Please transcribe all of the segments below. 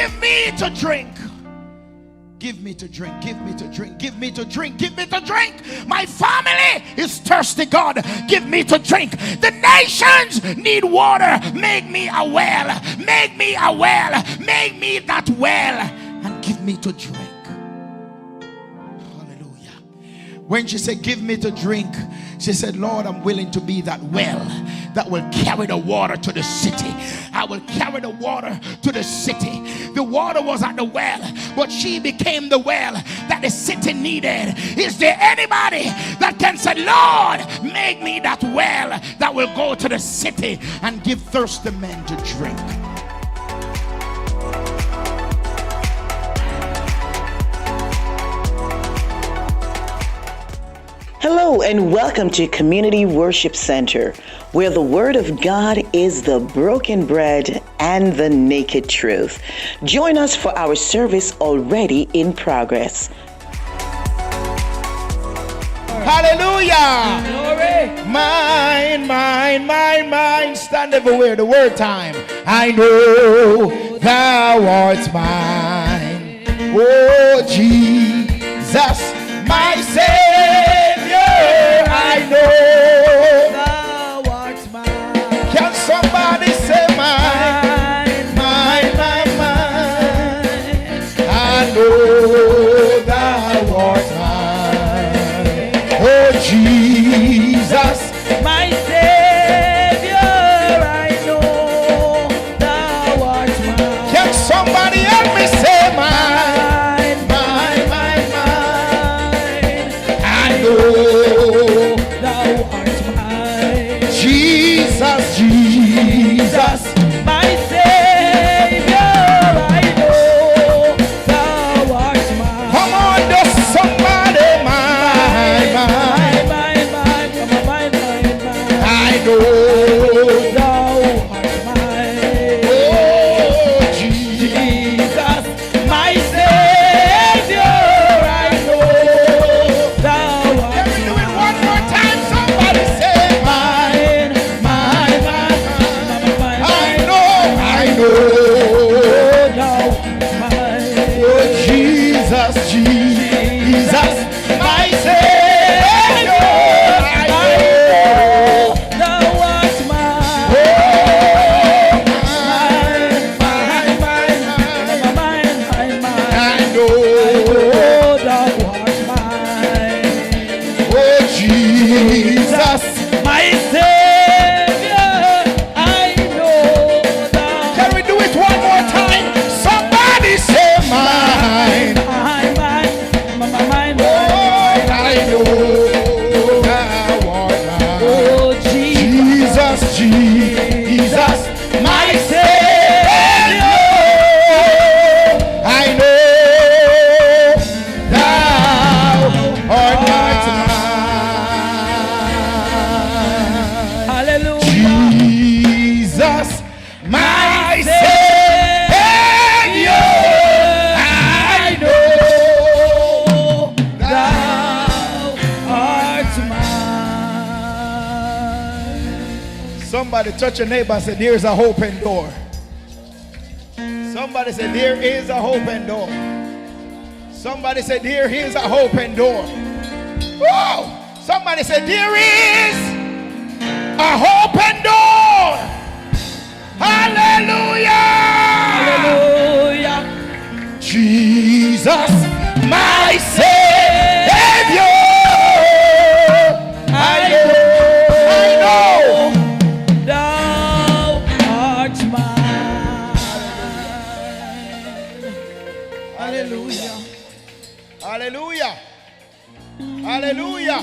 give me to drink. Give me to drink, give me to drink, give me to drink, give me to drink. My family is thirsty, God. Give me to drink. The nations need water. Make me a well. Make me a well. Make me that well. And give me to drink. Hallelujah. When she said, give me to drink, she said, Lord, I'm willing to be that well that will carry the water to the city. I will carry the water to the city. The water was at the well, but she became the well that the city needed. Is there anybody that can say, Lord, make me that well that will go to the city and give thirsty men to drink? Hello and welcome to Community Worship Center, where the Word of God is the broken bread and the naked truth. Join us for our service already in progress. Hallelujah! Glory! Mine, mine, mine, mine. Stand everywhere. The word time. I know thou art mine. Oh, Jesus, my Savior. I know thou art mine. Can somebody say mine, mine, mine, mine? I know thou art mine. Oh Jesus, my Savior, I know thou art mine. Can somebody help me say mine, mine, mine, mine? I know Jesus, Jesus, my Savior, I know thou art mine. Come on, does somebody mine, mine, mine, mine, mine, mine, mine. I know thou art mine. Oh, Jesus, my Savior, I know thou art mine. Let me do it one more time. Somebody say mine. Jesus, Jesus, my Savior, I know thou art mine. Mine, mine, mine, mine, mine. I know thou art mine. Oh, Jesus, my Savior, I know thou. Can we do it one more time? Somebody say mine. Mine, mine, mine, mine. Oh, I know thou art mine. Oh, Jesus, Jesus, my Savior, I know thou art mine. Hallelujah. Jesus, my Savior, I know thou art mine. Somebody touch your neighbor and say, there's a open door. Somebody say, there is a open door. Somebody say, there is a open door. Whoa! Somebody say, there is a open door. Hallelujah! Hallelujah! Jesus, my Savior, I know thou art mine. Hallelujah! Hallelujah! Hallelujah!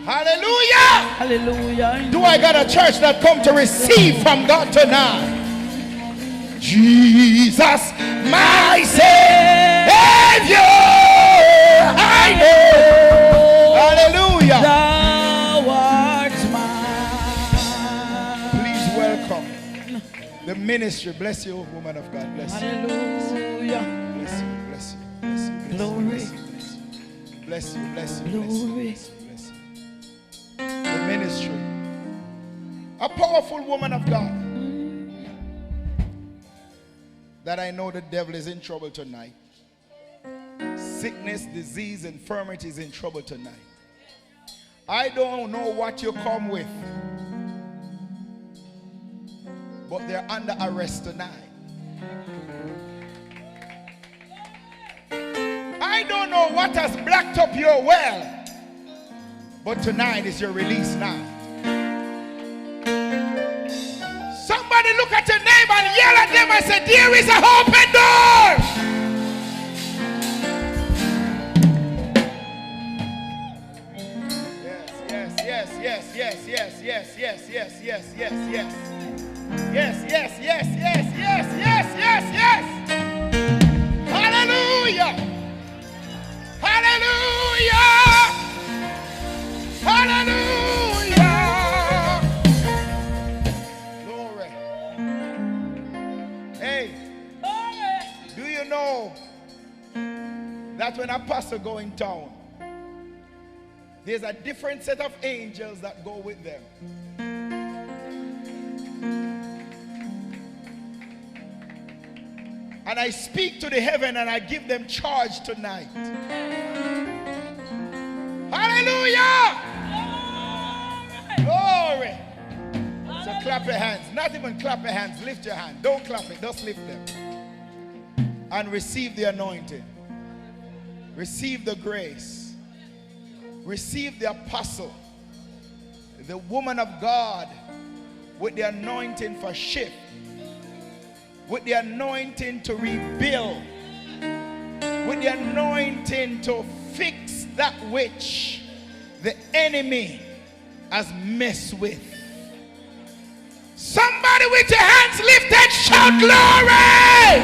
Hallelujah! Hallelujah! Do I got a church that come to receive from God tonight? Jesus, my Savior, I know. Hallelujah! Thou art mine. Please welcome the ministry. Bless you, woman of God. Bless you. Hallelujah! Bless you. Bless you. Bless you. Glory. Bless you. Bless you. Glory. The ministry. A powerful woman of God. that I know the devil is in trouble tonight. Sickness, disease, infirmity is in trouble tonight. I don't know what you come with, but they're under arrest tonight. I don't know what has blacked up your well, but tonight is your release night. Somebody look at your neighbor and yell at them and say, there is an open door. Yes. Hallelujah. Glory. Hey, do you know that when a pastor go in town, there's a different set of angels that go with them? And I speak to the heaven and I give them charge tonight. Hallelujah! Glory! So clap your hands. Not even clap your hands. Lift your hand. Don't clap it. Just lift them. And receive the anointing. Receive the grace. Receive the apostle. The woman of God with the anointing for shift. With the anointing to rebuild, with the anointing to fix that which the enemy has messed with. Somebody with your hands lifted, shout glory!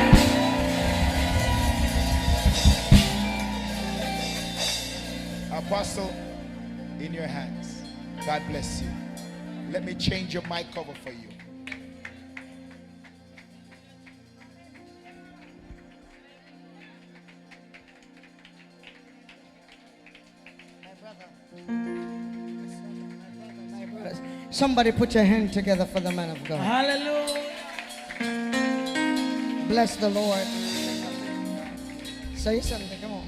Apostle, in your hands. God bless you. Let me change your mic cover for you. Somebody put your hand together for the man of God. Hallelujah. Bless the Lord. Say something, come on.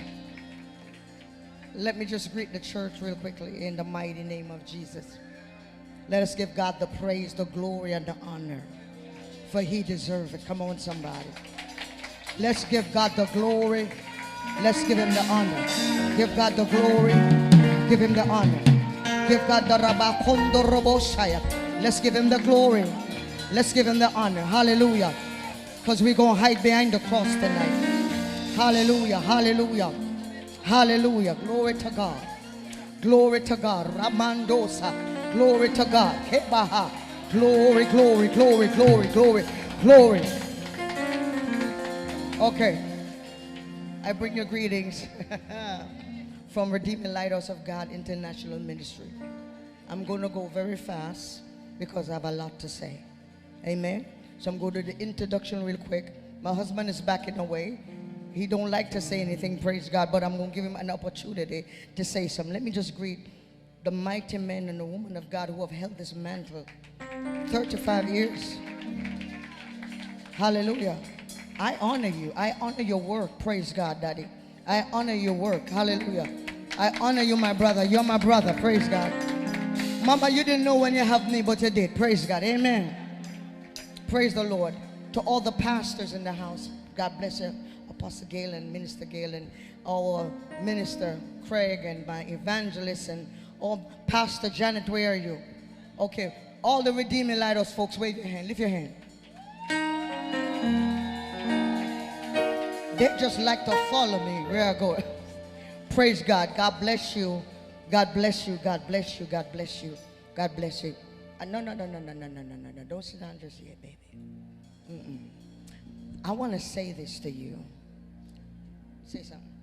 Let me just greet the church real quickly in the mighty name of Jesus. Let us give God the praise, the glory, and the honor, for he deserves it. Come on, somebody. Let's give God the glory. Let's give him the honor. Give God the glory. Give him the honor. Give God the Rabakondo Roboshaya. Let's give him the glory. Let's give him the honor. Hallelujah. Because we're going to hide behind the cross tonight. Hallelujah. Hallelujah. Hallelujah. Glory to God. Glory to God. Ramandosa. Glory to God. Kebaha. Glory, glory, glory, glory, glory, glory. Okay. I bring you greetings from Redeeming Lighthouse of God International Ministry. I'm going to go very fast because I have a lot to say. Amen. So I'm going to do the introduction real quick. My husband is backing away. He don't like to say anything, praise God, but I'm going to give him an opportunity to say something. Let me just greet the mighty men and the women of God who have held this mantle 35 years. Hallelujah. I honor you. I honor your work. Praise God, Daddy. I honor your work. Hallelujah. I honor you, my brother. You're my brother. Praise God. Mama, you didn't know when you have me, but you did. Praise God. Amen. Praise the Lord. To all the pastors in the house, God bless you. Apostle Galen, Minister Galen, our Minister Craig, and my evangelist, and all Pastor Janet, where are you? Okay. All the Redeeming Lighthouse folks, wave your hand. Lift your hand. They just like to follow me where I go. Praise God. God bless you. God bless you. God bless you. God bless you. God bless you. No. Don't sit down just yet, baby. I want to say this to you. Say something.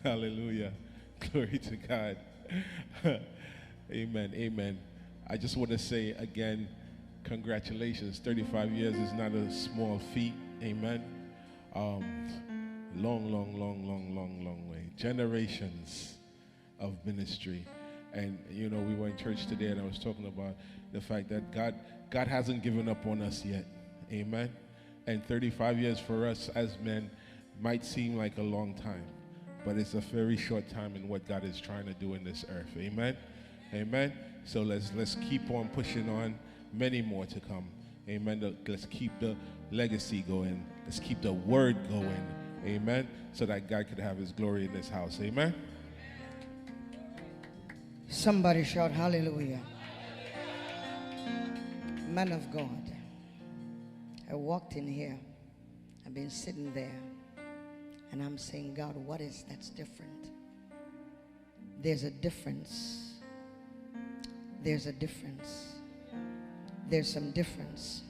Hallelujah. Glory to God. Amen. Amen. I just want to say again, congratulations. 35 years is not a small feat. Amen. Long way. Generations of ministry. And you know, we were in church today and I was talking about the fact that God hasn't given up on us yet. Amen. And 35 years for us as men might seem like a long time, but it's a very short time in what God is trying to do in this earth. Amen? Amen? So let's keep on pushing on. Many more to come. Amen? Let's keep the legacy going. Let's keep the word going. Amen? So that God could have his glory in this house. Amen? Somebody shout hallelujah. Man of God, I walked in here. I've been sitting there. And I'm saying, God, what is that's different? There's a difference. There's a difference. There's some difference.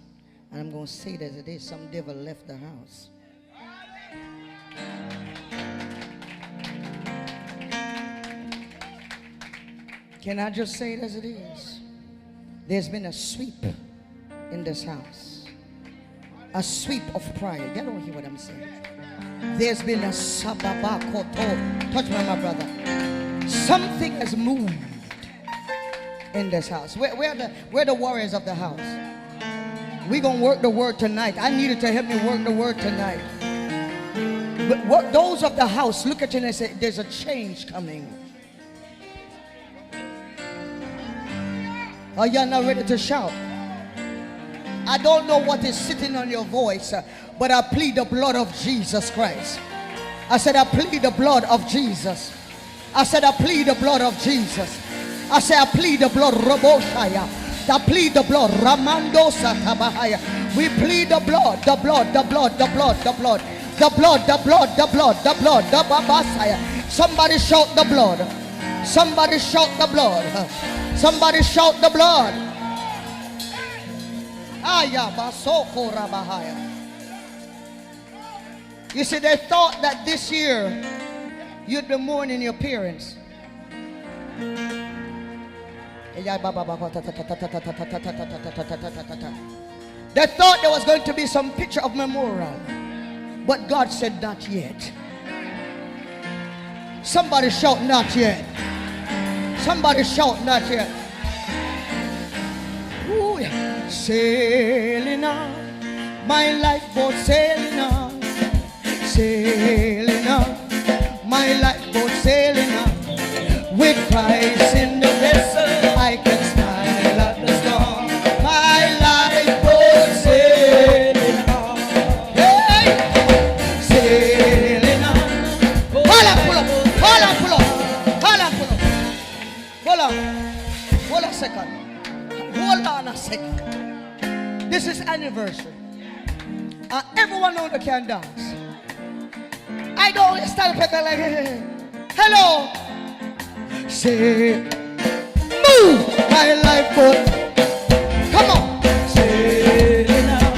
And I'm going to say it as it is. Some devil left the house. Can I just say it as it is? There's been a sweep in this house. A sweep of prayer. You don't hear what I'm saying. There's been a sababakoto. Touch me, my brother. Something has moved in this house. We're the warriors of the house. We're going to work the word tonight. I needed to help me work the word tonight. But those of the house, look at you and say, there's a change coming. Are you not ready to shout? I don't know what is sitting on your voice, but I plead the blood of Jesus Christ. I said, I plead the blood of Jesus. I said, I plead the blood of Jesus. I said, I plead the blood, Roboshaya. I plead the blood, Ramando Satabahaya. We plead the blood, the blood, the blood, the blood, the blood, the blood, the blood, the blood, the blood, the Babasaya. Somebody shout the blood. Somebody shout the blood. Somebody shout the blood. You see, they thought that this year you'd be mourning your parents. They thought there was going to be some picture of memorial, but God said not yet. Somebody shout not yet. Somebody shout not yet. Ooh, yeah. Sailing on, my lifeboat sailing on, sailing on, my lifeboat sailing on. With Christ in the vessel, I can smile at the storm. My lifeboat sailing on, hey, sailing on. Hold on, pull up, hold on, pull up, hold on, pull up. Hold on a second. Hold on a second. This is anniversary. Everyone knows they can dance. I don't stand people like, hello. Say, move my lifeboat. Come on. Sailing out,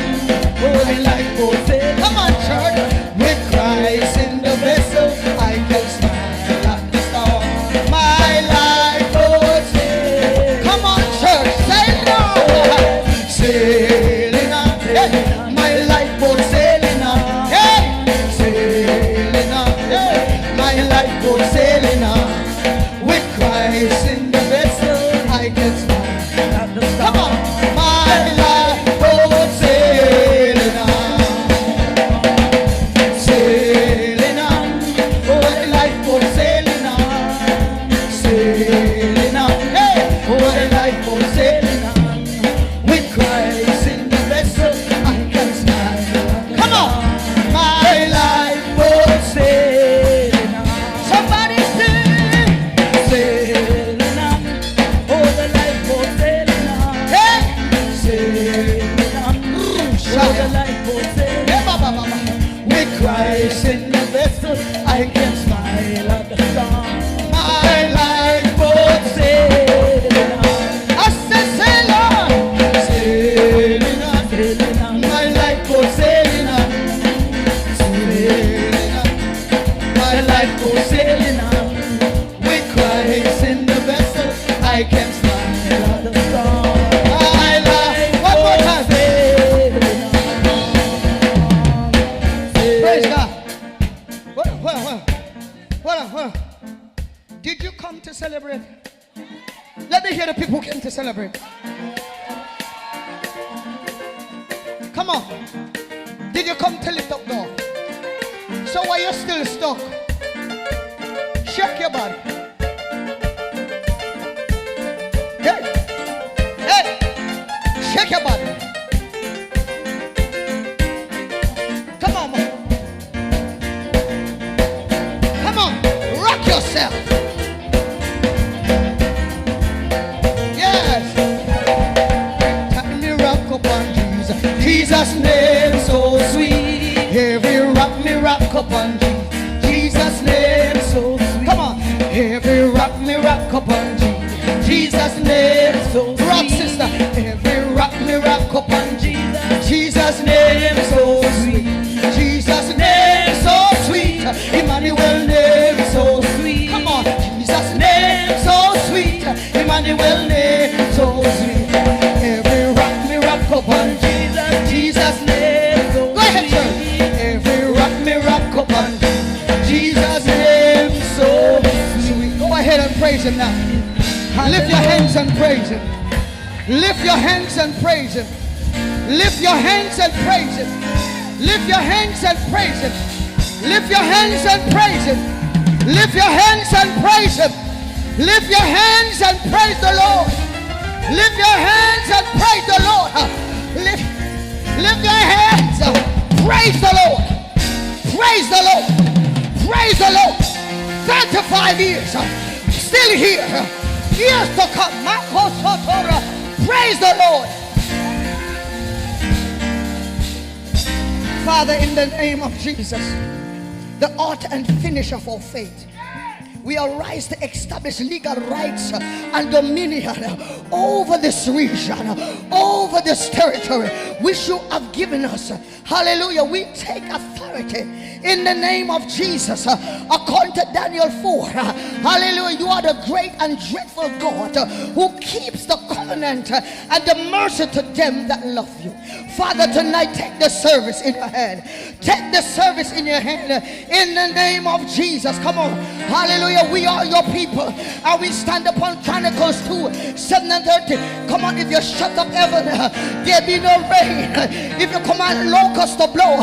my lifeboat. Come on, church. With Christ in the vessel, I can smile at the storm. My lifeboat. Come on, church. Sailing out. Sailing out. Hey. My lifeboat sailing out. Hey. Sailing out. Hey. My lifeboat sailing out. Christ in the vessel, I can smile at the storm. Come on, my lifeboat sailing on, sailing on. Oh, the lifeboat sailing on, sailing on. Hey, oh, the lifeboat sailing on. With Christ in the vessel, I can smile. Come on, my lifeboat sailing on. Somebody sing. Sailing on, oh the lifeboat sailing on, hey, sailing on, oh the lifeboat sailing on. With Christ in the vessel, I can smile at the storm. My lifeboat sailing on, I said sail on, sailing on, sailing on. My lifeboat sailing on, sailing on. My lifeboat sailing on. Christ in the vessel, I can smile at the storm. My life, one more time. Praise God. Hold on. Did you come to celebrate? Let me hear the people who came to celebrate. Come on. Did you come to lift up God? So why you still stuck? Shake your body. Hey, hey, shake your body. Come on, man. Come on, rock yourself. Yes. Time me rock up on Jesus. Jesus' name so sweet. Every rock me rock up on Jesus. Jesus' name so sweet. Come on. Every rock me rock up on Jesus. Jesus' name so sweet. Rock, sister. Every rock me rock up on Jesus. Jesus' name so sweet. Jesus' name so sweet. Emmanuel name so sweet. Come on. Jesus' name so sweet. Emmanuel name so sweet. Every rock me rock up on Jesus. Jesus' name so sweet. Go ahead, church. Every rock me rock up on Jesus' name so sweet. Go ahead and praise him now. Lift your hands and praise him. Lift your hands and praise him. Lift your hands and praise him. Lift your hands and praise him. Lift your hands and praise him. Lift your hands and praise him. Lift your hands and praise the Lord. Lift your hands and praise the Lord. Lift your hands. Praise the Lord. Praise the Lord. Praise the Lord. 35 years. Still here. Years to come. Praise the Lord. Father, in the name of Jesus, the author and finisher of our faith, we arise to establish legal rights and dominion over this region, over this territory which you have given us. Hallelujah. We take authority in the name of Jesus. According to Daniel 4, hallelujah, you are the great and dreadful God who keeps the covenant and the mercy to them that love you. Father, tonight take the service in your hand. Take the service in your hand in the name of Jesus. Come on. Hallelujah. We are your people and we stand upon Chronicles 2, 7 and 13. Come on, if you shut up heaven, there be no rain. If you command locusts to blow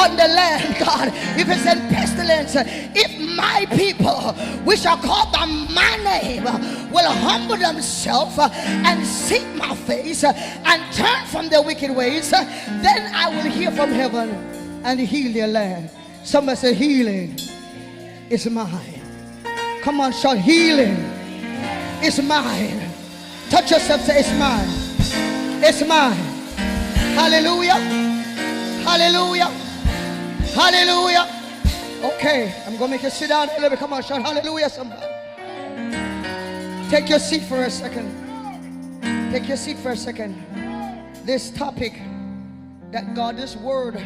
on the land, God, if it's in pestilence, if my people, which are called by my name, will humble themselves and seek my face and turn from their wicked ways, then I will hear from heaven and heal their land. Somebody say, healing is mine. Come on, shout, healing is mine. Touch yourself, say, it's mine. It's mine. Hallelujah. Hallelujah. Hallelujah. Okay, I'm going to make you sit down a little bit. Come on, shout hallelujah, somebody. Take your seat for a second. Take your seat for a second. This topic that God, this word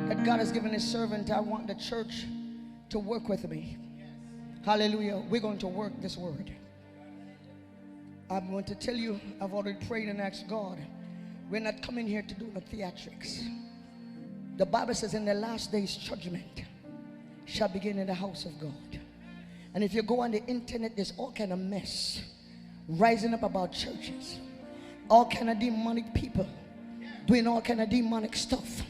that God has given his servant, I want the church to work with me. Hallelujah. We're going to work this word. I'm going to tell you, I've already prayed and asked God, we're not coming here to do the theatrics. The Bible says in the last days judgment shall begin in the house of God. And if you go on the internet, there's all kind of mess rising up about churches. All kind of demonic people doing all kind of demonic stuff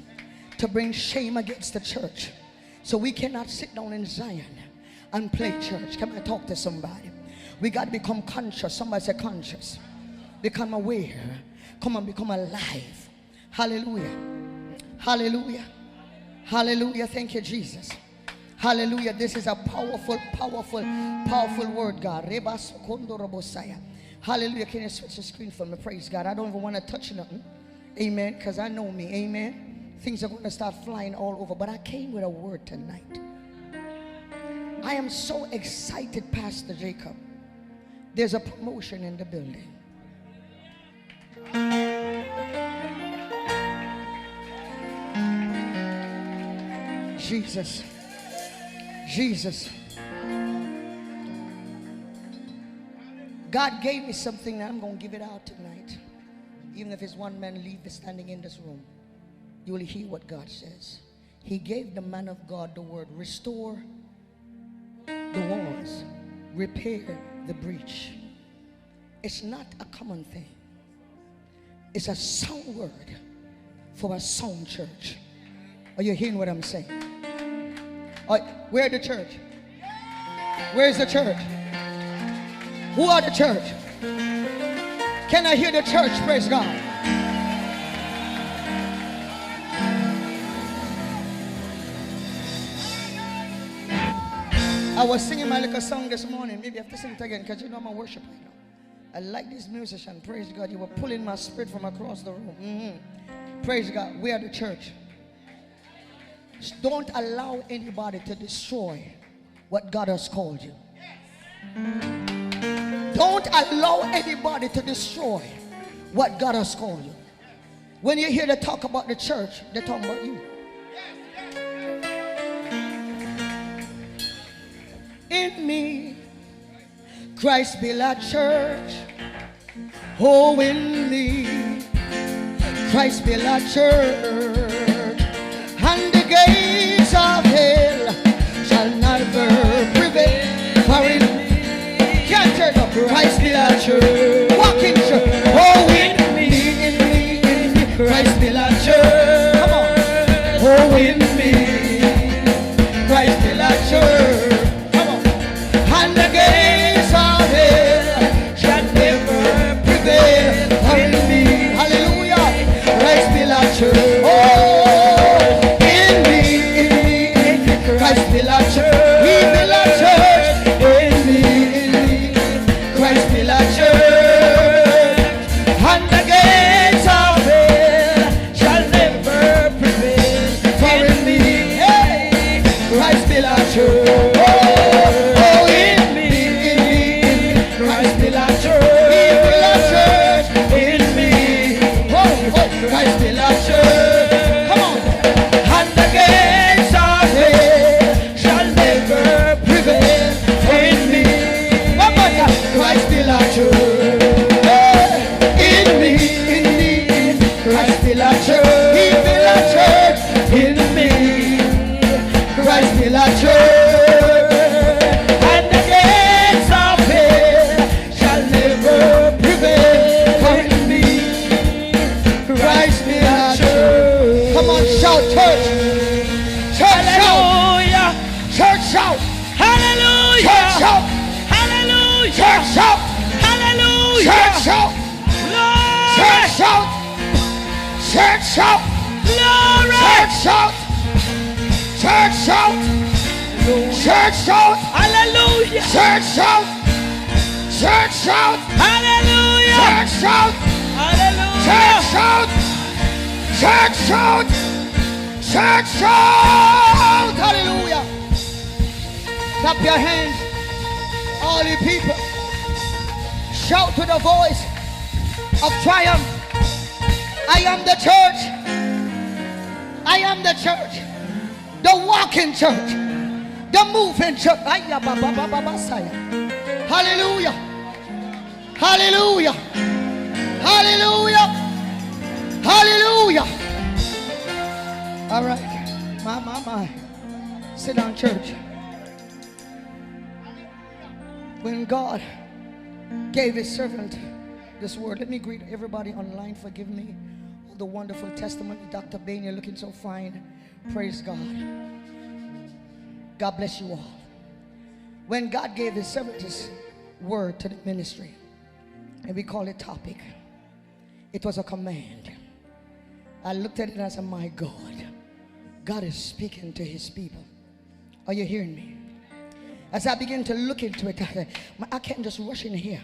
to bring shame against the church. So we cannot sit down in Zion and play church. Come and talk to somebody. We got to become conscious. Somebody say conscious. Become aware. Come on, become alive. Hallelujah. Hallelujah. Hallelujah. Thank you, Jesus. Hallelujah. This is a powerful, powerful, powerful word, God. Hallelujah. Can you switch the screen for me? Praise God. I don't even want to touch nothing. Amen. Because I know me. Amen. Things are going to start flying all over. But I came with a word tonight. I am so excited, Pastor Jacob. There's a promotion in the building. Jesus. Jesus. God gave me something and I'm going to give it out tonight. Even if it's one man leave standing in this room, you will hear what God says. He gave the man of God the word, restore the walls, repair the breach. It's not a common thing. It's a sound word for a sound church. Are you hearing what I'm saying? Where the church? Where's the church? Who are the church? Can I hear the church? Praise God. I was singing my little song this morning. Maybe I have to sing it again because you know I'm a worshiper. You know. I like this musician. Praise God. You were pulling my spirit from across the room. Praise God. We are the church. Don't allow anybody to destroy what God has called you. Don't allow anybody to destroy what God has called you. When you hear them talk about the church, they're talking about you. In me, Christ be like church. Oh, in me, Christ be like church. And the gates of hell shall never prevail. For in me, can't turn up. Christ be like church. Walk in church. Oh, in me, Christ be like church. Come on. Oh, in me, Christ be like church. And the gates of hell shall never prevail. For in me, hallelujah, Christ be like church. Oh, in me, Christ be like church. He be like church. In me, Christ be like church. And the gates of hell shall never prevail. For in me, hey, Christ be like church. Christ be like church. Come on. And the gates of hell shall never prevail. In me, one more time. Christ be like church. In me, Christ be like church. He be like church. In me, Christ be like church. And the gates of hell shall never prevail. For in me, Christ be like church. Come on, shout, church. Church, hallelujah. Shout. Church, shout. Hallelujah. Church, shout. Hallelujah. Church, shout. Hallelujah. Church, shout. Glory. Church, shout. Church, shout. Glory. Church, shout. Church, shout. Church, shout. Hallelujah. Church, shout. Church, shout. Hallelujah. Church, shout. Hallelujah. Church, shout. Church, shout. Church, shout. Hallelujah. Clap your hands, all you people. Shout to the voice of triumph. I am the church. I am the church. The walking church. The moving church. Hallelujah. Hallelujah. Hallelujah. Hallelujah. All right. My. Sit down, church. When God gave his servant this word, let me greet everybody online. Forgive me. All the wonderful testimony. Dr. Bain, you're looking so fine. Praise God. God bless you all. When God gave his servant this word to the ministry, and we call it topic, it was a command. I looked at it and I said, my God, God is speaking to his people. Are you hearing me? As I began to look into it, I said, I can't just rush in here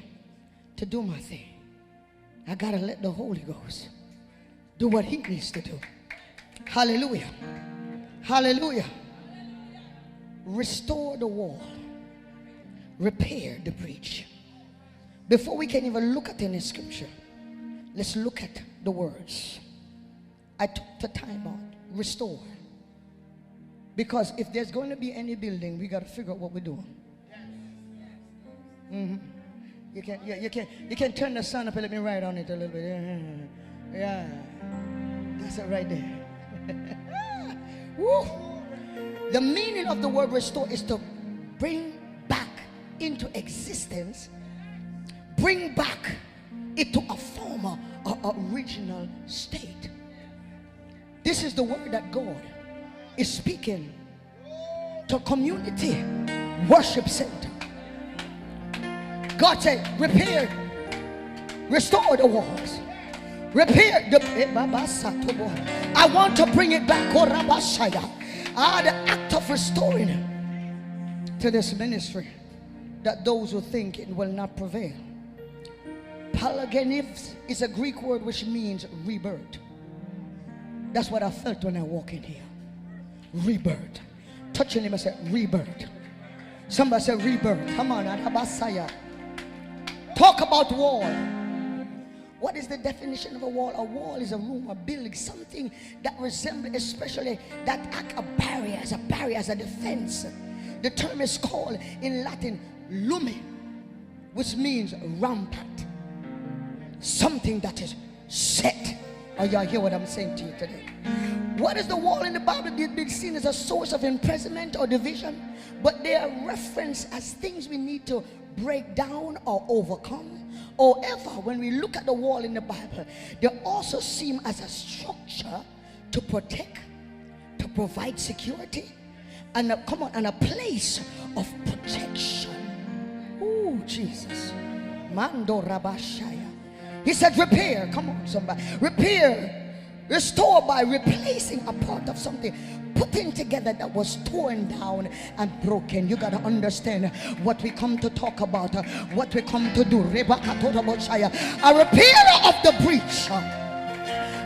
to do my thing. I got to let the Holy Ghost do what he needs to do. Hallelujah. Hallelujah. Restore the wall. Repair the breach. Before we can even look at any scripture, let's look at the words. I took the time out. Restore. Because if there's going to be any building, we got to figure out what we're doing. You can turn the sun up and let me write on it a little bit. Yeah. That's it right there. Woo. The meaning of the word restore is to bring back into existence, bring back into a former or original state. This is the word that God is speaking to Community Worship Center. God said, repair, restore the walls. Repair the... I want to bring it back. The act of restoring to this ministry, that those who think it will not prevail. Palagenivs is a Greek word which means rebirth. That's what I felt when I walked in here. Rebirth. Touching him, I said rebirth. Somebody said rebirth. Come on, Abasaya. Talk about wall. What is the definition of a wall? A wall is a room, a building, something that resembles, especially that act a barrier, as a defense. The term is called in Latin lumen, which means rampart. Something that is set. Oh, y'all hear what I'm saying to you today? What is the wall in the Bible? They've been seen as a source of imprisonment or division, but they are referenced as things we need to break down or overcome. However, when we look at the wall in the Bible, they also seem as a structure to protect, to provide security, and a place of protection. Oh, Jesus. Mando Rabashaya. He said, repair. Come on, somebody. Repair. Restore by replacing a part of something, putting together that was torn down and broken. You got to understand what we come to talk about, what we come to do. A repairer of the breach.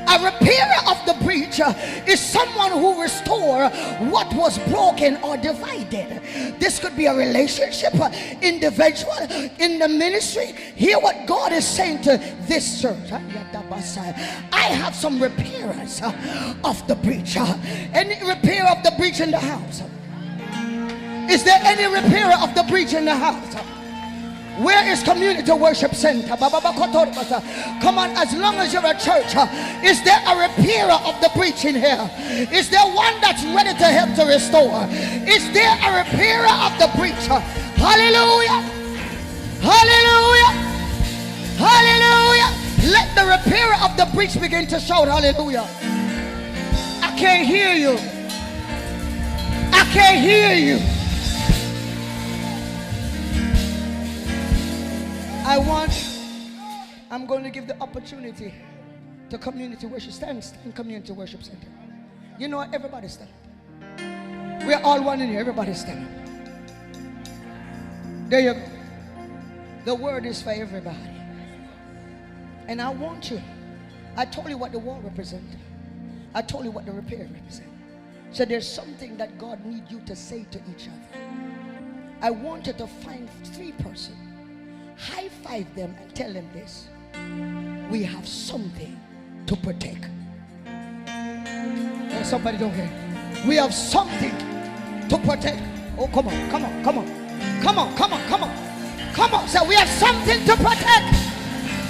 A repairer of the breach is someone who restores what was broken or divided. This could be a relationship, individual, in the ministry. Hear what God is saying to this church. I have some repairers of the breach. Any repairer of the breach in the house? Is there any repairer of the breach in the house? Where is Community Worship Center? Come on, as long as you're a church, is there a repairer of the breach in here? Is there one that's ready to help to restore? Is there a repairer of the breach? Hallelujah! Hallelujah! Hallelujah! Let the repairer of the breach begin to shout hallelujah. I can't hear you. I can't hear you. I'm going to give the opportunity to Community Worship. Stand Community Worship Center. You know what? Everybody stand. We're all one in here. Everybody stand. There you go. The word is for everybody. And I want you. I told you what the wall represents. I told you what the repair represents. So there's something that God needs you to say to each other. I want you to find 3 persons. High five them and tell them this. We have something to protect. Oh, somebody don't hear. We have something to protect. Oh, come on, come on, come on. Come on, come on, come on. Come on, so we have something to protect.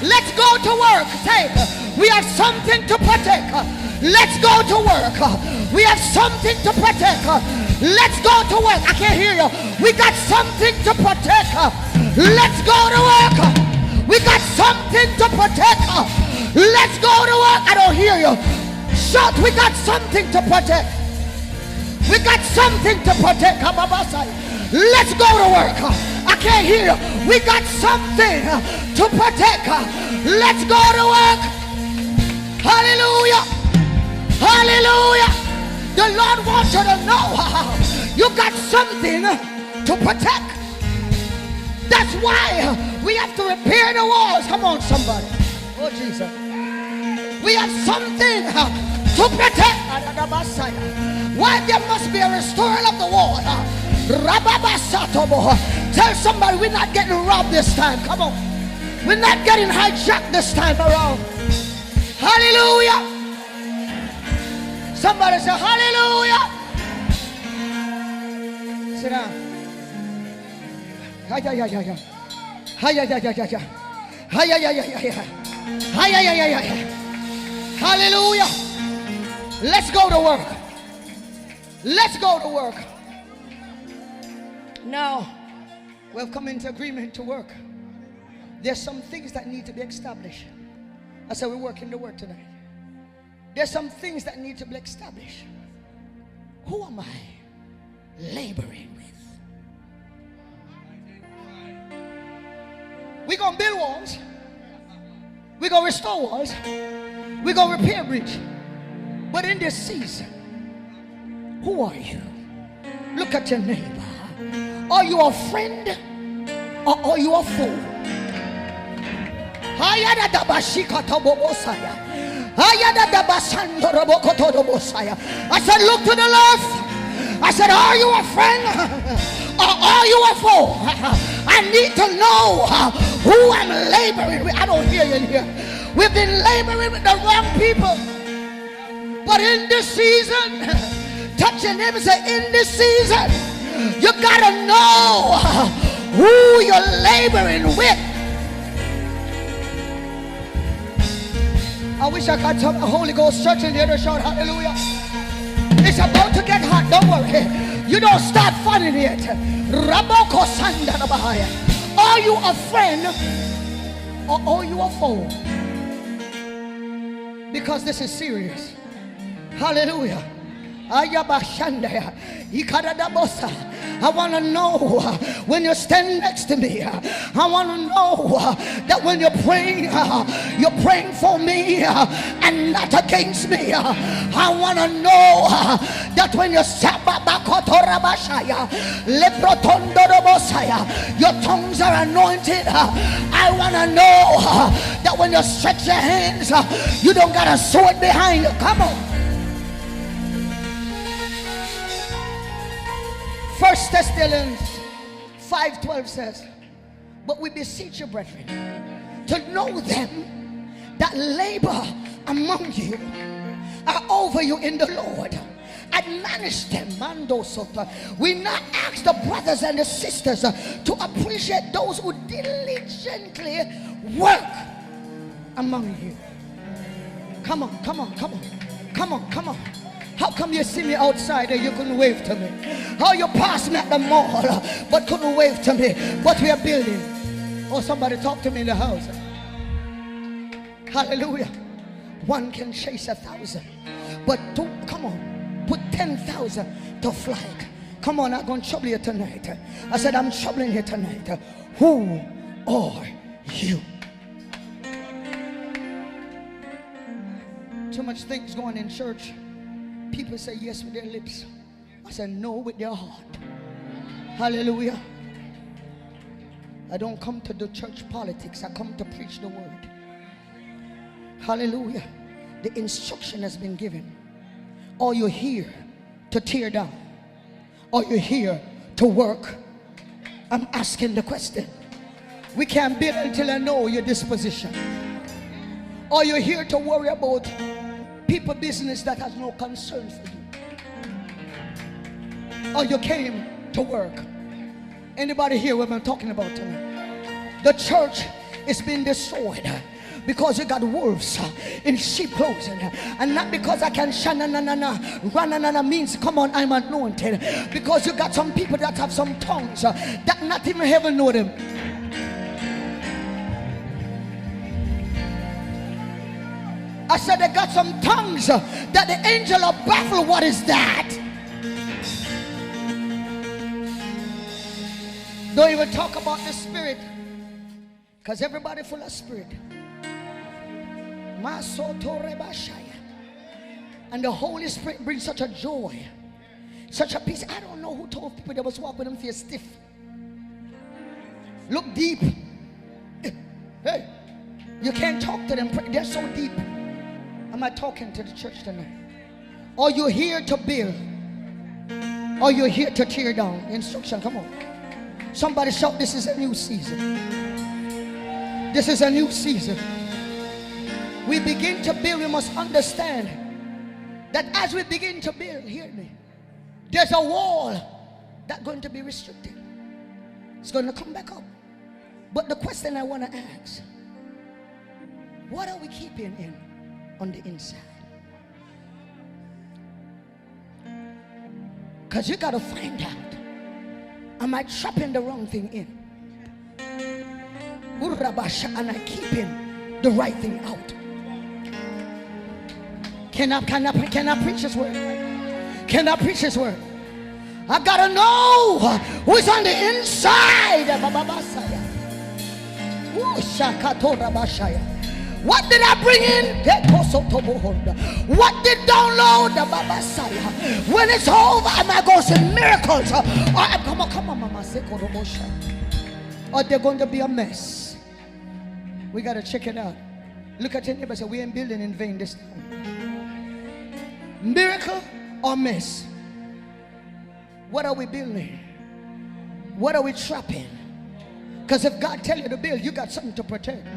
Let's go to work. Say, we have something to protect. Let's go to work. We have something to protect. Let's go to work. I can't hear you. We got something to protect. Let's go to work. We got something to protect. Let's go to work. I don't hear you. Shout, we got something to protect. We got something to protect. Let's go to work. I can't hear you. We got something to protect. Let's go to work. Hallelujah. Hallelujah. The Lord wants you to know you got something to protect. That's why we have to repair the walls. Come on, somebody. Oh, Jesus. We have something to protect. Why there must be a restorer of the wall. Tell somebody we're not getting robbed this time. Come on. We're not getting hijacked this time around. Hallelujah. Somebody say hallelujah. Sit down. Hallelujah. Let's go to work. Let's go to work. Now, we've come into agreement to work. There's some things that need to be established. I said we're working the work tonight. There's some things that need to be established. Who am I laboring with? We're going to build walls. We're going to restore walls. We're going to repair bridge. But in this season, who are you? Look at your neighbor. Are you a friend or are you a fool? I said, look to the left. I said, are you a friend or are you a fool? I need to know who I'm laboring with. I don't hear you in here. We've been laboring with the wrong people. But in this season, touch your neighbor and say, in this season, you gotta know who you're laboring with. I wish I could tell the Holy Ghost church in here to shout hallelujah. It's about to get hot, don't worry. You don't start funning yet. Are you a friend or are you a foe? Because this is serious. Hallelujah. I want to know when you stand next to me. I want to know that when you're praying for me and not against me. I want to know that when you your tongues are anointed. I want to know that when you stretch your hands, you don't got a sword behind you. Come on. 1 Thessalonians 5:12 says, but we beseech you, brethren, to know them that labor among you are over you in the Lord. Admonish them, Mando Sota. We now ask the brothers and the sisters to appreciate those who diligently work among you. Come on, come on, come on, come on, come on. How come you see me outside and you couldn't wave to me? How you passed me at the mall but couldn't wave to me? But we are building. Oh, somebody talk to me in the house. Hallelujah. One can chase 1,000, but two, come on, put 10,000 to flight. Come on, I'm going to trouble you tonight. I said, I'm troubling you tonight. Who are you? Too much things going in church. People say yes with their lips. I said no with their heart. Hallelujah. I don't come to do church politics. I come to preach the word. Hallelujah. The instruction has been given. Are you here to tear down? Are you here to work? I'm asking the question. We can't build until I know your disposition. Are you here to worry about people business that has no concern for you? Or you came to work? Anybody here what I'm talking about tonight? The church is being destroyed because you got wolves in sheep clothing, and not because I can shananana means come on, I'm anointed. Because you got some people that have some tongues that not even heaven know them. I said they got some tongues that the angel of baffled. What is that? Don't even talk about the spirit, because everybody full of spirit. And the Holy Spirit brings such a joy, such a peace. I don't know who told people they was walking them feel stiff. Look deep. Hey, you can't talk to them. They're so deep. Am I talking to the church tonight? Are you here to build? Are you here to tear down? Instruction, come on. Somebody shout, this is a new season. This is a new season. We begin to build, we must understand that as we begin to build, hear me, there's a wall that's going to be restricted. It's going to come back up. But the question I want to ask, what are we keeping in on the inside? Because you got to find out, am I trapping the wrong thing in? And I keeping the right thing out? Can I preach this word? Can I preach His word? I gotta know who's on the inside. What did I bring in? What did download? When it's over, am I going to see miracles? Come on, Mama. Or they're going to be a mess. We got to check it out. Look at your neighbor and say, we ain't building in vain this time. Miracle or mess? What are we building? What are we trapping? Because if God tell you to build, you got something to protect.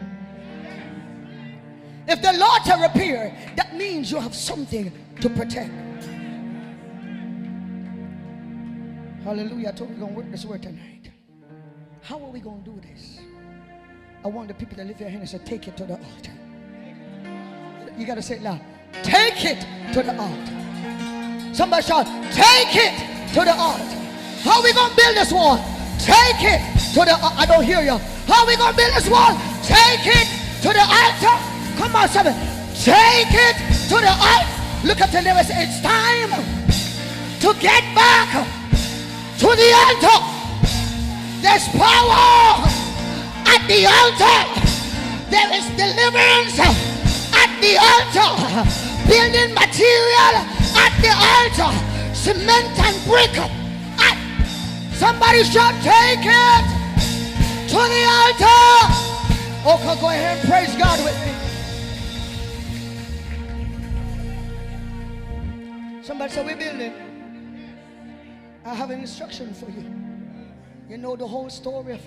If the Lord to repair, that means you have something to protect. Hallelujah. I told you we're going to work this word tonight. How are we going to do this? I want the people to lift their hands and say, take it to the altar. You got to say it loud. Take it to the altar. Somebody shout, take it to the altar. How are we going to build this wall? Take it to the altar. I don't hear you. How are we going to build this wall? Take it to the altar. Come on, somebody. Take it to the altar. Look at the neighbor and say, it's time to get back to the altar. There's power at the altar. There is deliverance at the altar. Building material at the altar. Cement and brick. Somebody shout, take it to the altar. Okay, go ahead and praise God with me. Somebody say, we're building. I have an instruction for you. You know the whole story of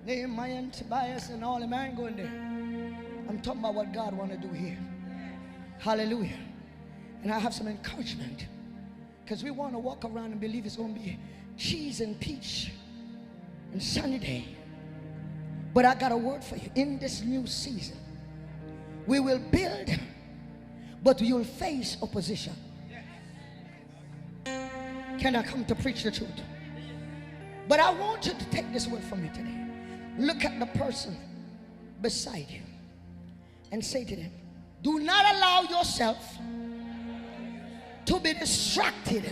Nehemiah and Tobias and all them. I ain't going there. I'm talking about what God want to do here. Hallelujah. And I have some encouragement. Because we want to walk around and believe it's going to be cheese and peach and sunny day. But I got a word for you. In this new season, we will build, but you'll face opposition. Can I come to preach the truth? But I want you to take this word from me today. Look at the person beside you and say to them, do not allow yourself to be distracted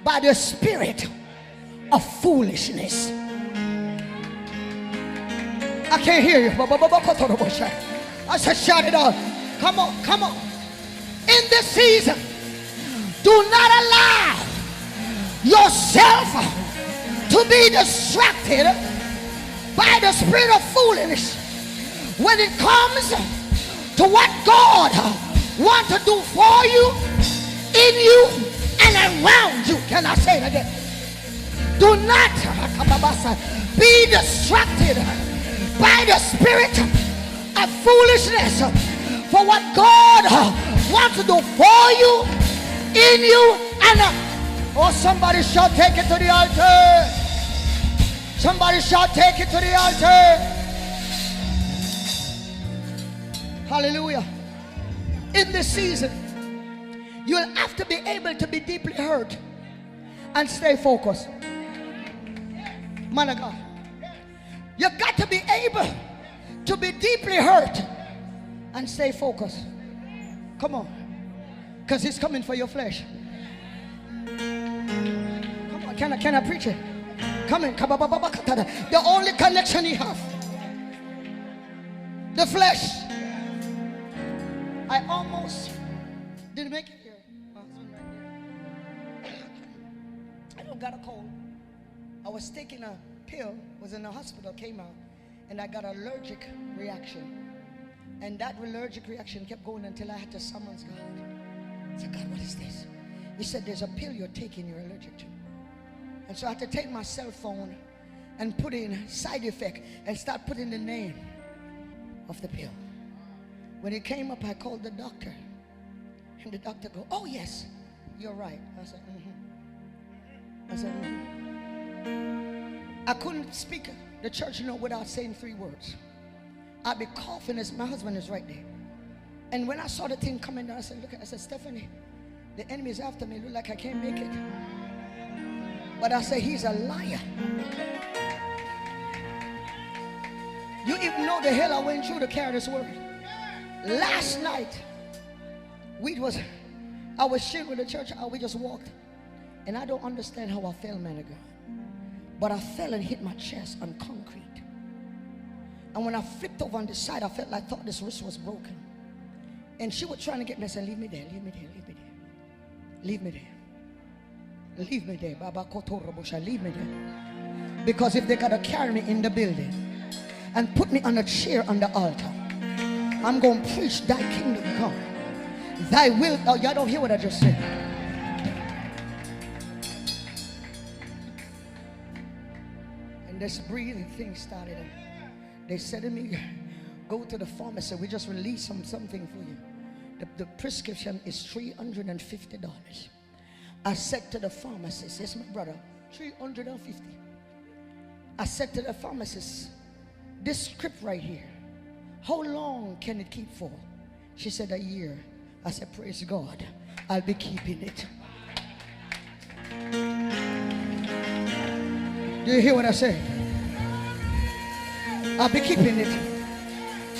by the spirit of foolishness. I can't hear you. I said, shout it out. Come on, come on. In this season, do not allow yourself to be distracted by the spirit of foolishness when it comes to what God wants to do for you, in you, and around you. Can I say it again? Do not be distracted by the spirit of foolishness for what God wants to do for you, in you, and oh, somebody shall take it to the altar. Somebody shall take it to the altar. Hallelujah. In this season, you'll have to be able to be deeply hurt and stay focused. Man of God, you got to be able to be deeply hurt and stay focused. Come on, because he's coming for your flesh. Come on, can I preach it? Come in. The only connection he have, the flesh. I almost didn't make it here. I don't got a cold. I was taking a pill, was in the hospital, came out, and I got an allergic reaction. And that allergic reaction kept going until I had to summons God. I said, God, what is this? He said, there's a pill you're taking you're allergic to. And so I had to take my cell phone and put in side effect and start putting the name of the pill. When it came up, I called the doctor. And the doctor go, oh yes, you're right. I said, I said, I couldn't speak the church, without saying 3 words. I'd be coughing as my husband is right there. And when I saw the thing coming down, I said, look, I said, Stephanie, the enemy is after me. Look like I can't make it. But I said, he's a liar. You even know the hell I went through to carry this word. Last night, we was I was sharing with the church how we just walked. And I don't understand how I fell, man of God. But I fell and hit my chest on concrete. And when I flipped over on the side, I thought this wrist was broken. And she was trying to get me. I said, leave me there, leave me there, leave me there. Leave me there. Leave me there. Baba Kotorobosha, leave me there. Because if they gotta carry me in the building and put me on a chair on the altar, I'm gonna preach thy kingdom come. Thy will. Oh, y'all don't hear what I just said. And this breathing thing started. They said to me, go to the pharmacy. We just released something for you. The prescription is $350. I said to the pharmacist, yes, my brother, $350. I said to the pharmacist, this script right here, how long can it keep for? She said, a year. I said, praise God, I'll be keeping it. Do you hear what I say? I'll be keeping it.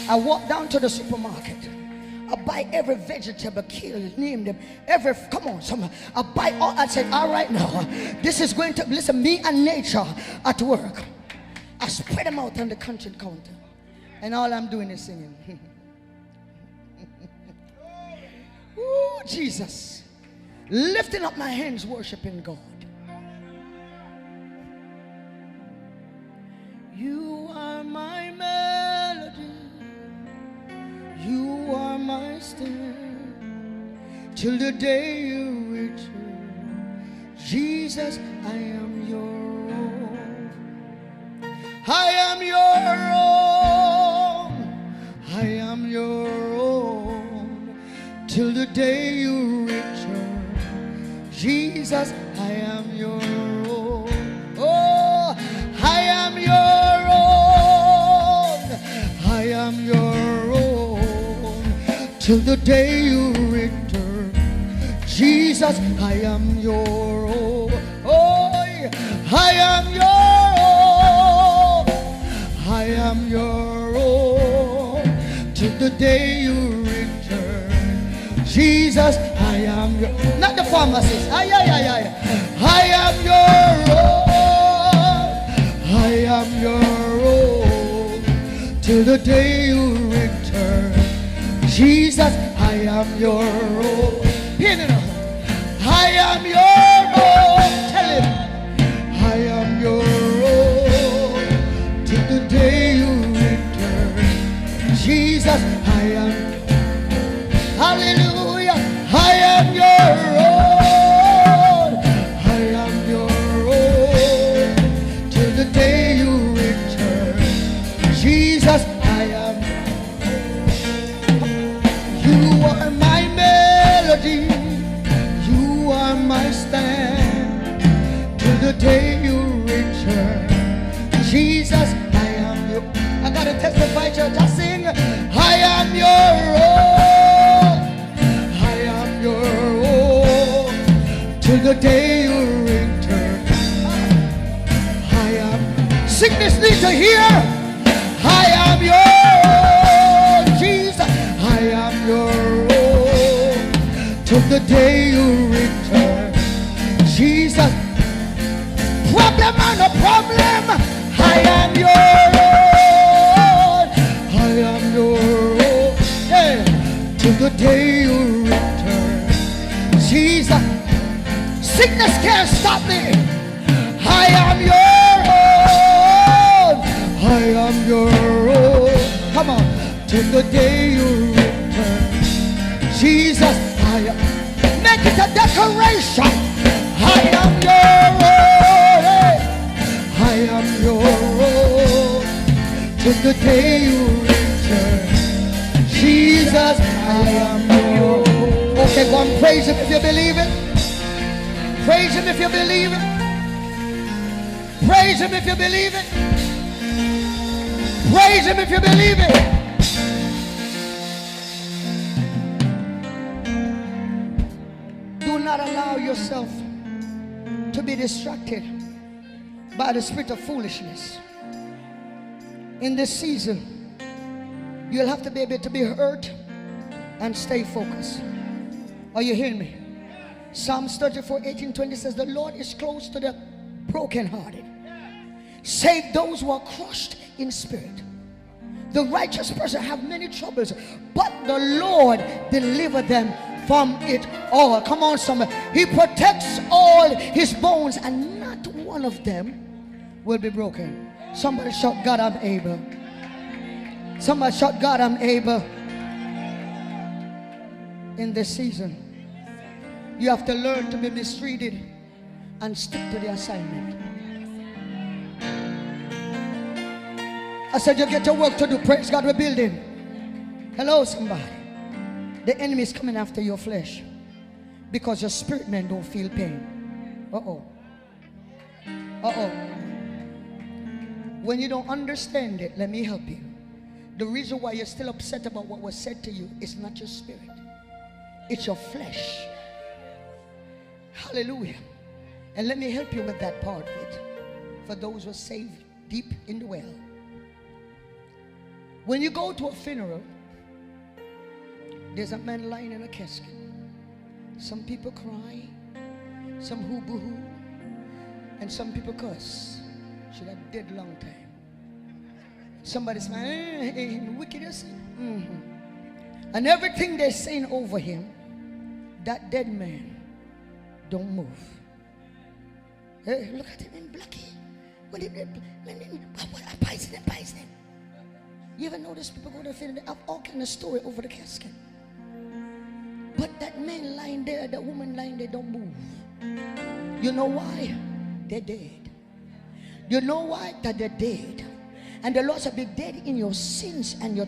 I walk down to the supermarket. I buy every vegetable, name them, come on, I buy all. I said, all right now, this is going to, listen, me and nature at work. I spread them out on the kitchen counter. And all I'm doing is singing. Ooh, Jesus. Lifting up my hands, worshiping God. You are my melody. You are my stand. Till the day you return. Jesus, I am your own. I am your own. I am your own. Till the day you return. Jesus, I am your own. Oh, I am your own. I am your own. Till the day you return. Jesus, I am your own. Oh, I am your own. I am your own. Till the day you return. Jesus, I am your, not the pharmacist. I am your own. I am your own. Till the day you return. Jesus, I am your own. I am your own. Tell him. I am your own. Till the day you return. Jesus, I am. Hallelujah. I am your own. I am your own. Till the day you return. Jesus, I am. You are my melody. You are my stand. Till the day you return. Jesus, I am your. I gotta testify, church. I sing. I am your own. I am your own. Till the day you return. I am. Sickness needs to hear. I am your own. Jesus, I am your own. Till the day you return. Jesus, problem on a problem. I am your own. I am your own. Hey. Till the day you return. Jesus, sickness can't stop me. I am your own. I am your own. Come on. Till the day you return. Jesus, I am. Make it a declaration. I am your own. I am your own. Till the day you return. Jesus, I am your own. Okay, go and praise him if you believe it. Praise him if you believe it. Praise him if you believe it. Praise him if you believe it. Do not allow yourself to be distracted by the spirit of foolishness. In this season, you'll have to be able to be hurt and stay focused. Are you hearing me? Psalms 34:18-20 says, the Lord is close to the brokenhearted. Save those who are crushed in spirit. The righteous person have many troubles, but the Lord deliver them from it all. Come on, somebody. He protects all his bones, and not one of them will be broken. Somebody shout, God, I'm able. Somebody shout, God, I'm able. In this season, you have to learn to be mistreated and stick to the assignment. I said you get your work to do. Praise God, we're building. Hello, somebody. The enemy is coming after your flesh because your spirit man don't feel pain. Uh-oh. Uh-oh. When you don't understand it, let me help you. The reason why you're still upset about what was said to you is not your spirit. It's your flesh. Hallelujah. And let me help you with that part of it. For those who are saved deep in the well. When you go to a funeral, there's a man lying in a casket. Some people cry, some hoo-boo-hoo, and some people curse. Should have dead long time. Somebody smile, wicked as And everything they're saying over him, that dead man don't move. Hey, look at him in blackie. What poison? You ever notice people go to the funeral, they have all kind of story over the casket. But that man lying there, that woman lying there don't move. You know why? They're dead. You know why? That they're dead. And the Lord said, be dead in your sins and your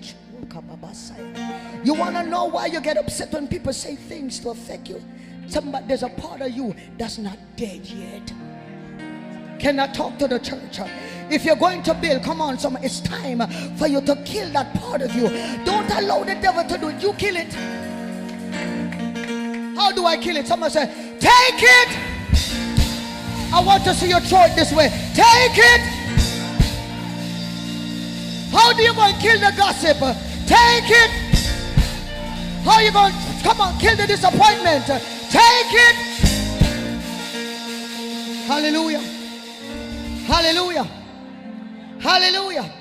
You want to know why you get upset when people say things to affect you? Somebody, there's a part of you that's not dead yet. Can I talk to the church? If you're going to build, come on, somebody, it's time for you to kill that part of you. Don't allow the devil to do it. You kill it. How do I kill it? Somebody say, take it. I want to see you throw it this way. Take it. How do you go and kill the gossip? Take it. How are you going to, come on, kill the disappointment? Take it. Hallelujah. Hallelujah. Hallelujah.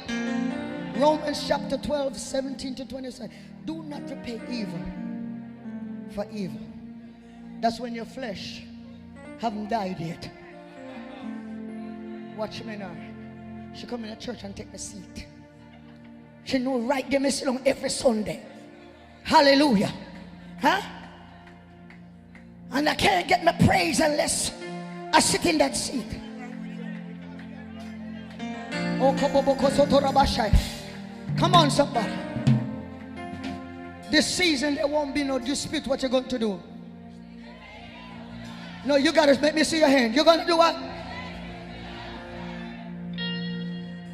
Romans chapter 12, 17-20 says, do not repay evil for evil. That's when your flesh haven't died yet. Watch me now. She come in the church and take the seat. She know right there, me sit down every Sunday. Hallelujah. Huh? And I can't get my praise unless I sit in that seat. Come on, somebody. This season there won't be no dispute. What you're going to do? No, you gotta make me see your hand. You're gonna do what?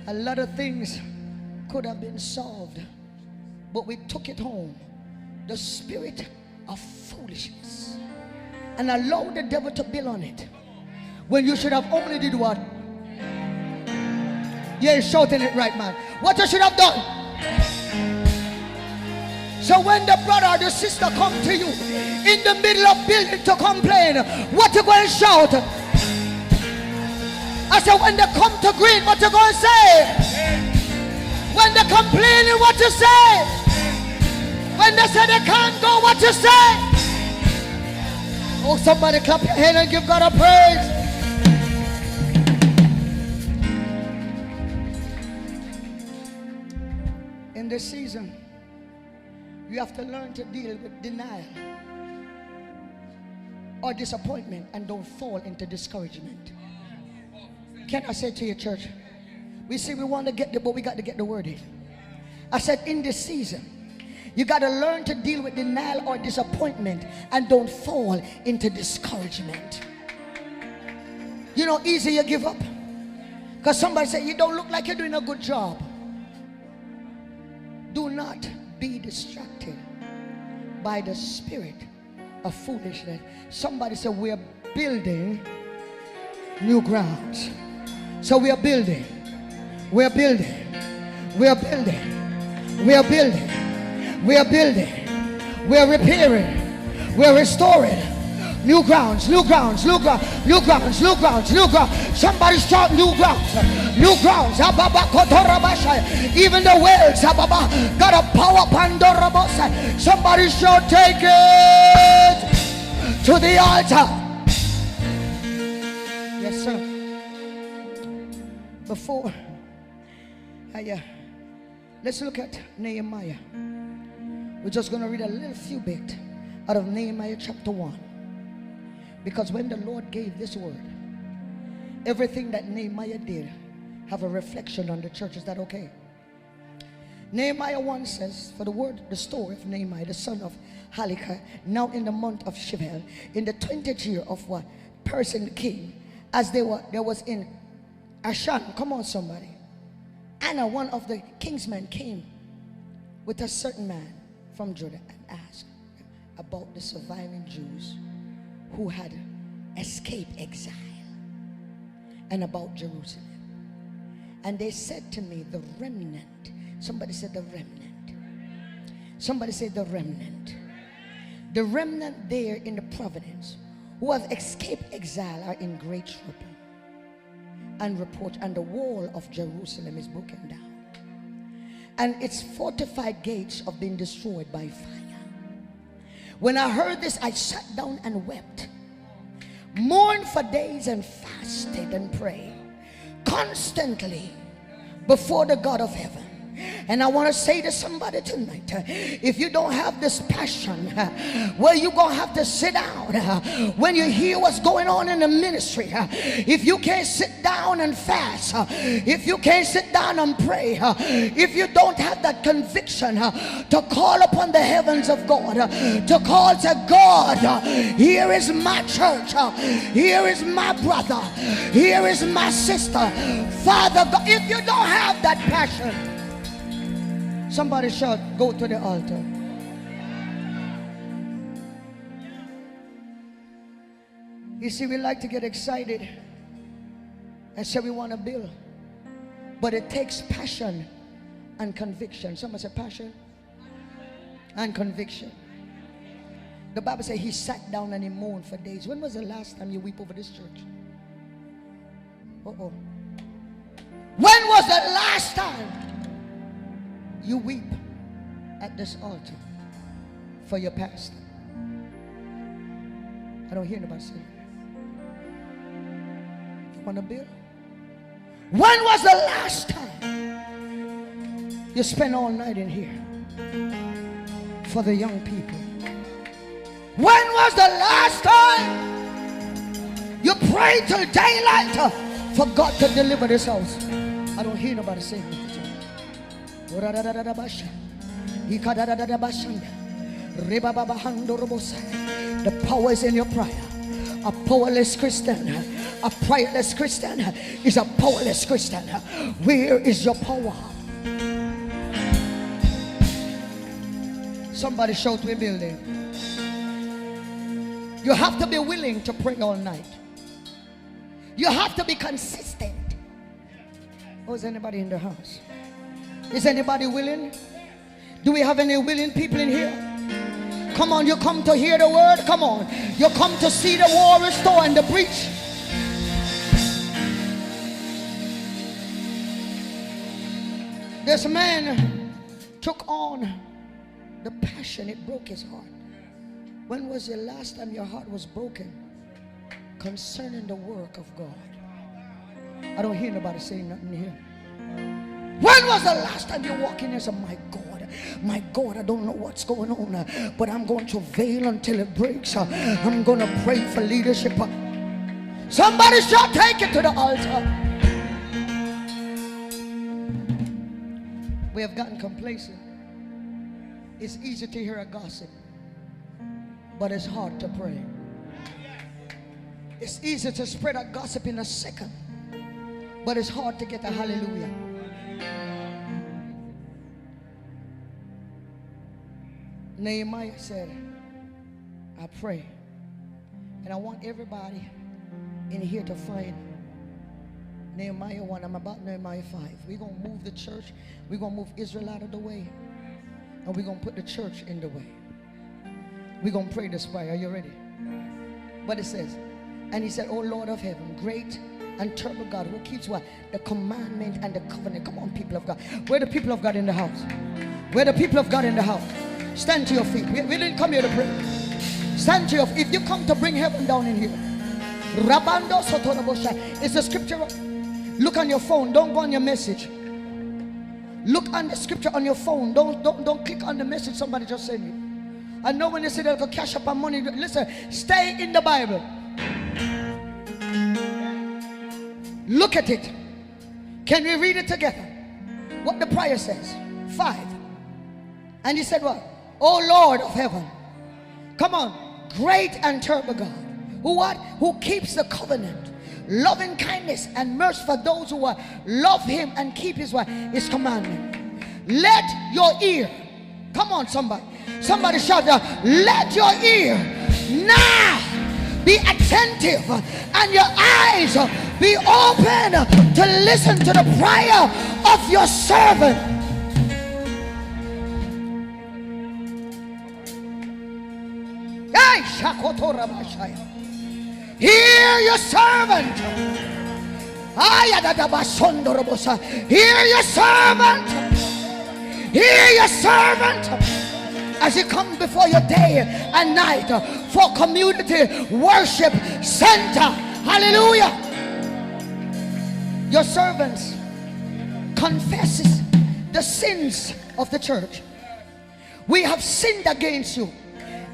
A lot of things could have been solved, but we took it home. The spirit of foolishness, and allowed the devil to build on it. When you should have only did what? Yeah, you're shouting it right, man. What you should have done. So when the brother or the sister come to you in the middle of building to complain, what you going to shout? I said, when they come to green, what you going to say? When they complaining, what you say? When they say they can't go, what you say? Oh, somebody clap your hand and give God a praise. In this season, you have to learn to deal with denial or disappointment and don't fall into discouragement. Can I say to your church, we say we want to get there, but we got to get the word in. I said in this season, you got to learn to deal with denial or disappointment and don't fall into discouragement. You know, easy you give up. Because somebody said, you don't look like you're doing a good job. Do not be distracted by the spirit of foolishness. Somebody said, we're building new grounds. So we are building. We are building. We are building. We are building. We are building. We are repairing. We are restoring. New grounds, new grounds, new grounds, new grounds, new grounds, new grounds. Somebody shout new grounds, new grounds. Even the wells got a power pandorabos. Somebody shout, take it to the altar. Yes, sir. Before let's look at Nehemiah. We're just going to read a little few bit out of Nehemiah chapter 1. Because when the Lord gave this word, everything that Nehemiah did have a reflection on the church. Is that okay? Nehemiah 1 says, for the story of Nehemiah, the son of Halakah, now in the month of Shivel, in the 20th year of what? Persian king, as there was in Ashan. Come on, somebody. Anna, one of the king's men, came with a certain man from Judah and asked about the surviving Jews who had escaped exile and about Jerusalem. And they said to me, the remnant. Somebody said the remnant. Somebody said the remnant. The remnant there in the province who have escaped exile are in great trouble and reproach, and the wall of Jerusalem is broken down, and its fortified gates have been destroyed by fire. When I heard this, I sat down and wept, mourned for days, and fasted and prayed constantly before the God of heaven. And I want to say to somebody tonight, if you don't have this passion, well, you're going to have to sit down when you hear what's going on in the ministry. If you can't sit down and fast, if you can't sit down and pray, if you don't have that conviction to call upon the heavens of God, to call to God, here is my church, here is my brother, here is my sister, Father God. If you don't have that passion, somebody shout, go to the altar. You see, we like to get excited and say we want to build, but it takes passion and conviction. Somebody say passion and conviction. The Bible says he sat down and he mourned for days. When was the last time you weep over this church? When was the last time you weep at this altar for your pastor? I don't hear nobody say that. You want to build? When was the last time you spent all night in here for the young people? When was the last time you prayed till daylight for God to deliver this house? I don't hear nobody say that. The power is in your prayer. A powerless Christian, a prayerless Christian is a powerless Christian. Where is your power? Somebody shout, we're building. You have to be willing to pray all night. You have to be consistent. Oh, is anybody in the house? Is anybody willing? Do we have any willing people in here? Come on, you come to hear the word. Come on, you come to see the war restored and the breach. This man took on the passion. It broke his heart. When was the last time your heart was broken concerning the work of God? I don't hear nobody saying nothing here. When was the last time you walked in and said, my God, I don't know what's going on, but I'm going to veil until it breaks. I'm going to pray for leadership. Somebody shall take it to the altar. We have gotten complacent. It's easy to hear a gossip, but it's hard to pray. It's easy to spread a gossip in a second, but it's hard to get a hallelujah. Nehemiah said, I pray. And I want everybody in here to find Nehemiah 1. I'm about Nehemiah 5. We're going to move the church. We're going to move Israel out of the way. And we're going to put the church in the way. We're going to pray this prayer. Are you ready? what it says. And he said, oh Lord of heaven, great and terrible God, who keeps what? The commandment and the covenant. Come on, people of God. Where the people of God in the house? Where the people of God in the house? Stand to your feet. We didn't come here to pray. Stand to your feet. If you come to bring heaven down in here, Rabando Sotorabosha. It's a scripture. Look on your phone. Don't go on your message. Look on the scripture on your phone. Don't click on the message somebody just sent you. I know when they say they'll go cash up on money. Listen, stay in the Bible. Look at it. Can we read it together? What the prayer says. 5. And he said what? Oh Lord of heaven. Come on. Great and terrible God. Who what? Who keeps the covenant, loving kindness and mercy for those who love him and keep his what? His commandment. Let your ear, come on somebody shout out, let your ear now be attentive and your eyes be open to listen to the prayer of your servant. Hey, Shakotorabashaya. Hear your servant. Hear your servant. Hear your servant as he comes before you day and night for community worship center. Hallelujah. Your servants confesses the sins of the church. We have sinned against you.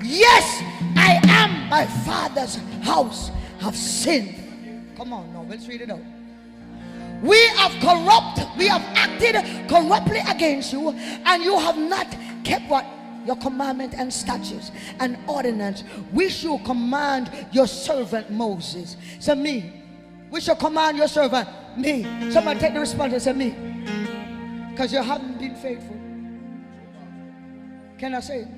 Yes, I am my father's house have sinned. Come on now, let's read it out. We have acted corruptly against you, and you have not kept what? Your commandment and statutes and ordinance. We should command your servant Moses. Say me. We shall command your servant me. Somebody take the response and say me. Because you haven't been faithful. Can I say it?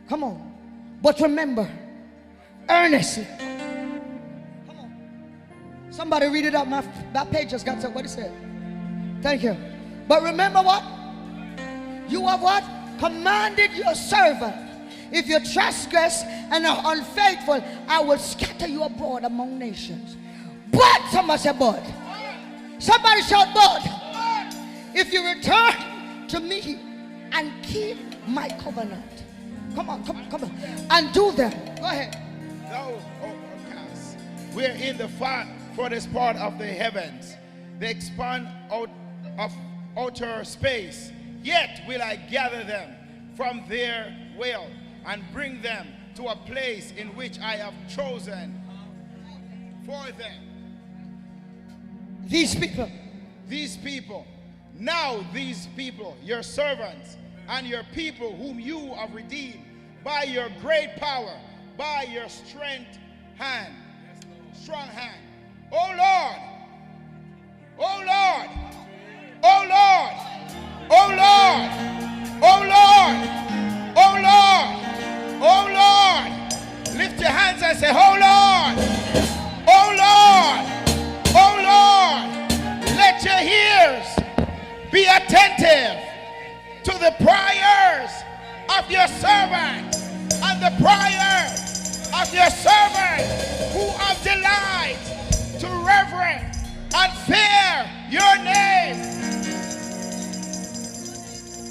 Come on. But remember, earnestly. Come on. Somebody read it out. That page just got to what it said. Thank you. But remember what? You have what? Commanded your servant. If you transgress and are unfaithful, I will scatter you abroad among nations. But, somebody say but. Somebody shout but. If you return to me and keep my covenant. Come on. And do that. Go ahead. Thou, O outcasts, we're in the farthest part of the heavens. They expand out of outer space. Yet will I gather them from their will and bring them to a place in which I have chosen for them. These people. Now these people, your servants, and your people whom you have redeemed by your great power, by your strong hand. Oh Lord, lift your hands and say, oh Lord, let your ears be attentive to the prayers of your servant and the prayers of your servant who have delight to reverence and fear your name,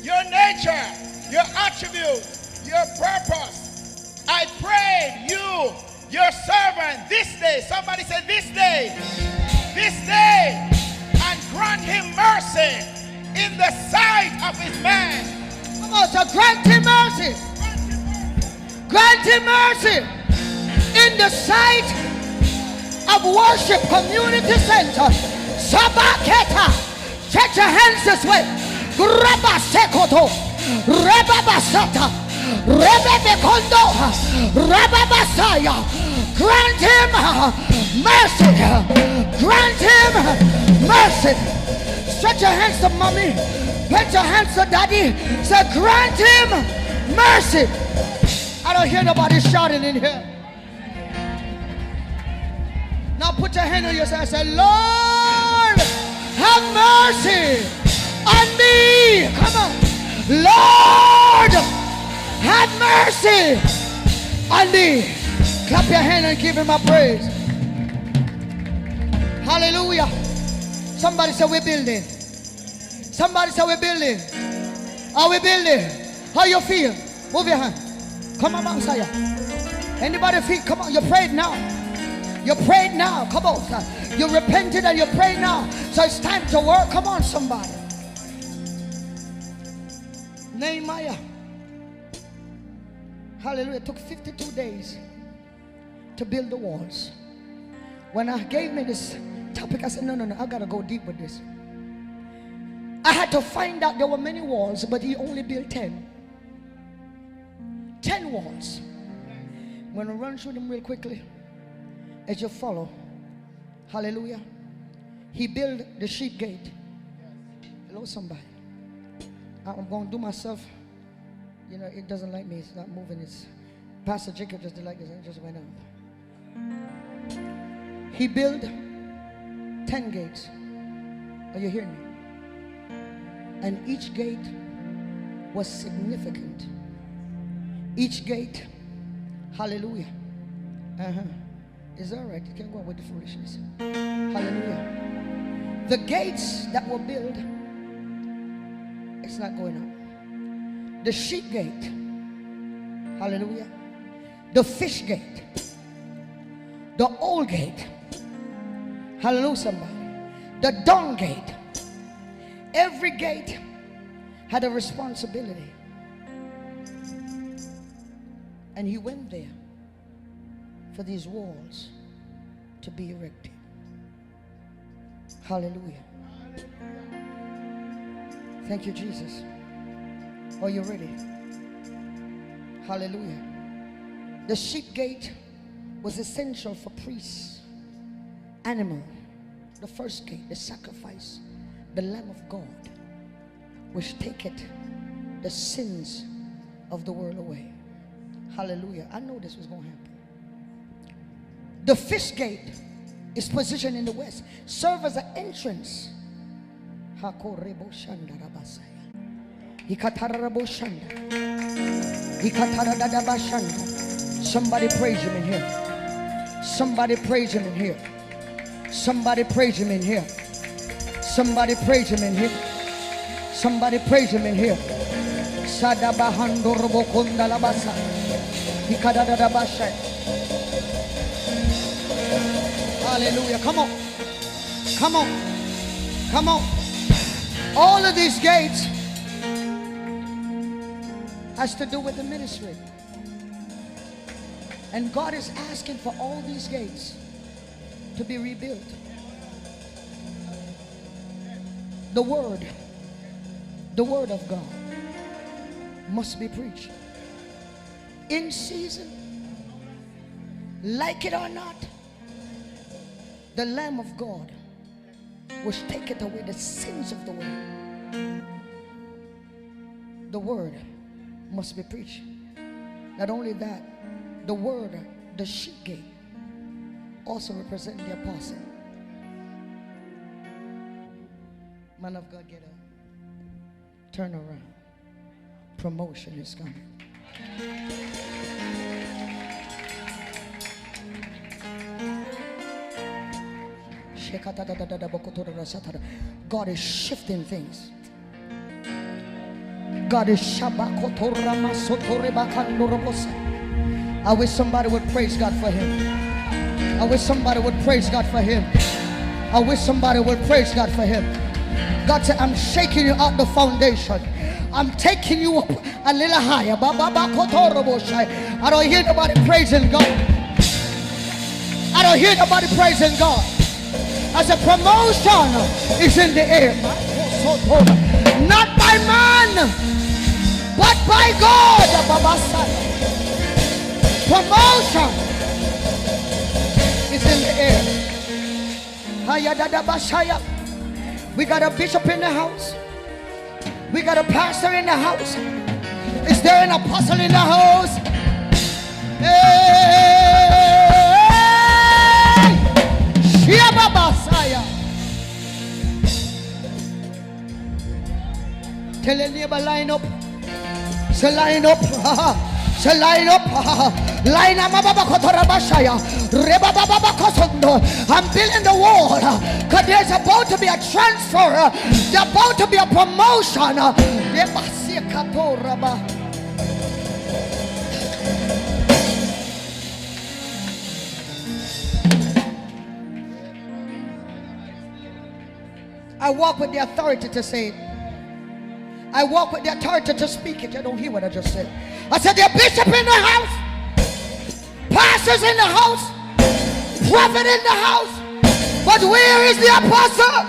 your nature, your attributes, your purpose. I pray you, your servant, this day, somebody say this day, and grant him mercy in the sight of his man. Come on, so grant him mercy. Grant him mercy in the sight of worship community center. Sabaketa. Stretch your hands this way. Graba sekoto. Reba basata. Reba bekondo. Reba basaya. Grant him mercy. Grant him mercy. Stretch your hands to mommy. Put your hands to daddy. Say, grant him mercy. I don't hear nobody shouting in here. Now put your hand on yourself and say, Lord, have mercy on me. Come on. Lord, have mercy on me. Clap your hand and give him a praise. Hallelujah. Somebody say we're building. Somebody say we're building. Are we building? How you feel? Move your hand. Come on, Messiah. Anybody feel? Come on, you prayed now. You prayed now. Come on, son. You repented and you prayed now. So it's time to work. Come on, somebody. Nehemiah. Hallelujah. It took 52 days to build the walls. When I gave me this topic, I said, no, I gotta go deep with this. I had to find out there were many walls, but he only built 10. 10 walls. I'm gonna run through them real quickly as you follow. Hallelujah. He built the sheep gate. Hello, somebody. I'm gonna do myself. You know, it doesn't like me. It's not moving. It's Pastor Jacob just did like this. It just went up. He built 10 gates. Are you hearing me? And each gate was significant. Each gate, hallelujah. Is that right? You can't go on with the foolishness. Hallelujah. The gates that were built, it's not going up. The sheep gate, hallelujah. The fish gate, the old gate, hallelujah, somebody. The dung gate. Every gate had a responsibility. And he went there for these walls to be erected. Hallelujah. Thank you, Jesus. Are you ready? Hallelujah. The sheep gate was essential for priests. Animal, the first gate, the sacrifice, the Lamb of God, which taketh the sins of the world away. Hallelujah. I know this was going to happen. The fish gate is positioned in the west, serve as an entrance. Somebody praise him in here. Somebody praise him in here. Somebody praise him in here. Somebody praise him in here. Somebody praise him in here. Sadabahando robokonda labasa. Hikadadadabasha. Hallelujah. Come on. Come on. Come on. All of these gates has to do with the ministry. And God is asking for all these gates to be rebuilt. The word of God must be preached in season, like it or not. The Lamb of God which taketh away the sins of the world. The word must be preached. Not only that, the word, the sheep gate, also represent the apostle. Man of God, get up. Turn around. Promotion is coming. God is shifting things. God is I wish somebody would praise God for him. I wish somebody would praise God for him. I wish somebody would praise God for him. God said, I'm shaking you out the foundation. I'm taking you up a little higher. I don't hear nobody praising God. I don't hear nobody praising God. As a promotion is in the air. Not by man, but by God. Promotion is in the air. We got a bishop in the house. We got a pastor in the house. Is there an apostle in the house? Hey! Tell your neighbor, line up. Say line up. Say line up. Line up. I'm building the wall. Because there's about to be a transfer. There's about to be a promotion. I walk with the authority to say it. I walk with the authority to speak it. You don't hear what I just said. I said there are bishop in the house, pastors in the house, prophet in the house. But where is the apostle?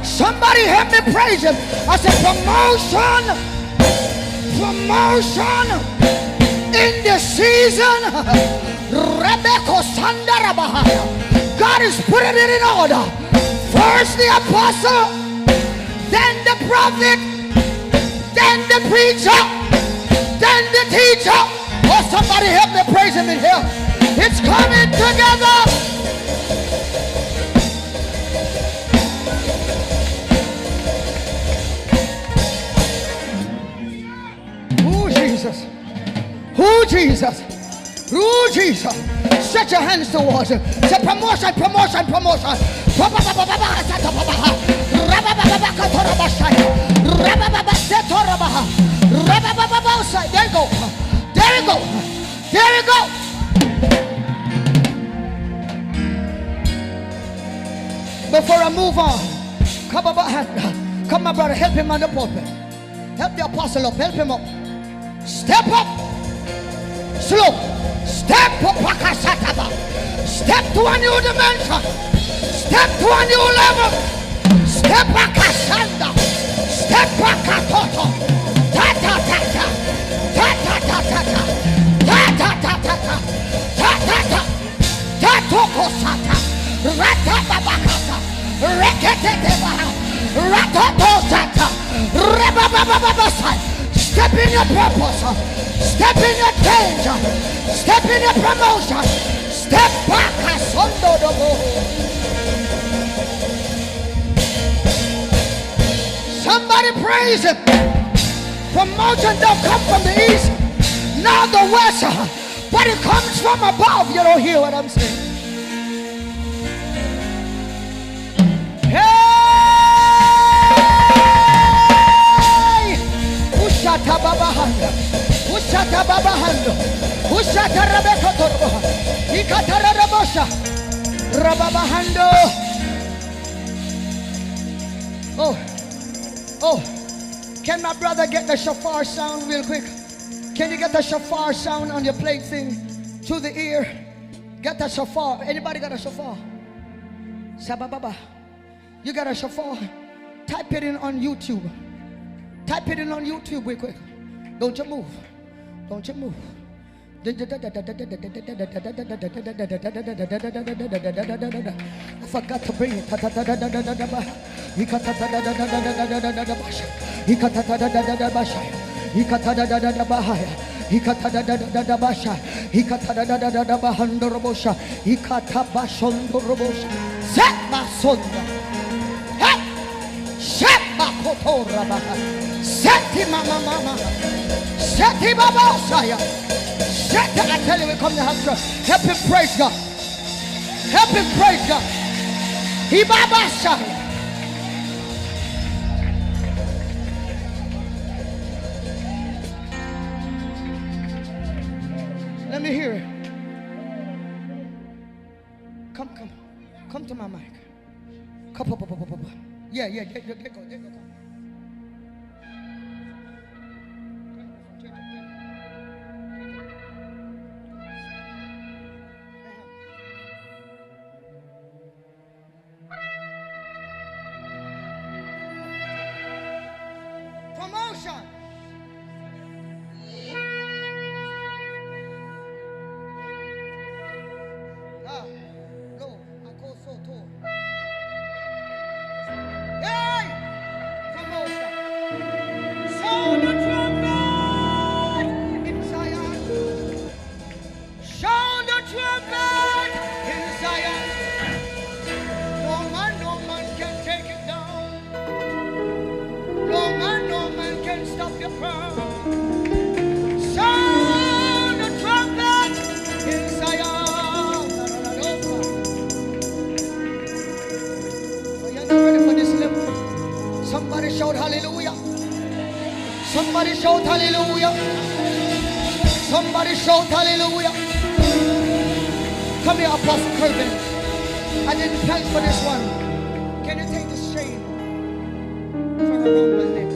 Somebody help me praise him. I said promotion, promotion in the season. God is putting it in order. First the apostle, then the prophet, then the preacher, then the teacher. Oh, somebody help me praise him in here. It's coming together. Oh, Jesus. Oh, Jesus. Oh, Jesus. Stretch your hands towards him. Say promotion, promotion, promotion. There you go. There you go. There you go. Before I move on, come my brother, help him on the pulpit. Help the apostle up, help him up. Step up. Slow. Step up. Step to a new dimension. Step to a new level. Step back a shanda. Step back a toto. Ta ta ta ta. Ta ta ta ta ta. Ta ta ta ta ta. Ta ta ta. Ta toko sata. Rata babakata. Rekete baha. Rata to sata. Reba baba baba sai. Step in your purpose. Step in your change. Step in your promotion. Step back a sondo dobo. Somebody praise him. Promotion don't come from the east, nor the west, but it comes from above. You don't hear what I'm saying? Hey! Ushata babahanda. Ushata babahando. Ushata rabeka torba. Ikatara rabosha. Rababahando. Oh, can my brother get the shofar sound real quick? Can you get the shofar sound on your plate thing to the ear? Get the shofar. Anybody got a shofar? Sabababa. You got a shofar? Type it in on YouTube. Type it in on YouTube real quick. Don't you move. Don't you move. I forgot to bring it. I tell you, we come to have church. Help him praise God. Help him praise God. Let me hear it. Come to my mic. Come. Yeah, there go. Promotion. No, I call so tall. Hey! Promotion. Sound the trumpet in Zion. Sound the trumpet in Zion. No man can take it down. No man can stop it. Somebody shout hallelujah. Somebody shout hallelujah. Come here, Apostle Kirby. I didn't plan for this one. Can you take this chain from around my neck?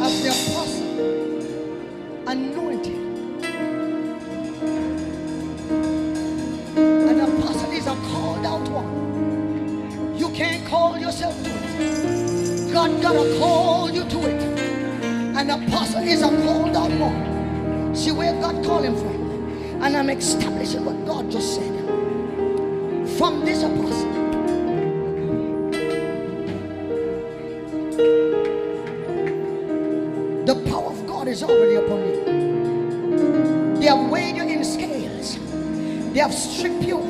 As the apostle anointed, an apostle is a called out one. You can't call yourself to it. God gotta call you to it. An apostle is a called out one. See where God called him from. And I'm establishing what God just said. From this apostle. The power of God is already upon you. They have weighed you in scales. They have stripped you.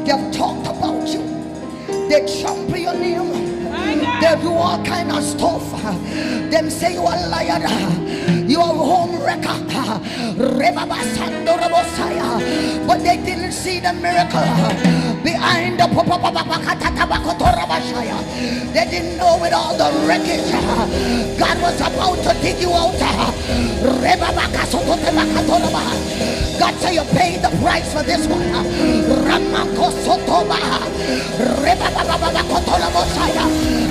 They have talked about you. They trample your name. They do all kind of stuff. Them say you are liar. You are home wrecker. But they didn't see the miracle behind the they didn't know with all the wreckage God was about to dig you out. God said you paid the price for this one.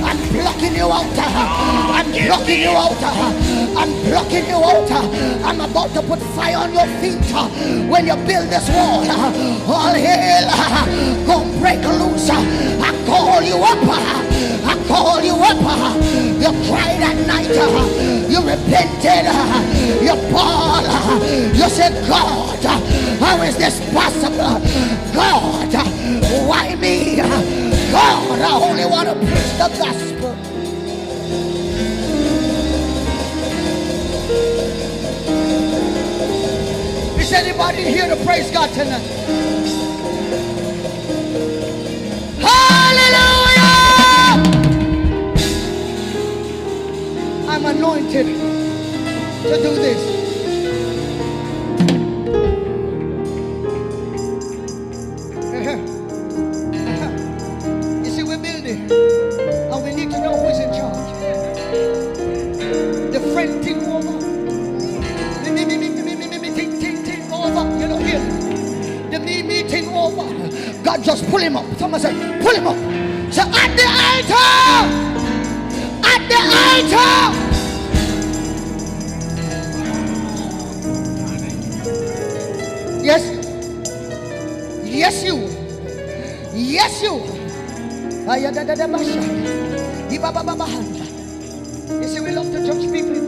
I'm blocking you out. I'm blocking you out. I'm blocking you out. I'm about to put fire on your feet when you build this wall. All hail. Go break loose. I call you up. I call you up. You cried at night. You repented. You bawled. You said, God, how is this possible? God, why me? God, I only want to preach the gospel. Is anybody here to praise God tonight? Hallelujah! I'm anointed to do this. You see, we're building, and we need to know who's in charge. The friend thing over. Thing over. You know, here. The me thing over. God just pull him up. Someone said, pull him up. So at the altar! At the altar! Yes? Yes, you. Yes, you. You see, we love to judge people.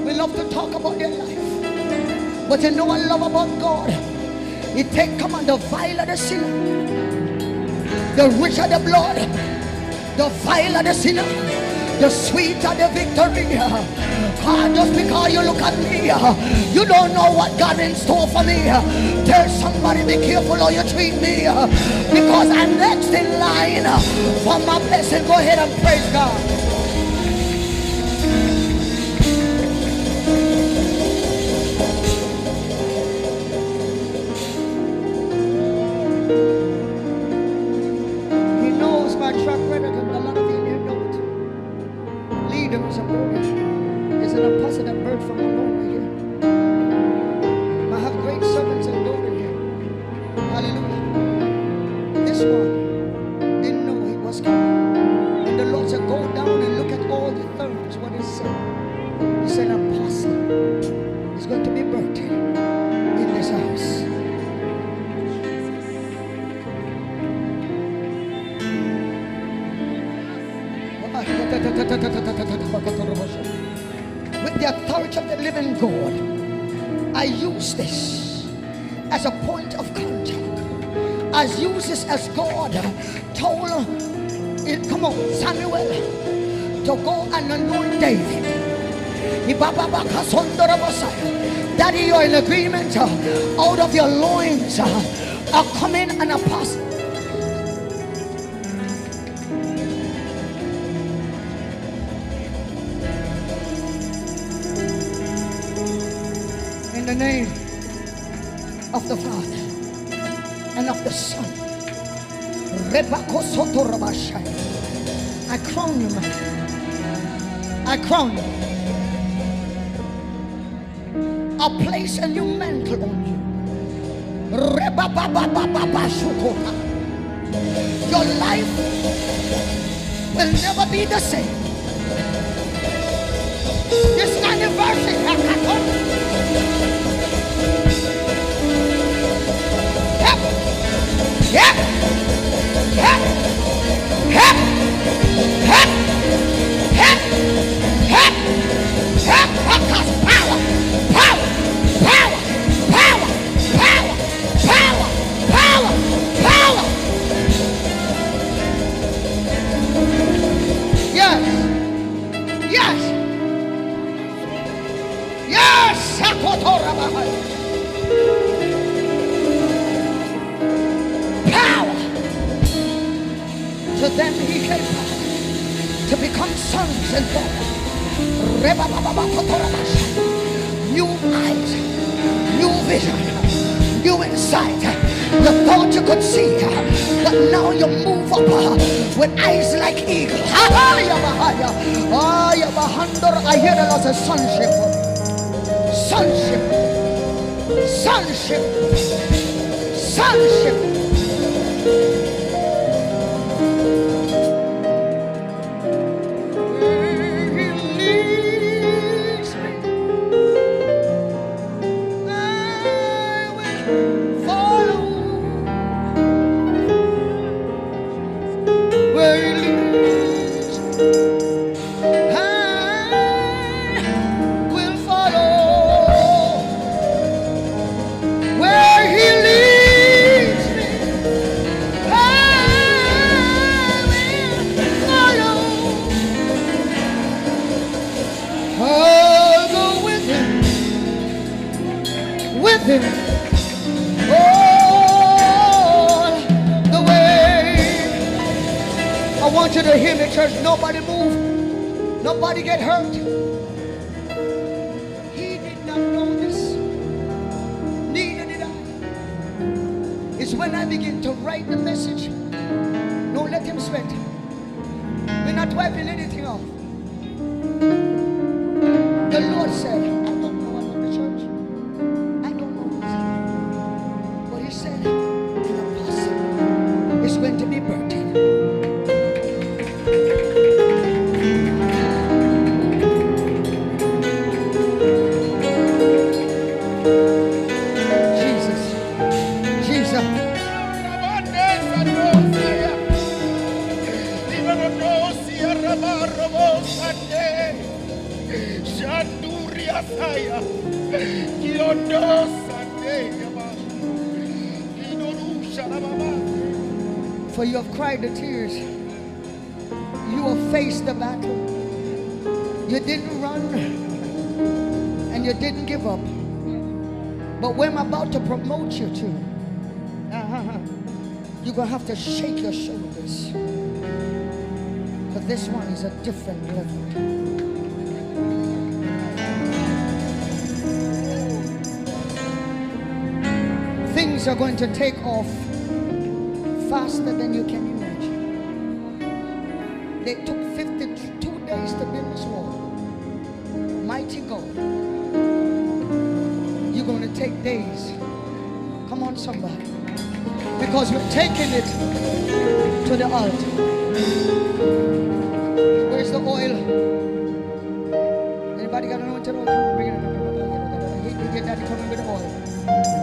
We love to talk about their life. But you know what I love about God? It take come on the vile of the sinner, the rich of the blood, the vile of the sinner, the sweet of the victory. God, just because you look at me, you don't know what God in store for me. Tell somebody, be careful how you treat me, because I'm next in line for my blessing. Go ahead and praise God. He knows my track record, and a lot of you here know it. Leaders are burning. There's an apostle that birthed from alone here. I have great servants and daughters here. Hallelujah. This one didn't know he was coming. And the Lord said, go down and look at all the thorns. What he said. He said, an apostle is going to be birthed in this house. With the authority of the living God, I use this as a point of contact. I use this as God told come on, Samuel, to go and anoint David. Daddy, you're in agreement. Out of your loins are coming an apostle. In the name of the Father and of the Son. I crown you, man. I crown you. I'll place a new mantle on you. Your life will never be the same. This anniversary, power. To them he gave power to become sons and daughters. New eyes, new vision, new insight. You thought you could see, but now you move up with eyes like eagles. I hear the Lord say sonship. Sonship, sonship, sonship. Where he leads me, I will follow. Where he leads me, I will follow. Where he leads me, I will follow. I'll go with him all the way. I want you to hear me, church. Nobody move. Nobody get hurt. He did not know this. Neither did I. It's when I begin to write the message. Don't let him sweat. We're not wiping anything off. The Lord said, I don't know about the church. I don't know this. But he said, an apostle is going to be birthed. Jesus. Jesus. For you have cried the tears. You have faced the battle. You didn't run and you didn't give up. But when I'm about to promote you to, you're going to have to shake your shoulders. Because this one is a different level. Things are going to take off faster than you can imagine. They took 52 days to build this wall. Mighty God. You're going to take days. Come on, somebody. Because we're taking it to the altar. Where's the oil? Anybody got anointed oil? Come on, bring it up. Get daddy coming with the oil.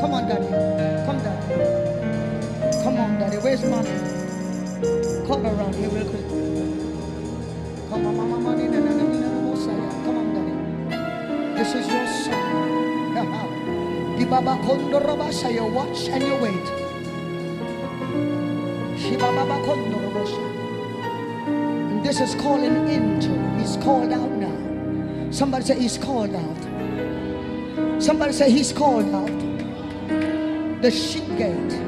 Come on, daddy. Come, daddy. Come on, daddy. Where's mommy? Come around here real quick. Come on, mama. Come on, daddy. This is your son. You watch and you wait. And this is calling into. He's called out now. Somebody say he's called out. Somebody say he's called out. The sheep gate.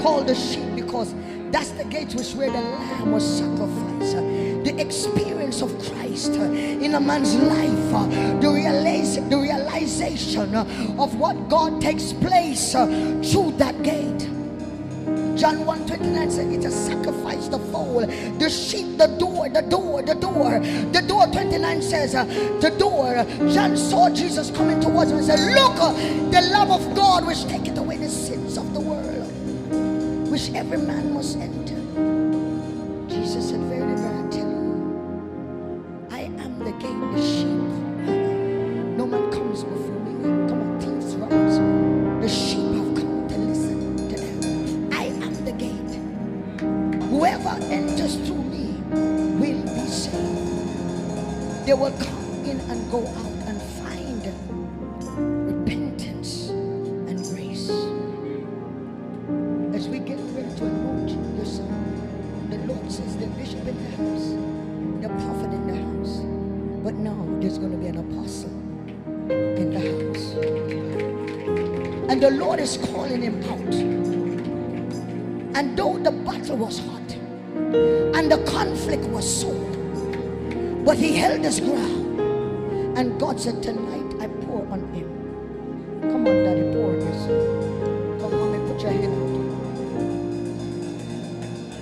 Called the sheep because that's the gate where the lamb was sacrificed. The experience of Christ in a man's life, the realization of what God takes place through that gate. John 1:29 said it's a sacrifice, the foal, the sheep, the door, the door, the door. The door 29 says the door. John saw Jesus coming towards him and said, look, the love of God which taketh away the sins of the world, which every man must enter. Jesus said, verily, verily, I tell you, I am the gate, the sheep. No man comes before me. Come on, thieves, robbers. The sheep have come to listen to them. I am the gate. Whoever enters through me will be saved. They will come in and go out and find repentance and grace. As we get ready to anoint your son, the Lord says the bishop in the house, the prophet in the house, but now there's going to be an apostle in the house. And the Lord is calling him out. And though the battle was hot and the conflict was sore, but he held his ground. And God said, tonight I pour on him. Come on, Daddy, pour on your son. Come on and put your hand out.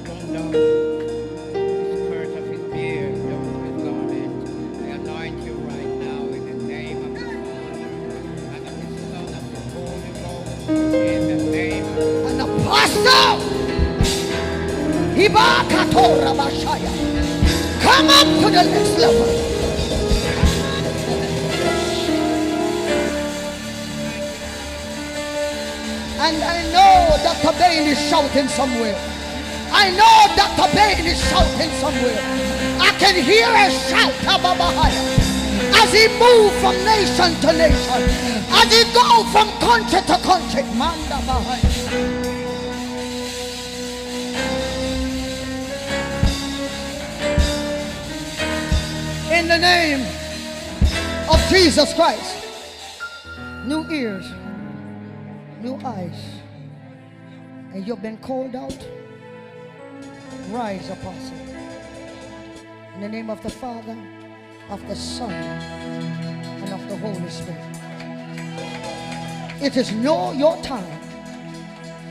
Come down the skirt of his beard, down to his garment. I anoint you right now in the name of the Father and of the Son and of the Holy Ghost. In the name of An apostle. Hibakatora Bashaya. Come up to the next level. And I know Dr. Bain is shouting somewhere. I know Dr. Bain is shouting somewhere. I can hear a shout as he moves from nation to nation, as he goes from country to country. Manda Bahaya. In the name of Jesus Christ. New ears, new eyes. And you've been called out. Rise, apostle. In the name of the Father, of the Son, and of the Holy Spirit. It is now your time.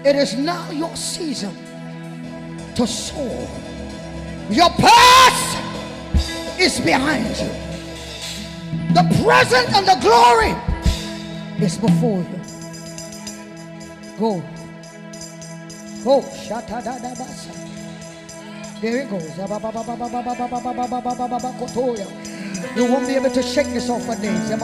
It is now your season to soar. Your past is behind you. The present and the glory is before you. Go. Go. There it goes. You won't be able to shake this off for days. Down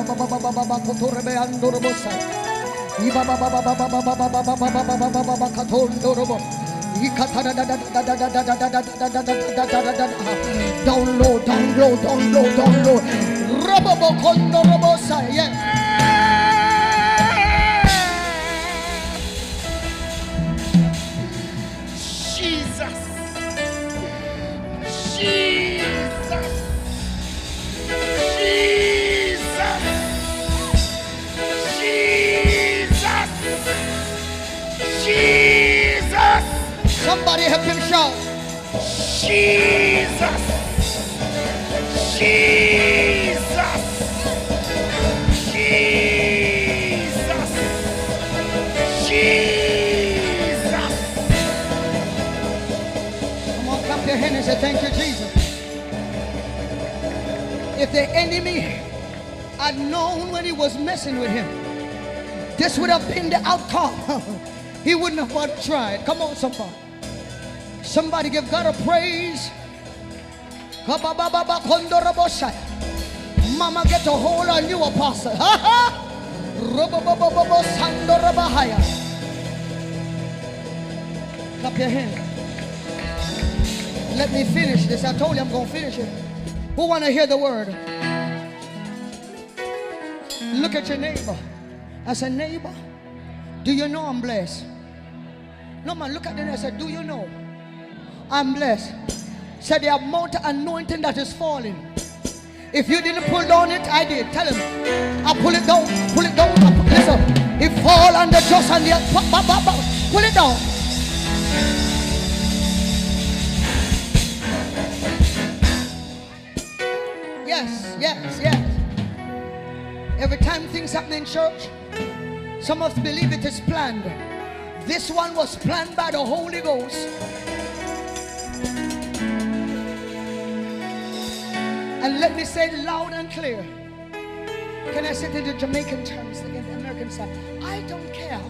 low, down low, down low, down low. Yeah. Jesus. Jesus. Jesus. Jesus. Jesus. Somebody help him shout. Jesus. Jesus. Jesus. Jesus. Come on, clap your hands and say thank you, Jesus. If the enemy had known when he was messing with him, this would have been the outcome. He wouldn't have tried. Come on, somebody. Somebody give God a praise. Mama, get a hold on you, apostle. Clap your hand. Let me finish this. I told you I'm going to finish it. Who want to hear the word? Look at your neighbor. I said, neighbor, do you know I'm blessed? No, man, look at them. I said, do you know I'm blessed? Said the amount of anointing that is falling. If you didn't pull down it, I did. Tell him. I pull it down. Pull it down. Listen. It fall on the just and the pull it down. Yes, yes, yes. Every time things happen in church, some of us believe it is planned. This one was planned by the Holy Ghost. And let me say it loud and clear. Can I say it in the Jamaican terms, in the American side? I don't care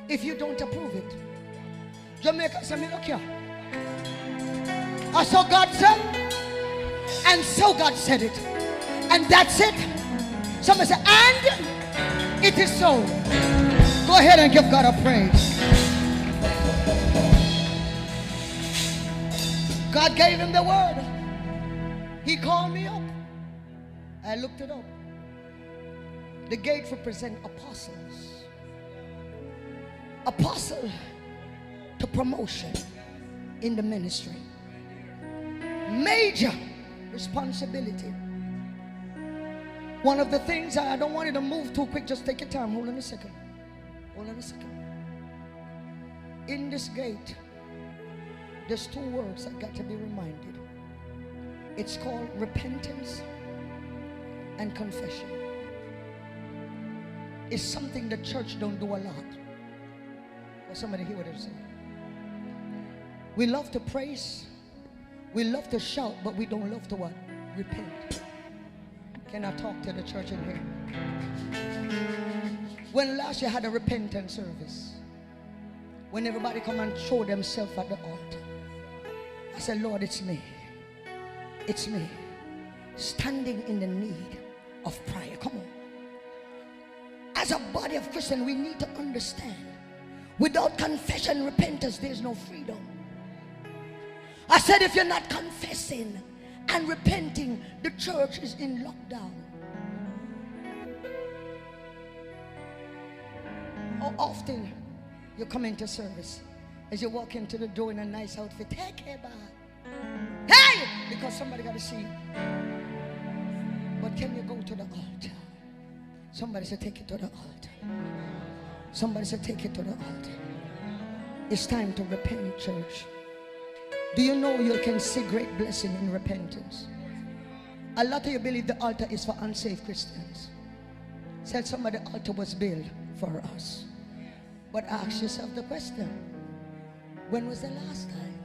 if you don't approve it. Jamaica said, me don't care. I saw God said, and so God said it. And that's it. Somebody said, and it is so. Go ahead and give God a praise. God gave him the word. He called me up. I looked it up. The gate represent apostles. Apostle to promotion in the ministry. Major responsibility. One of the things, I don't want you to move too quick, just take your time. Hold on a second. Hold on a second. In this gate, there's two words that got to be reminded. It's called repentance and confession. It's something the church don't do a lot. Or somebody hear what I'm saying? We love to praise, we love to shout, but we don't love to what? Repent. Can I talk to the church in here? When last you had a repentance service, when everybody come and show themselves at the altar, I said, Lord, it's me. It's me. Standing in the need of prayer. Come on. As a body of Christians, we need to understand, without confession and repentance, there's no freedom. I said, if you're not confessing and repenting, the church is in lockdown. How often you come into service, as you walk into the door in a nice outfit, hey, hey, because somebody got to see you. But can you go to the altar? Somebody said, take it to the altar. Somebody said, take it to the altar. It's time to repent, church. Do you know you can see great blessing in repentance? A lot of you believe the altar is for unsaved Christians. Said somebody, the altar was built for us. But ask yourself the question, when was the last time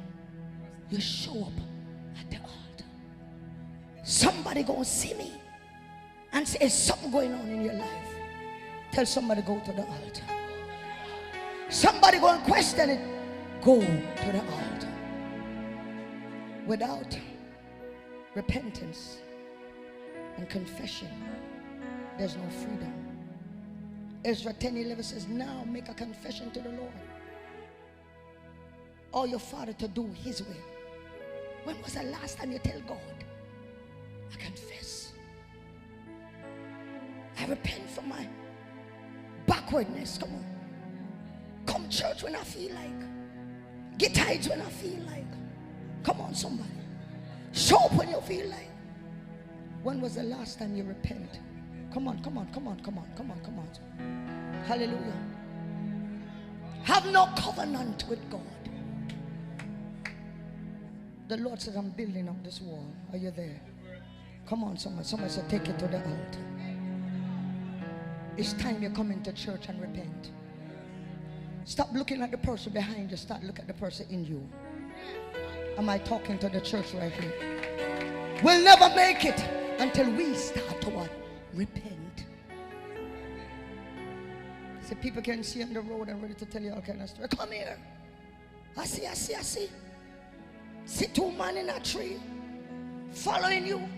you show up at the altar? Somebody gonna see me and say, is something going on in your life? Tell somebody, go to the altar. Somebody gonna question it, go to the altar. Without repentance and confession, there's no freedom. Ezra 10:11 says, now make a confession to the Lord, or your Father, to do his will. When was the last time you tell God, I confess, I repent from my backwardness? Come on. Come church when I feel like. Get tithes when I feel like. Come on, somebody. Show up when you feel like. When was the last time you repent? Come on, come on, come on, come on, come on, come on. Hallelujah. Have no covenant with God. The Lord says, I'm building up this wall. Are you there? Come on, somebody. Somebody said, take it to the altar. It's time you come into church and repent. Stop looking at the person behind you. Start looking at the person in you. Am I talking to the church right here? We'll never make it until we start to what? Repent. See, people can see on the road and ready to tell you all kind of story. Come here. I see. See two men in a tree following you.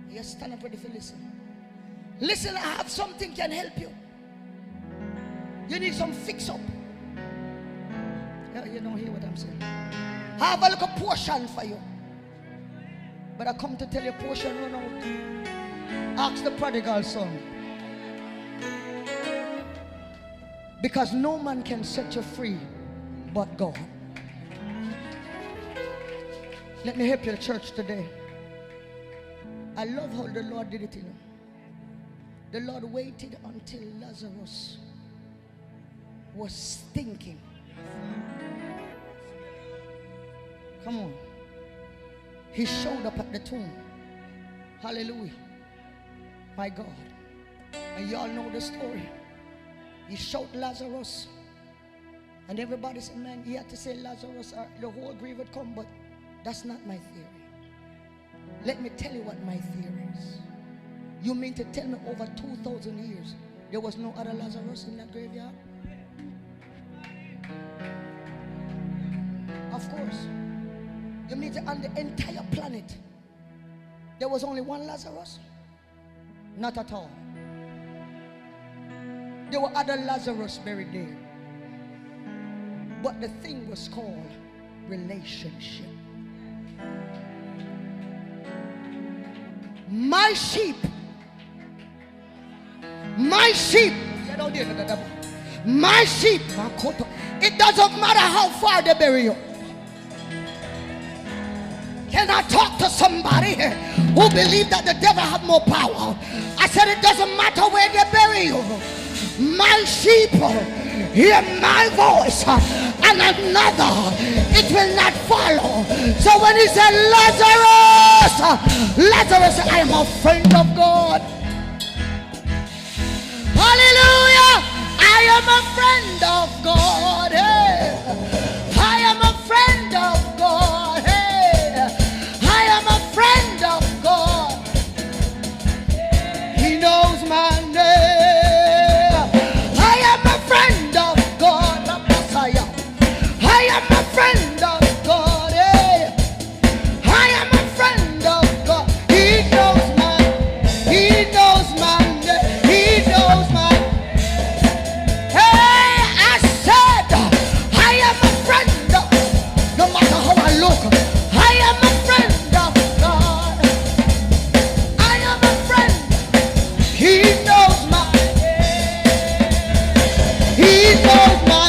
You stand up ready for listen. Listen, I have something can help you. You need some fix up. Yeah, you don't hear what I'm saying. I have a little portion for you. But I come to tell you, portion run out. Ask the prodigal son. Because no man can set you free but God. Let me help your church today. I love how the Lord did it, you know. The Lord waited until Lazarus was stinking. Come on. He showed up at the tomb. Hallelujah. My God. And y'all know the story. He showed Lazarus, And everybody said, man, he had to say Lazarus or the whole grave would come, but that's not my theory. Let me tell you what my theory is. You mean to tell me over 2,000 years there was no other Lazarus in that graveyard? Of course. You mean to on the entire planet there was only one Lazarus? Not at all. There were other Lazarus buried there. But the thing was called relationship. My sheep, my sheep, my sheep, it doesn't matter how far they bury you. Can I talk to somebody who believes that the devil have more power? I said it doesn't matter where they bury you. My sheep hear my voice, and another it will not follow. So when he said, Lazarus, Lazarus, I am a friend of God. Hallelujah! I am a friend of God. Hey. I am a friend of God. Hey. I am a friend of God. He knows my name. I am a friend of God. Eh? I am a friend of God. He knows my name. He knows my. Hey, I said, I am a friend of. No matter how I look, I am a friend of God. I am a friend. He knows my. He knows my.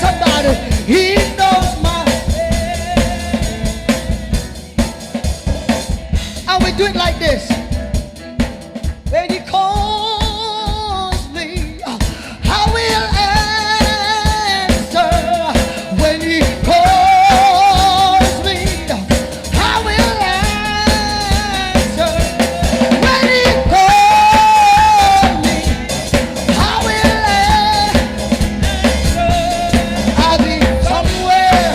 Somebody, he knows my name. And we do it like this. When he calls me, I will answer. When he calls me, I will answer. When he calls me, I will answer. I'll be somewhere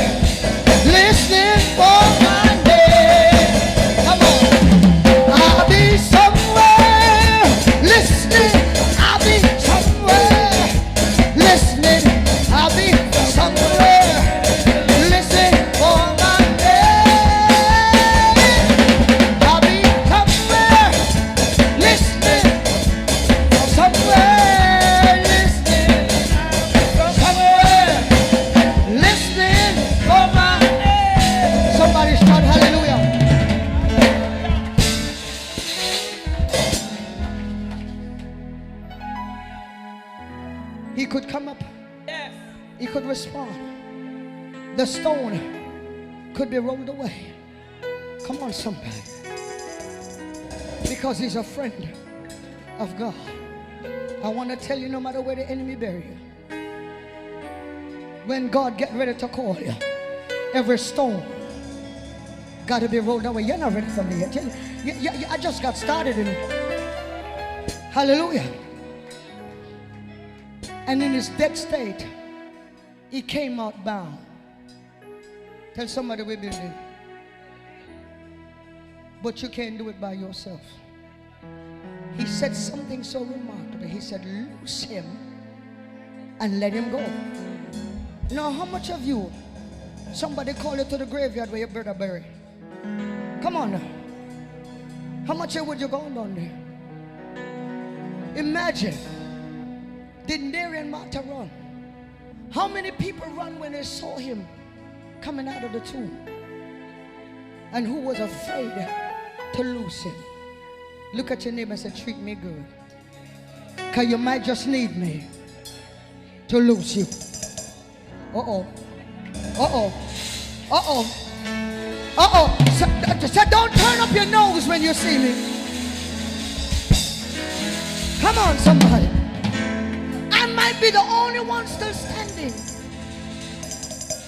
listening for my name. Come on. I'll be somewhere listening. I'll be somewhere listening. I'll be somewhere listening for my name. I'll be somewhere listening. Somewhere listening. Somewhere listening for my name. Somebody shout hallelujah. He could come up. Yes. He could respond. The stone could be rolled away. Come on, somebody. Because he's a friend of God. I want to tell you, no matter where the enemy bury you, when God get ready to call you, every stone got to be rolled away. You're not ready for me yet. I just got started in it. Hallelujah. And in his dead state, he came out bound. Tell somebody we're building. But you can't do it by yourself. He said something so remarkable. He said, loose him and let him go. Now, how much of you, somebody call you to the graveyard where your brother buried? Come on now. How much would you go down there? Imagine. Did Mary and Martha run? How many people run when they saw him coming out of the tomb? And who was afraid to lose him? Look at your neighbor and say, treat me good. Because you might just need me to lose you. Uh-oh. Uh-oh. Uh-oh. Uh-oh. So don't turn up your nose when you see me. Come on, somebody. I might be the only one still standing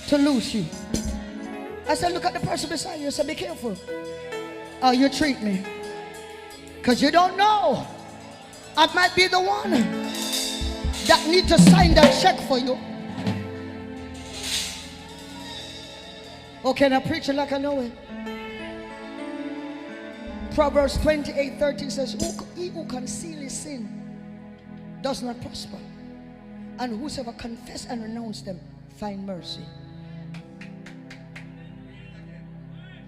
to lose you. I said, look at the person beside you and say, be careful how you treat me. Because you don't know. I might be the one that need to sign that check for you. Okay, now preach it like I know it. Proverbs 28:13 says, he who conceals his sin does not prosper, and whosoever confess and renounce them find mercy.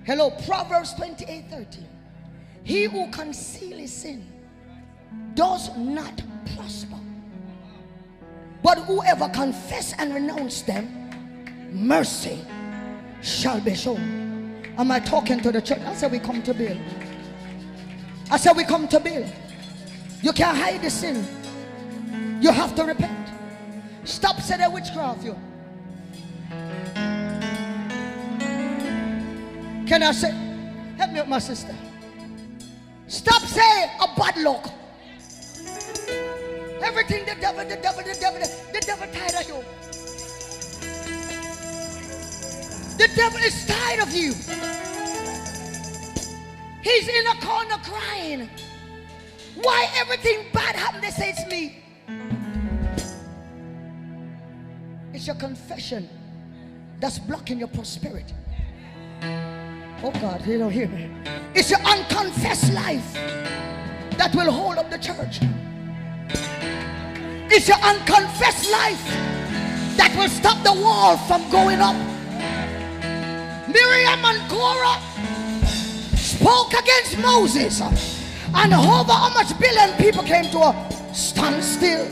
Hello, Proverbs 28:13. He who conceals his sin does not prosper, but whoever confess and renounce them, mercy shall be shown. Am I talking to the church? I said we come to build. I said we come to build. You can't hide the sin. You have to repent. Stop saying that witchcraft you. Can I say, help me with my sister. Stop saying a bad luck. Everything the devil tired of you. The devil is tired of you. He's in a corner crying. Why everything bad happened? They say it's me. It's your confession that's blocking your prosperity. Oh God, you don't hear me. It's your unconfessed life that will hold up the church. It's your unconfessed life that will stop the wall from going up. Miriam and Korah spoke against Moses, and over how much billion people came to a standstill.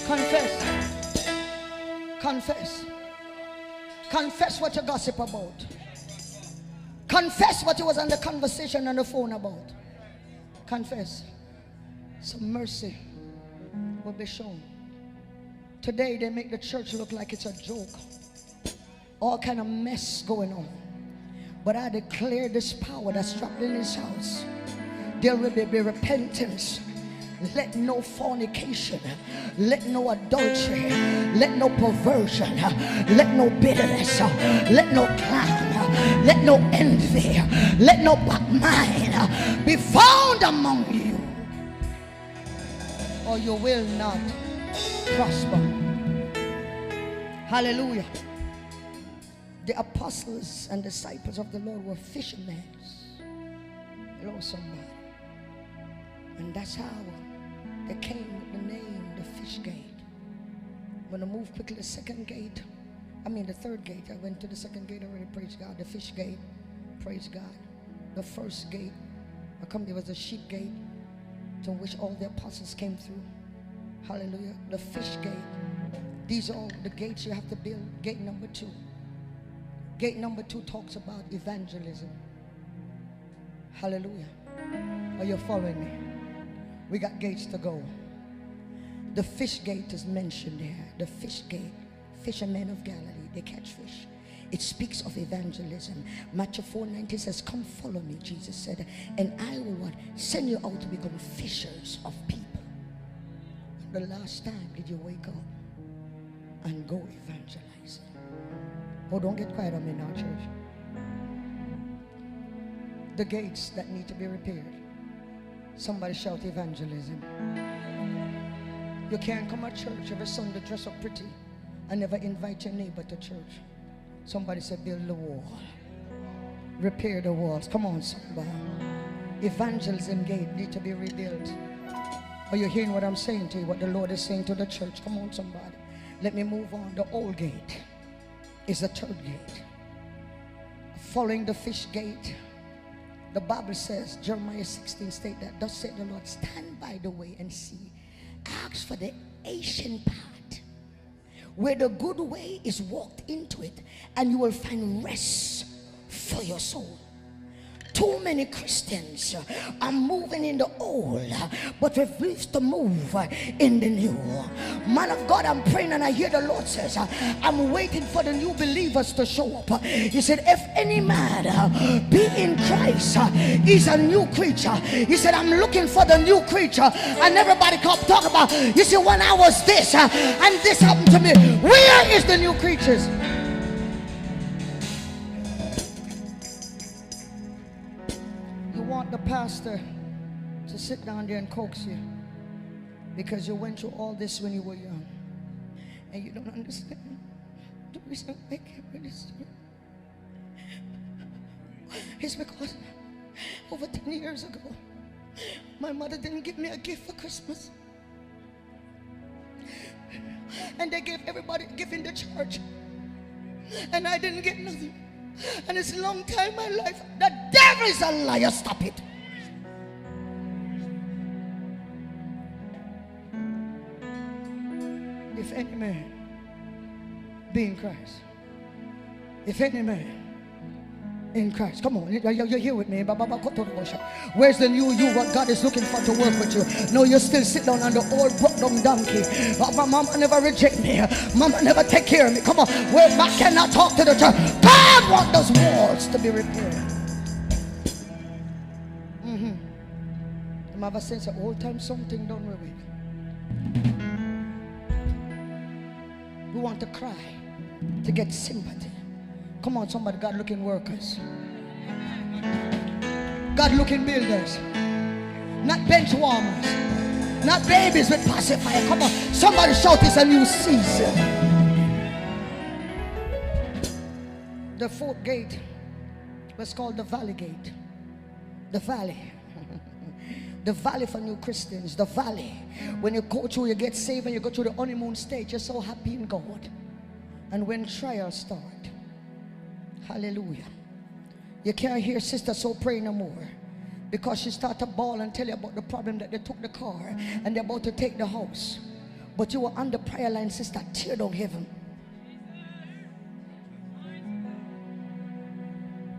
Confess. Confess. Confess what you gossip about. Confess what you was on the conversation on the phone about. Confess. Some mercy will be shown. Today they make the church look like it's a joke. All kind of mess going on. But I declare this power that's trapped in this house. There will be repentance. Let no fornication, let no adultery, let no perversion, let no bitterness, let no clam, let no envy, let no backbite be found among you, or you will not prosper. Hallelujah. The apostles and disciples of the Lord were fishermen. Hello, somebody. And that's how they came with the name, the fish gate. When I moved quickly, the third gate. I went to the second gate already, praise God. The fish gate, praise God. The first gate, there was a sheep gate to which all the apostles came through. Hallelujah. The fish gate. These are all the gates you have to build. Gate number 2. Gate number 2 talks about evangelism. Hallelujah. Are you following me? We got gates to go. The fish gate is mentioned there. The fish gate, fishermen of Galilee, they catch fish. It speaks of evangelism. Matthew 4:19 says, come follow me, Jesus said, and I will what? Send you out to become fishers of people. The last time did you wake up and go evangelizing? Oh, don't get quiet on me now, church. The gates that need to be repaired. Somebody shout evangelism. You can't come to church every Sunday dress up pretty and never invite your neighbor to church. Somebody said build the wall. Repair the walls. Come on, somebody. Evangelism gate need to be rebuilt. Are you hearing what I'm saying to you? What the Lord is saying to the church? Come on, somebody. Let me move on. The old gate is the third gate. Following the fish gate, the Bible says, Jeremiah 16 state that, thus said the Lord, stand by the way and see. Ask for the ancient path where the good way is walked into it, and you will find rest for your soul. Too many Christians are moving in the old, but refuse to move in the new. Man of God, I'm praying and I hear the Lord says, I'm waiting for the new believers to show up. He said, if any man be in Christ, he's a new creature. He said, I'm looking for the new creature. And everybody come talk about, you see, when I was this and this happened to me, where is the new creatures? The pastor to sit down there and coax you because you went through all this when you were young and you don't understand the reason I came with this is because over 10 years ago, my mother didn't give me a gift for Christmas. And they gave everybody a gift in the church. And I didn't get nothing. And it's a long time in my life. The devil is a liar. Stop it. If any man be in Christ. If any man in Christ. Come on, you're here with me. Where's the new you? What God is looking for to work with you? No, you still sit down on the old broke down donkey. My mama never reject me. Mama never take care of me. Come on, well, I cannot talk to the church. God wants those walls to be repaired. The mother says an old time something done with it. We want to cry to get sympathy. Come on, somebody, God looking workers. God looking builders. Not bench warmers. Not babies with pacifier. Come on, somebody shout, it's a new season. The fourth gate was called the Valley Gate. The valley. The valley for new Christians. The valley. When you go through, you get saved and you go through the honeymoon stage, you're so happy in God. And when trials start, hallelujah, you can't hear Sister So pray no more, because she start to bawl and tell you about the problem that they took the car and they're about to take the house. But you were on the prayer line, sister, tear down heaven.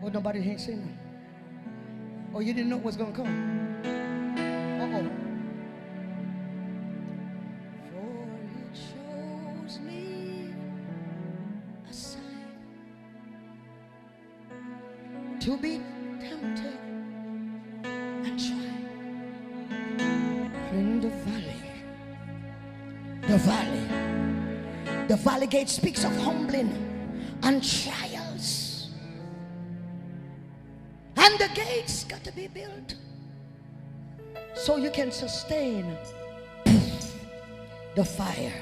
Oh, nobody ain't saying that. Oh, you didn't know what was going to come. Uh-oh. For it shows me a sign to be tempted and try. In the valley. The valley. The valley gate speaks of humbling and trials. And the gates got to be built so you can sustain poof, the fire,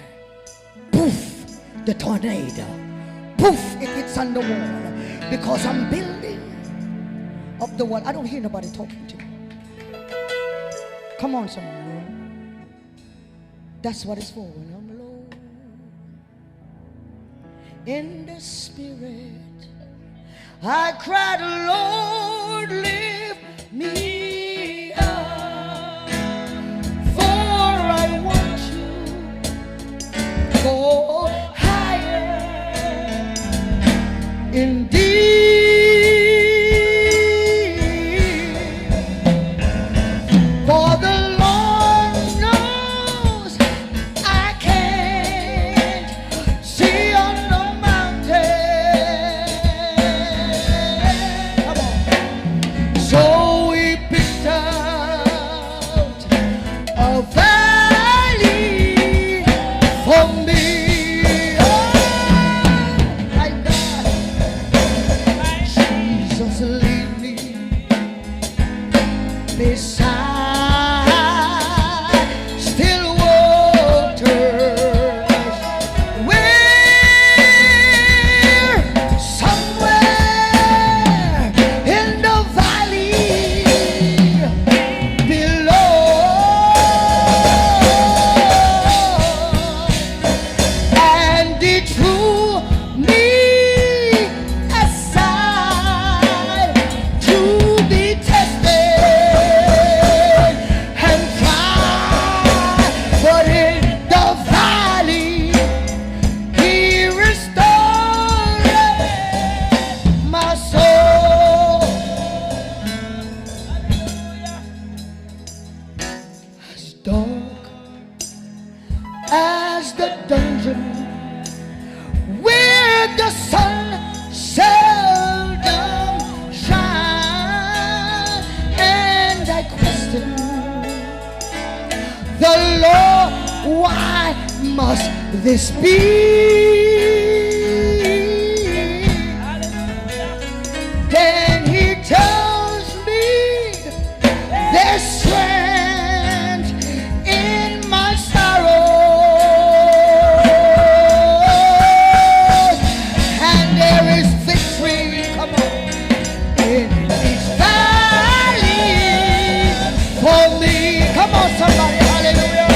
poof, the tornado, poof, it hits on the wall, because I'm building up the wall. I don't hear nobody talking to me. Come on, someone. That's what it's for when I'm low in the spirit. I cried, Lord, lift me up, for I want to go higher indeed. For the Lord knows I can't see on the mountain. So we picked out a valley for me. Oh, my God. Jesus, lead me beside still waters, where somewhere in the valley below, and it drew me aside to be tested and tried. But in the valley he restored my soul. As dark as the dungeon where the sun seldom shines, and I question the Lord, why must this be? Then he tells me there's strength in my sorrows, Come on. In each valley for me. Come on, somebody. Hallelujah.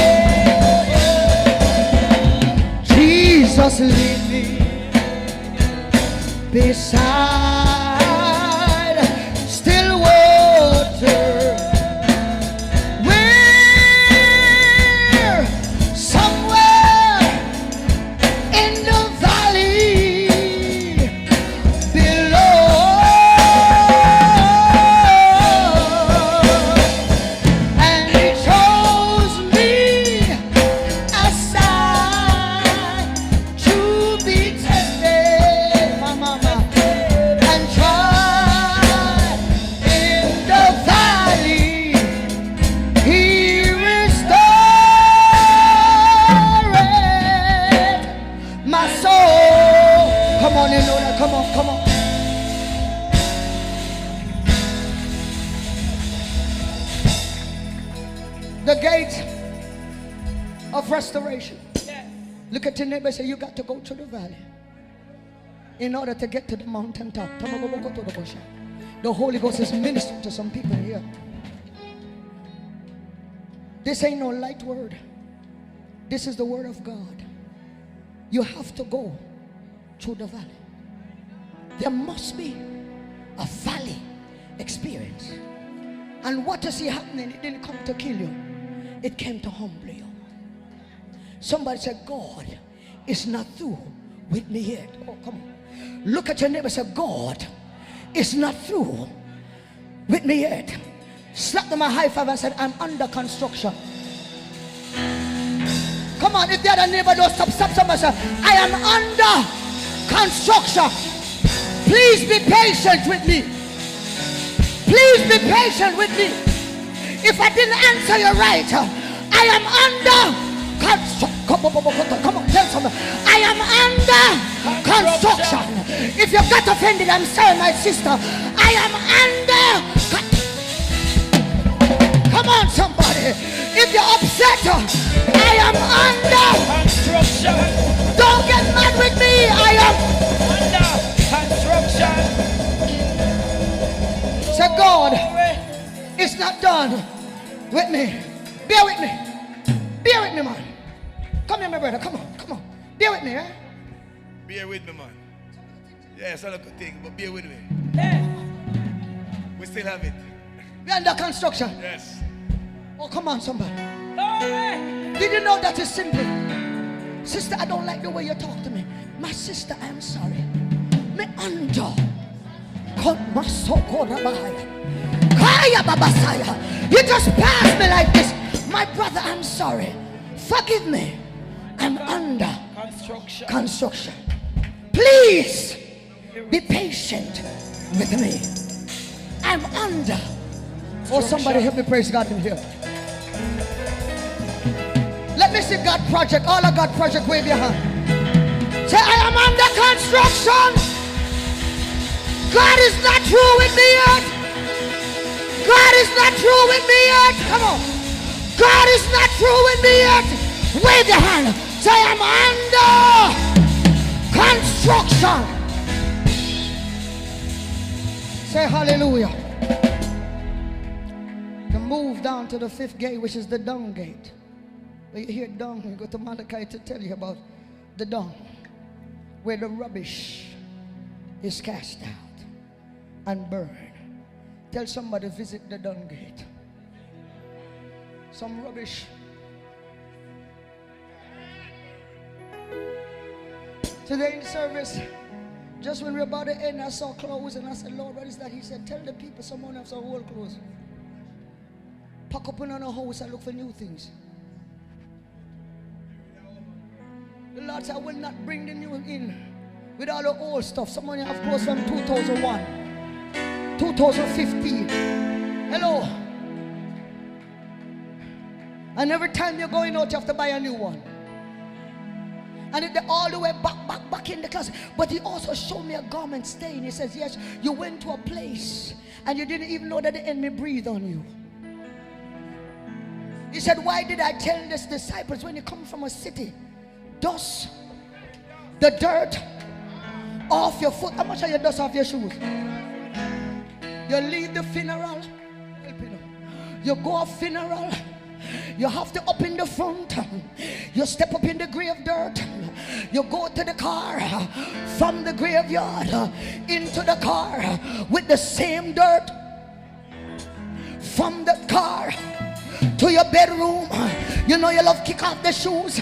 Jesus, lead me beside still water. Where somewhere in the valley below, and he chose me aside to be tested, my mama, and tried in the valley. He restored my soul. Come on, you know that. Come on, come on. The gate of restoration. Look at your neighbor and say, you got to go to the valley in order to get to the mountaintop. The Holy Ghost is ministering to some people here. This ain't no light word. This is the word of God. You have to go through the valley. There must be a valley experience. And what is he happening? It didn't come to kill you. It came to humble you. Somebody said, God is not through with me yet. Oh, come on. Look at your neighbor and say, God is not through with me yet. Slap them a high five and said, I'm under construction. Come on, if the other neighbor don't stop, somebody say, I am under construction. Please be patient with me. Please be patient with me. If I didn't answer you right, I am under construction. Come on, tell someone. I am under construction. If you got offended, I'm sorry, my sister. I am under. Come on, somebody. If you're upset, I am under construction. Don't get mad with me. I am under construction. Say, God, it's not done with me. Bear with me. Bear with me, man. Come here, my brother. Come on, come on. Bear with me, eh? Bear with me, man. Yes, I look a thing, but bear with me. We still have it. We're under construction. Yes. Oh, come on, somebody. Did you know that is simple? Sister, I don't like the way you talk to me. My sister, I am sorry. Me under. You just passed me like this. My brother, I'm sorry. Forgive me. I'm under construction. Please be patient with me. I'm under. Oh, somebody help me praise God in here. Let me see God project. All of God project, wave your hand. Say, I am under construction. God is not through with me yet. God is not through with me yet. Come on. God is not through with me yet. Wave your hand. Say, I'm under construction. Say hallelujah. You move down to the 5th gate, which is the dung gate. When you hear dung, you go to Malachi to tell you about the dung, where the rubbish is cast out and burned. Tell somebody, visit the dung gate. Some rubbish. Today in the service, just when we were about to end, I saw clothes and I said, Lord, what is that? He said, tell the people someone has some old clothes. Pack up in a house and look for new things. The Lord said, I will not bring the new in with all the old stuff. Someone have clothes from 2001, 2015. Hello. And every time you're going out, you have to buy a new one. And they're all the way back in the closet. But he also showed me a garment stain. He says, yes, you went to a place and you didn't even know that the enemy breathed on you. He said, why did I tell these disciples when you come from a city, dust, the dirt off your foot. How much are your dust off your shoes? You leave the funeral. You go a funeral. You have to up in the front. You step up in the grave dirt. You go to the car, from the graveyard into the car with the same dirt. From the car to your bedroom. You know you love kick off the shoes.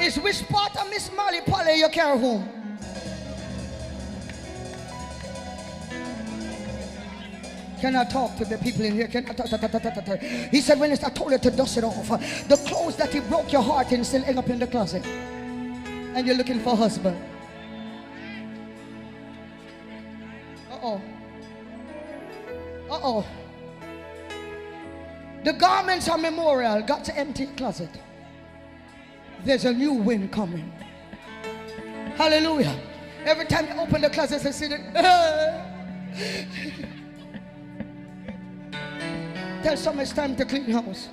Is which part of Miss Molly Polly you carry home? Can I talk to the people in here? Can I talk? He said, when I told you to dust it off, the clothes that he broke your heart in still end up in the closet. And you're looking for a husband. Uh-oh. Uh-oh. The garments are memorial. Got to empty your closet. There's a new wind coming. Hallelujah. Every time you open the closet, I see that. Tell somebody it's time to clean house.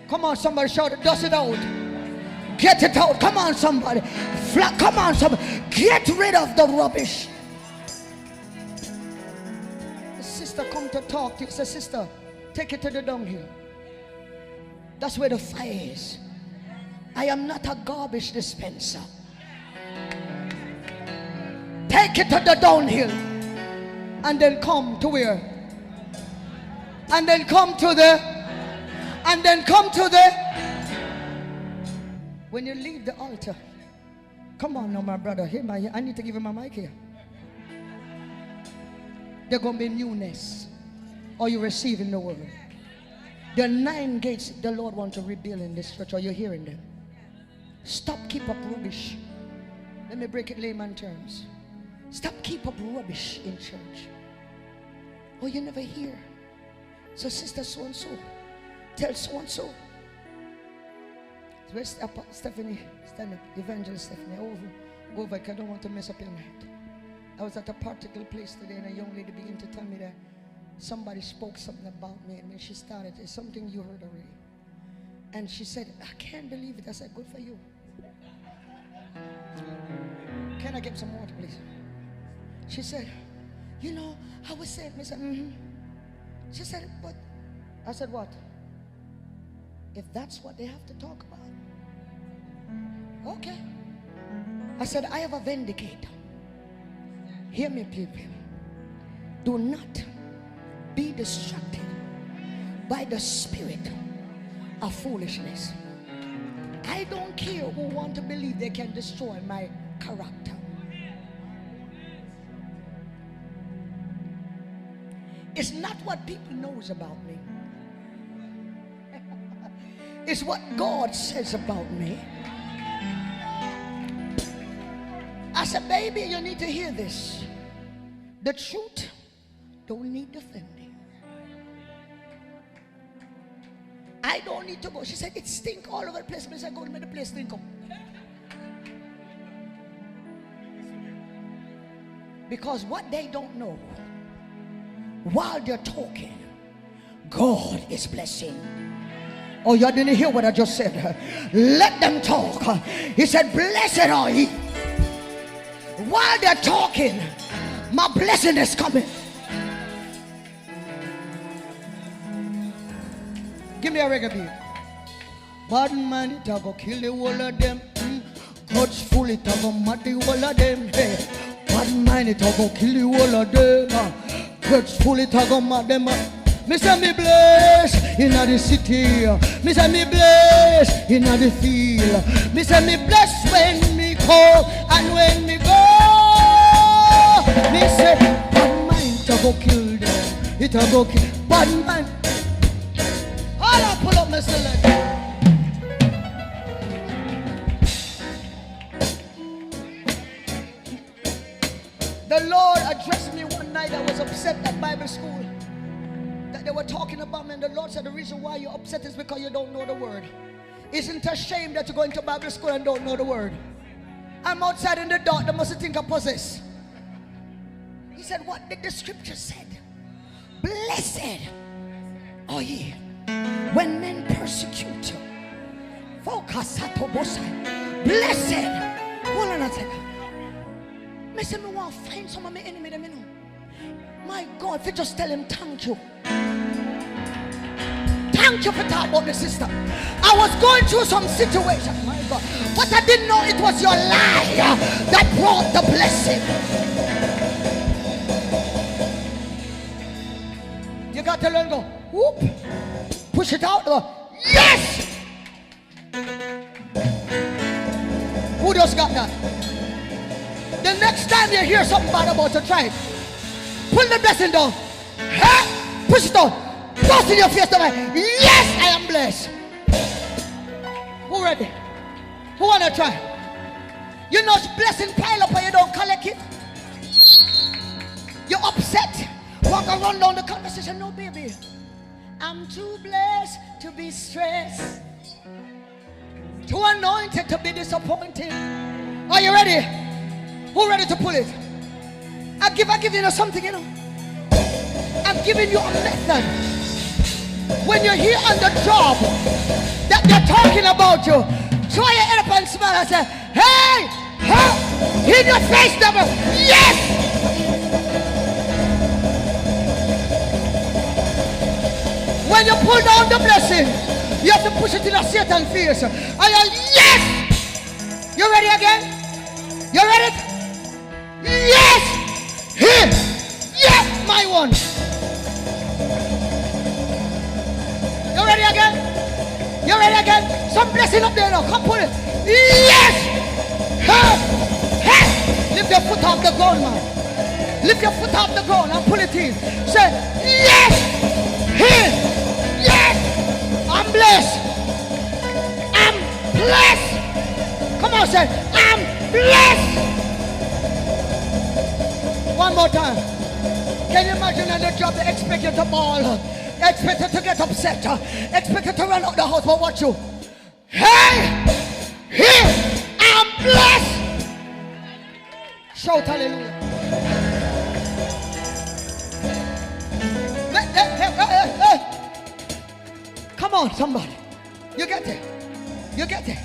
Come on, somebody shout it. Dust it out. Get it out. Come on, somebody. Come on, somebody. Get rid of the rubbish. The sister come to talk to you. Say, sister, take it to the dunghill. That's where the fire is. I am not a garbage dispenser. Take it to the downhill. And then come to where? And then come to the, and then come to the, when you leave the altar, come on now, my brother, here, I need to give him my mic here. There's going to be newness. Are you receiving the word? There are 9 gates the Lord wants to rebuild in this church. Are you hearing them? Stop keep up rubbish. Let me break it layman terms. Stop keep up rubbish in church. Oh, you never hear. So sister so-and-so, tell so-and-so. Where's Stephanie? Stand up. Evangelist Stephanie. Go over, because I don't want to mess up your night. I was at a particular place today and a young lady began to tell me that somebody spoke something about me. And when she started, it's something you heard already. And she said, I can't believe it. I said, good for you. Can I get some water, please? She said, you know, I was saying, I said, She said, but I said, what? If that's what they have to talk about, okay. I said, I have a vindicator. Hear me, people. Do not be distracted by the spirit of foolishness. I don't care who want to believe they can destroy my character. It's not what people knows about me. It's what God says about me. I said, baby, you need to hear this. The truth don't need defending. I don't need to go. She said, it stink all over the place. I said, go to me, the place stink up. Because what they don't know, while they're talking, God is blessing. Oh, you didn't hear what I just said. Let them talk. He said, blessed are ye. While they're talking, my blessing is coming. Give me a reggae beat. Bad man, it a go kill the whole of them. God's full, it a go mad the whole of them. Hey. Bad man, it a go kill the whole of them. God's full, it a go mad them. Me say me bless in the city. Me say me bless in the field. Me say me bless when me come and when me go. Me say bad mind to go kill them. It a go kill bad mind. All I pull up my select. The Lord addressed me one night. I was upset at Bible school. They were talking about me, and the Lord said the reason why you're upset is because you don't know the word. Isn't it a shame that you're going to Bible school and don't know the word? I'm outside in the dark, they must think I possess. He said, what did the scripture say? Blessed are ye when men persecute you. Blessed on a second. Me say me want to find some of my enemy them, you know. My God, if you just tell him thank you. Thank you for talking about me, sister. I was going through some situation, my God. But I didn't know it was your lie that brought the blessing. You got to learn go, whoop, push it out. Yes! Who just got that? The next time you hear something bad about you, try it. Pull the blessing down. Push it down. Toss in your face. Yes, I am blessed. Who ready? Who want to try? You know blessing pile up and you don't collect it. You're upset. Walk around down the conversation. No, baby. I'm too blessed to be stressed. Too anointed to be disappointed. Are you ready? Who ready to pull it? I give you something, you know. I'm giving you a method. When you're here on the job that they're talking about you, try your head up and smile and say, hey, in your face, devil. Yes! When you pull down the blessing, you have to push it in a Satan's face. Yes! You ready again? You ready? Yes! Here! Yes, my one! You ready again? You ready again? Some blessing up there now. Come pull it. Yes! Lift your foot off the ground, man. Lift your foot off the ground and pull it in. Say, yes! Here! Yes! I'm blessed. I'm blessed. Come on, say, I'm blessed. One more time. Can you imagine at the job they expect you to bawl, expect you to get upset, expect you to run out the house, but watch you. Hey! Here! I'm blessed! Shout hallelujah. Hey. Come on, somebody. You get there. You get there.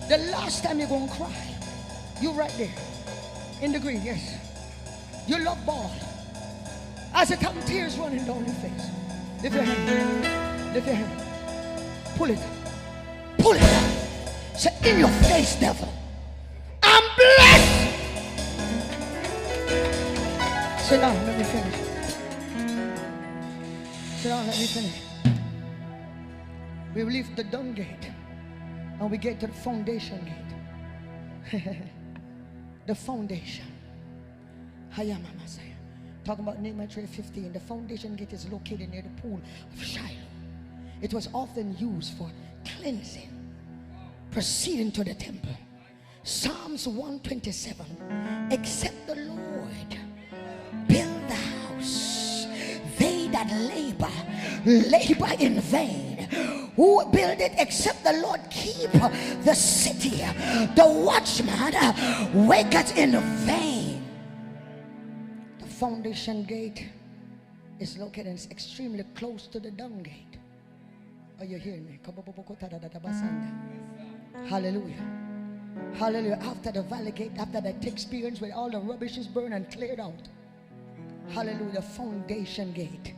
The last time you're going to cry, you right there. In the green, yes. You love ball. As it comes, tears running down your face. Lift your hand. Lift your hand. Pull it. Pull it. Say, in your face, devil. I'm blessed. Sit down, let me finish. Sit down, let me finish. We leave the dung gate and we get to the foundation gate. The foundation. Talking about Nehemiah 3:15. The foundation gate is located near the pool of Shiloh. It was often used for cleansing, proceeding to the temple. Psalms 127. Except the Lord build the house, they that labor in vain. Who build it except the Lord keep the city? The watchman waketh in vain. The foundation gate is located extremely close to the dung gate. Are you hearing me? Hallelujah. Hallelujah. After the valley gate, after that experience where all the rubbish is burned and cleared out, hallelujah, the foundation gate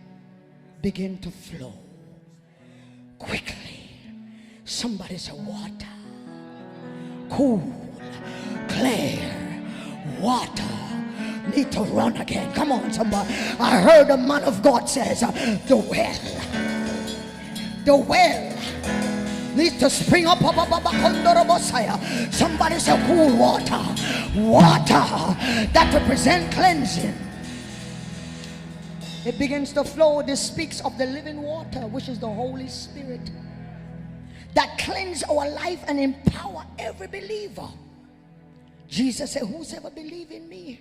begin to flow quickly. Somebody say water. Cool, clear water. Need to run again. Come on, somebody. I heard the man of God says the well needs to spring up. Somebody say cool water. Water that represents cleansing. It begins to flow. This speaks of the living water, which is the Holy Spirit, that cleanse our life and empower every believer. Jesus said, whosoever believe in me,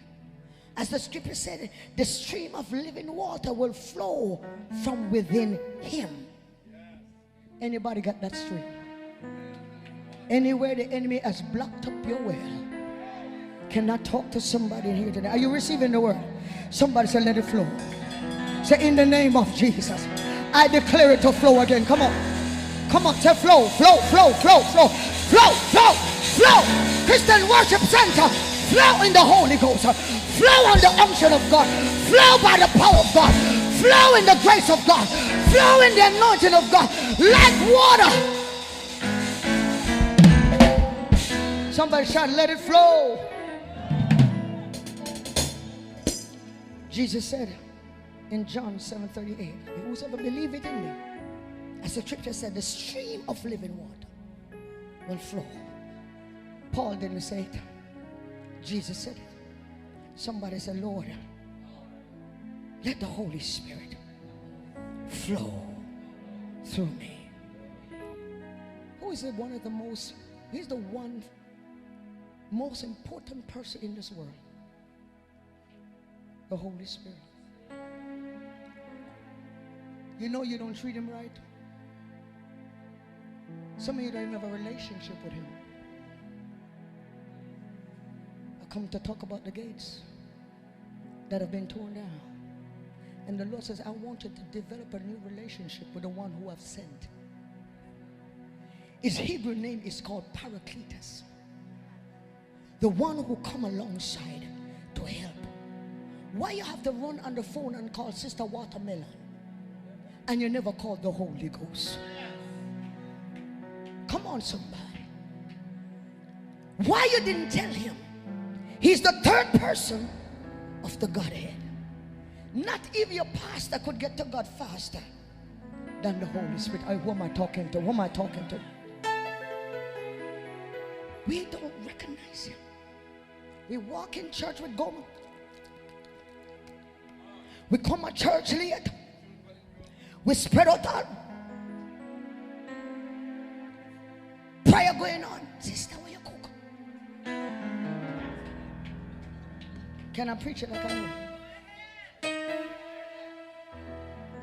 as the scripture said, the stream of living water will flow from within him. Anybody got that stream? Anywhere the enemy has blocked up your well, can I talk to somebody here today? Are you receiving the word? Somebody say, let it flow. Say, in the name of Jesus, I declare it to flow again. Come on. Come on, say flow, flow, flow, flow, flow, flow, flow, Flow. Christian Worship Center. Flow in the Holy Ghost. Flow on the unction of God. Flow by the power of God. Flow in the grace of God. Flow in the anointing of God. Like water. Somebody shout, let it flow. Jesus said in John 7:38, whosoever believeth in me, as the scripture said, the stream of living water will flow. Paul didn't say it. Jesus said it. Somebody said, Lord, let the Holy Spirit flow through me. Who is one of the most, he's the one most important person in this world? The Holy Spirit. You know you don't treat him right. Some of you don't even have a relationship with him. I come to talk about the gates that have been torn down. And the Lord says, I want you to develop a new relationship with the one who I've sent. His Hebrew name is called Paracletus. The one who come alongside to help. Why you have to run on the phone and call Sister Watermelon and you never called the Holy Ghost? Come on, somebody. Why you didn't tell him he's the third person of the Godhead? Not even your pastor could get to God faster than the Holy Spirit. Who am I talking to? Who am I talking to? We don't recognize him. We walk in church with Gomer. We come to church late. We spread out all. Prayer going on. Sister, where you cook? Can I preach it like I know?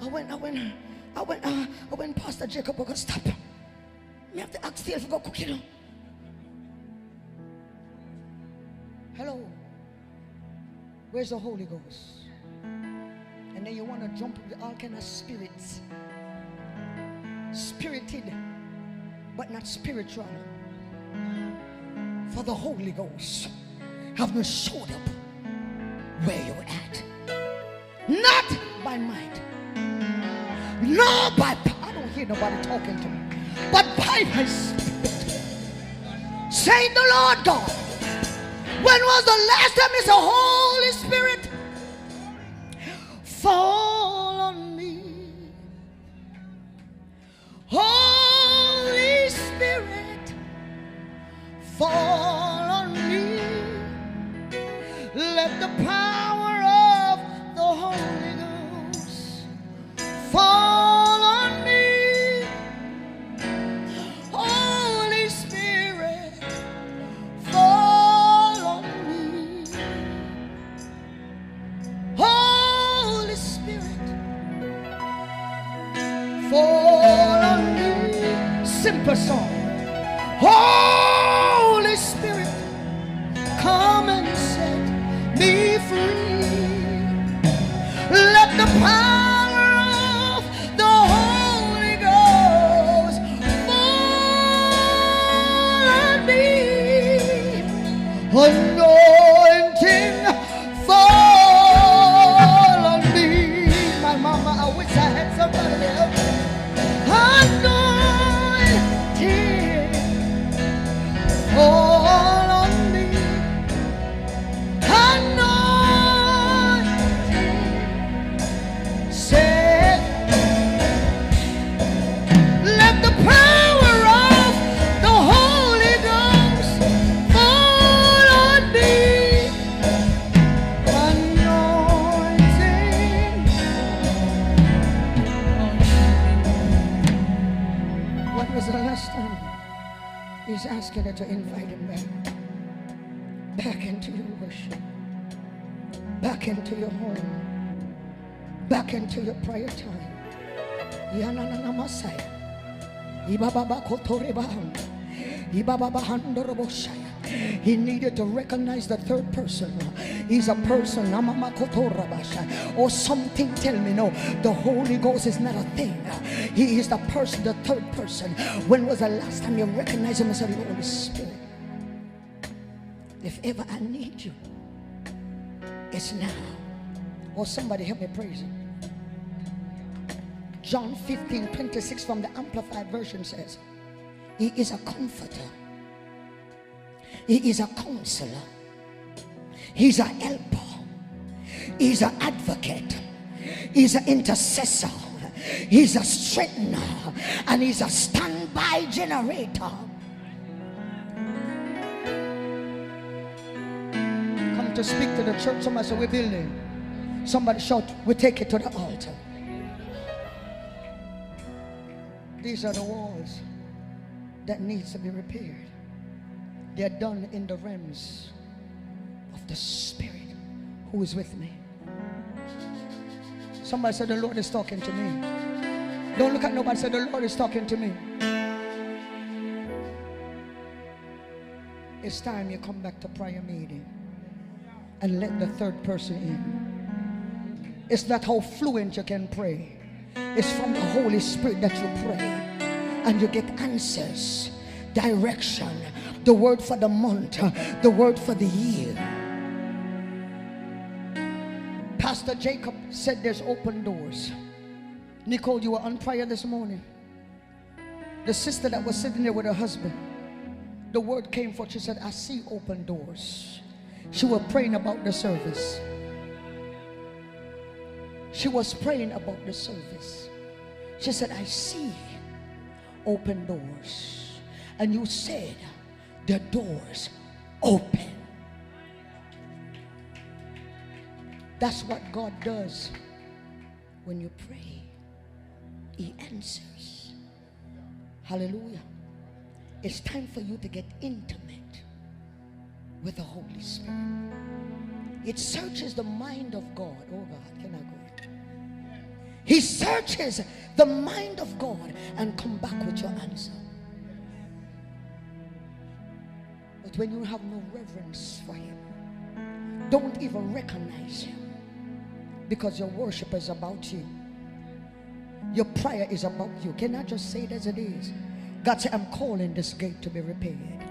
I went Pastor Jacob, I got stop. Me have to ask still for go cook, you know. Hello. Where's the Holy Ghost? And then you want to jump with all kind of spirits. Spirited, but not spiritual. For the Holy Ghost have not showed up where you're at. Not by might. No, by I don't hear nobody talking to me. But by my spirit. Say the Lord God. When was the last time it's the Holy Spirit? Fall on me. Holy Spirit, fall on me. Let the power of the Holy Ghost fall on me. Holy Spirit, fall on me. Holy Spirit, fall on me. Simple song. Holy Spirit, come and set me free. Let the power of the Holy Ghost fall on me. Anointing fall on me. My mama, I wish I had somebody else. Anointing fall on me. Anointing set. Let the power of the Holy Ghost fall on me. Anointing. When was the last time he's asking her to invite him back into your worship, back into your home, back into your prayer time? Yanana Messiah. Ibaba Kotorebaham. Ibaba Handoroboshaya. He needed to recognize the third person. He's a person. Or something tell me no. The Holy Ghost is not a thing. He is the person, the third person. When was the last time you recognized him as the Holy Spirit? if ever I need you, it's now. Or somebody help me praise him. John 15:26 from the Amplified Version says, he is a comforter. He is a counselor. He's a helper. He's an advocate. He's an intercessor. He's a strengthener. And he's a standby generator. Come to speak to the church. Somebody say, we're building. Somebody shout, we take it to the altar. These are the walls that needs to be repaired. They're done in the realms of the Spirit who is with me. Somebody said, the Lord is talking to me. Don't look at nobody. Say, the Lord is talking to me. It's time you come back to prayer meeting and let the third person in. It's not how fluent you can pray. It's from the Holy Spirit that you pray. And you get answers, direction, the word for the month, the word for the year. Pastor Jacob said there's open doors. Nicole, you were on prayer this morning. The sister that was sitting there with her husband, the word came forth. She said, I see open doors. She was praying about the service. She was praying about the service. She said, I see open doors. And you said, the doors open. That's what God does when you pray. He answers. Hallelujah. It's time for you to get intimate with the Holy Spirit. It searches the mind of God. Oh God, can I go? He searches the mind of God and come back with your answer. But when you have no reverence for him, don't even recognize him, because your worship is about you. Your prayer is about you. Can I just say it as it is? God said, I'm calling this gate to be repaired.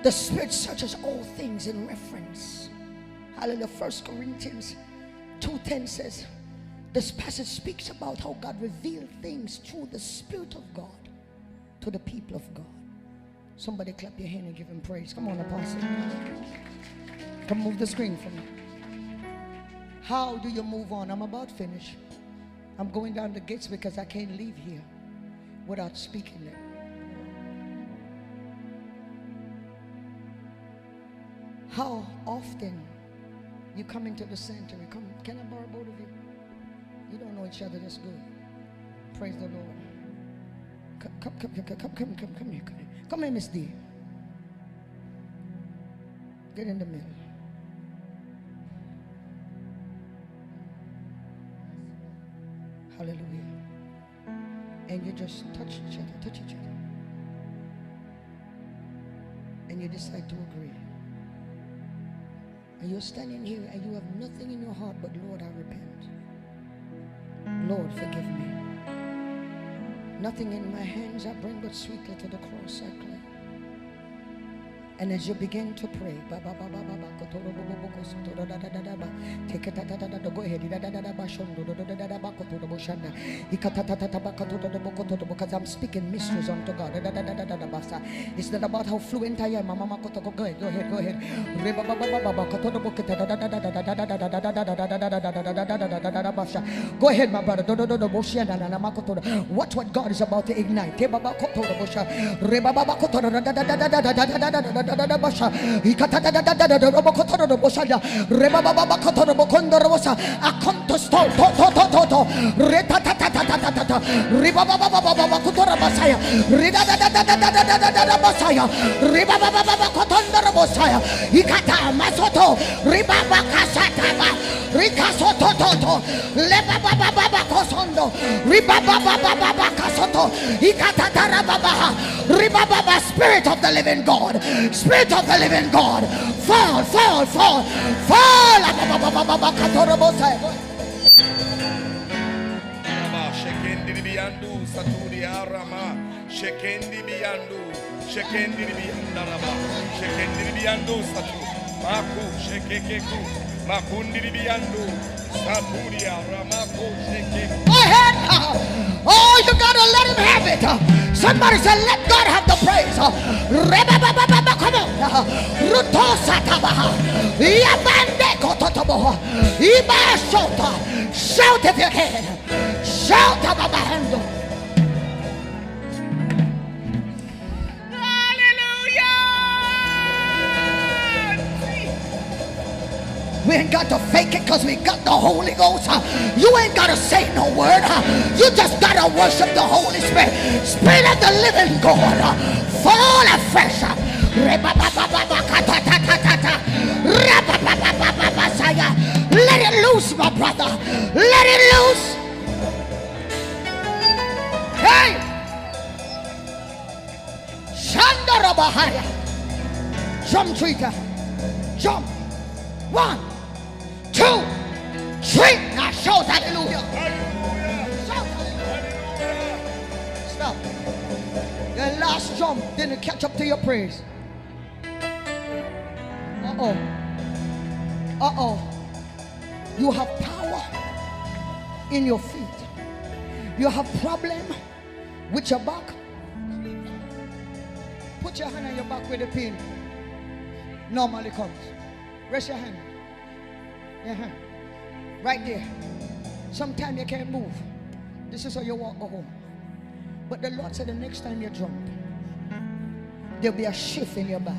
The Spirit searches all things in reference. Hallelujah. 1 Corinthians 2:10 says, this passage speaks about how God revealed things through the Spirit of God to the people of God. Somebody clap your hand and give him praise. Come on, Apostle. Come move the screen for me. How do you move on? I'm about finished. I'm going down the gates because I can't leave here without speaking it. How often you come into the center? Come, can I borrow both of you? You don't know each other this good. Praise the Lord. Come here. Come here, Miss D. Get in the middle. Hallelujah. And you just touch each other. And you decide to agree. And you're standing here and you have nothing in your heart but, Lord, I repent. Lord, forgive me. Nothing in my hands I bring but sweetly to the cross I cling. And as you begin to pray, go ahead. Because I'm speaking mysteries unto God. It's not about how fluent I am. Go ahead. Go ahead, my brother. Watch what God is about to ignite. I come to start. Spirit of the living God. Spirit of the living God, fall. Shekendiribi andaraba. Shekendiribi ando satu. Maku shekekeku. Makundiribi ando. Saturia ramako sheke. Go ahead. Oh, you gotta let him have it. Somebody said, let God have the praise. Come on. Ruto satabaha. Yabande kototobo. Iba shota. Shout if you can. Shout ababahando. We ain't got to fake it because we got the Holy Ghost. You ain't got to say no word. You just got to worship the Holy Spirit. Spirit of the living God. Fall afresh. Let it loose, my brother. Let it loose. Hey. Shandarabahaya. Jump, Trita. Jump. 1, 2, 3. Now shout hallelujah. Shout hallelujah. Stop. The last jump didn't catch up to your praise. Uh-oh. Uh-oh. You have power in your feet. You have problem with your back. Put your hand on your back where the pain normally comes. Rest your hand. Uh-huh. Right there. Sometimes you can't move. This is how you walk home. But the Lord said the next time you jump, there'll be a shift in your back.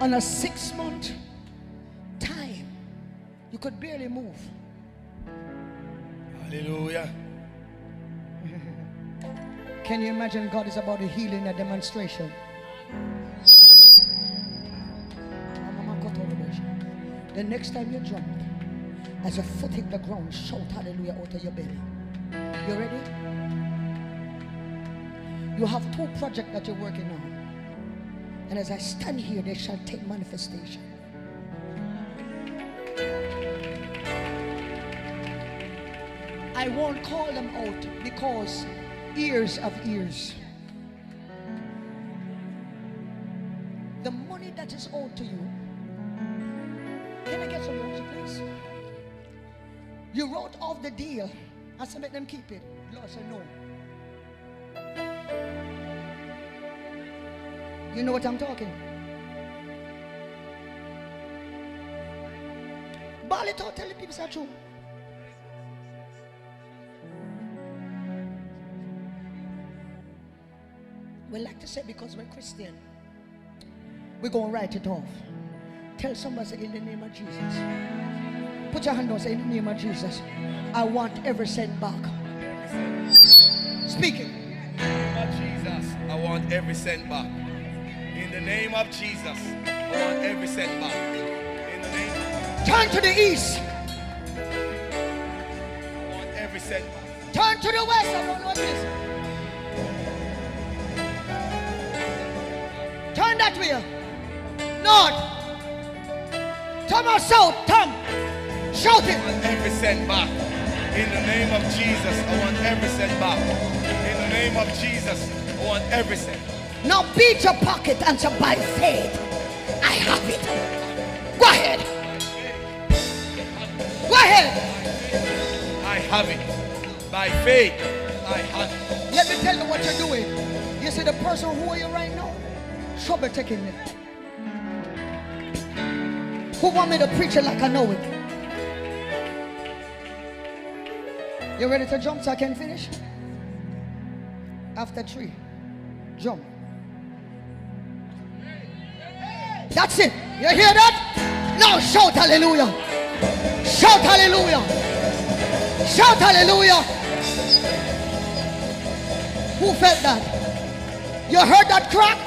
On a 6-month time, you could barely move. Hallelujah. Can you imagine God is about to heal in a demonstration? The next time you jump, as your foot hit the ground, shout hallelujah out of your belly. You ready? You have 2 projects that you're working on. And as I stand here, they shall take manifestation. I won't call them out because ears of ears. The money that is owed to you. Can I get some words, please? You wrote off the deal. I said, let them keep it. Lord said, no. You know what I'm talking? Balito, tell the people it's true. We like to say because we're Christian, we're going to write it off. Tell somebody, say, in the name of Jesus. Put your hand on, say, in the name of Jesus, I want every cent back. Speak it. In the name of Jesus, I want every cent back. In the name of Jesus, I want every cent back. In the name of... Turn to the east. I want every cent back. Turn to the west. I don't know what this. Turn that way. North. Turn or south. Turn. Shout it. I want every cent back. In the name of Jesus, I want every cent back. In the name of Jesus, I want every cent. Now beat your pocket and say, by faith, I have it. Go ahead. Go ahead. I have it. By faith, I have it. Let me tell you what you're doing. You see the person who are you right now? Trouble taking it. Who want me to preach it like I know it? You ready to jump so I can finish? After 3, jump. That's it. You hear that? Now shout hallelujah. Shout hallelujah. Shout hallelujah. Who felt that? You heard that crack?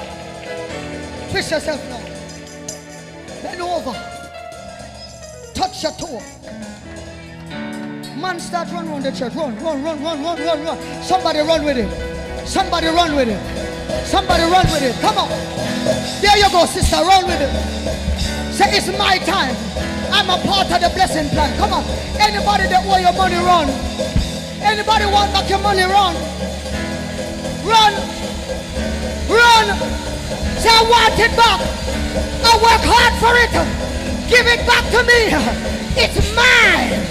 Twist yourself now. Bend over. Touch your toe. Man, start run around the church. Run. Somebody run with it. Somebody run with it. Somebody run with it. Come on. There you go, sister. Run with it. Say, it's my time. I'm a part of the blessing plan. Come on. Anybody that want your money, run. Anybody want back your money, run. Run. Run. Say, I want it back. I work hard for it. Give it back to me. It's mine.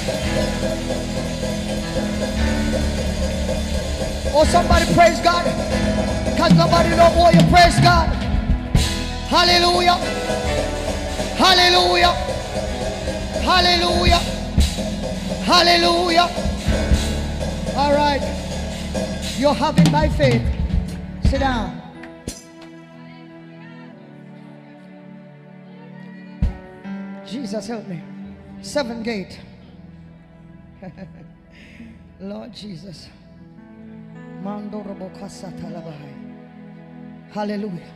Oh, somebody praise God. Because nobody know why you praise God. Hallelujah. Hallelujah. Hallelujah. Hallelujah. All right. You're having by faith. Sit down. Jesus help me. 7 gate. Lord Jesus. Hallelujah.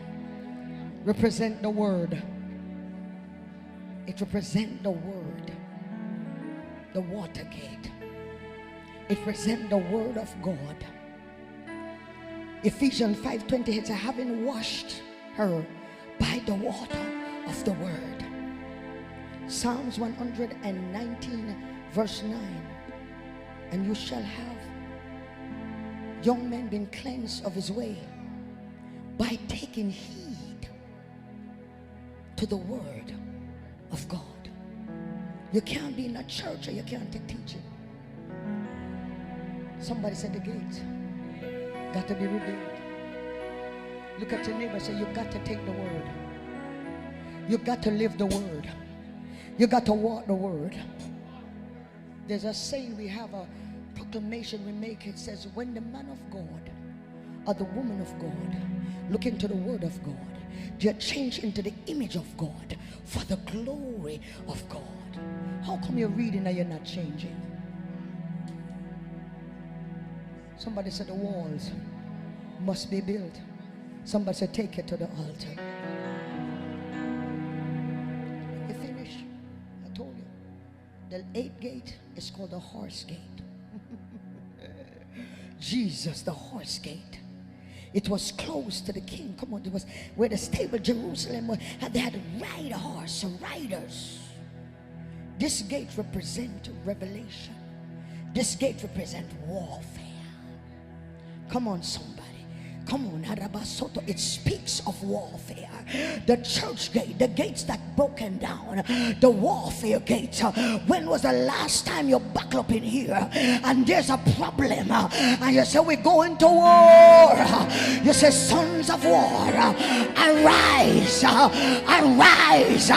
Represent the word. It represents the word. The water gate. It represents the word of God. Ephesians 5:28 says, having washed her by the water of the word. Psalms 119 verse 9. And you shall have young men been cleansed of his way by taking heed to the word of God. You can't be in a church or you can't take teaching. Somebody said the gate got to be rebuilt. Look at your neighbor and say, you got to take the word. You got to live the word. You got to walk the word. There's a saying we have, a proclamation we make. It says, when the man of God or the woman of God look into the word of God, they are changed into the image of God for the glory of God. How come you're reading and you're not changing? Somebody said the walls must be built. Somebody said take it to the altar. You finish? I told you. The 8th gate is called the horse gate. Jesus, the horse gate. It was close to the king. Come on, it was where the stable Jerusalem was. They had riders. This gate represents revelation. This gate represents warfare. Come on, somebody. Come on, Harabasoto. It speaks of warfare. The church gate, the gates that broken down, the warfare gates. When was the last time you buckle up in here and there's a problem and you say we're going to war? You say, sons of war, arise, arise.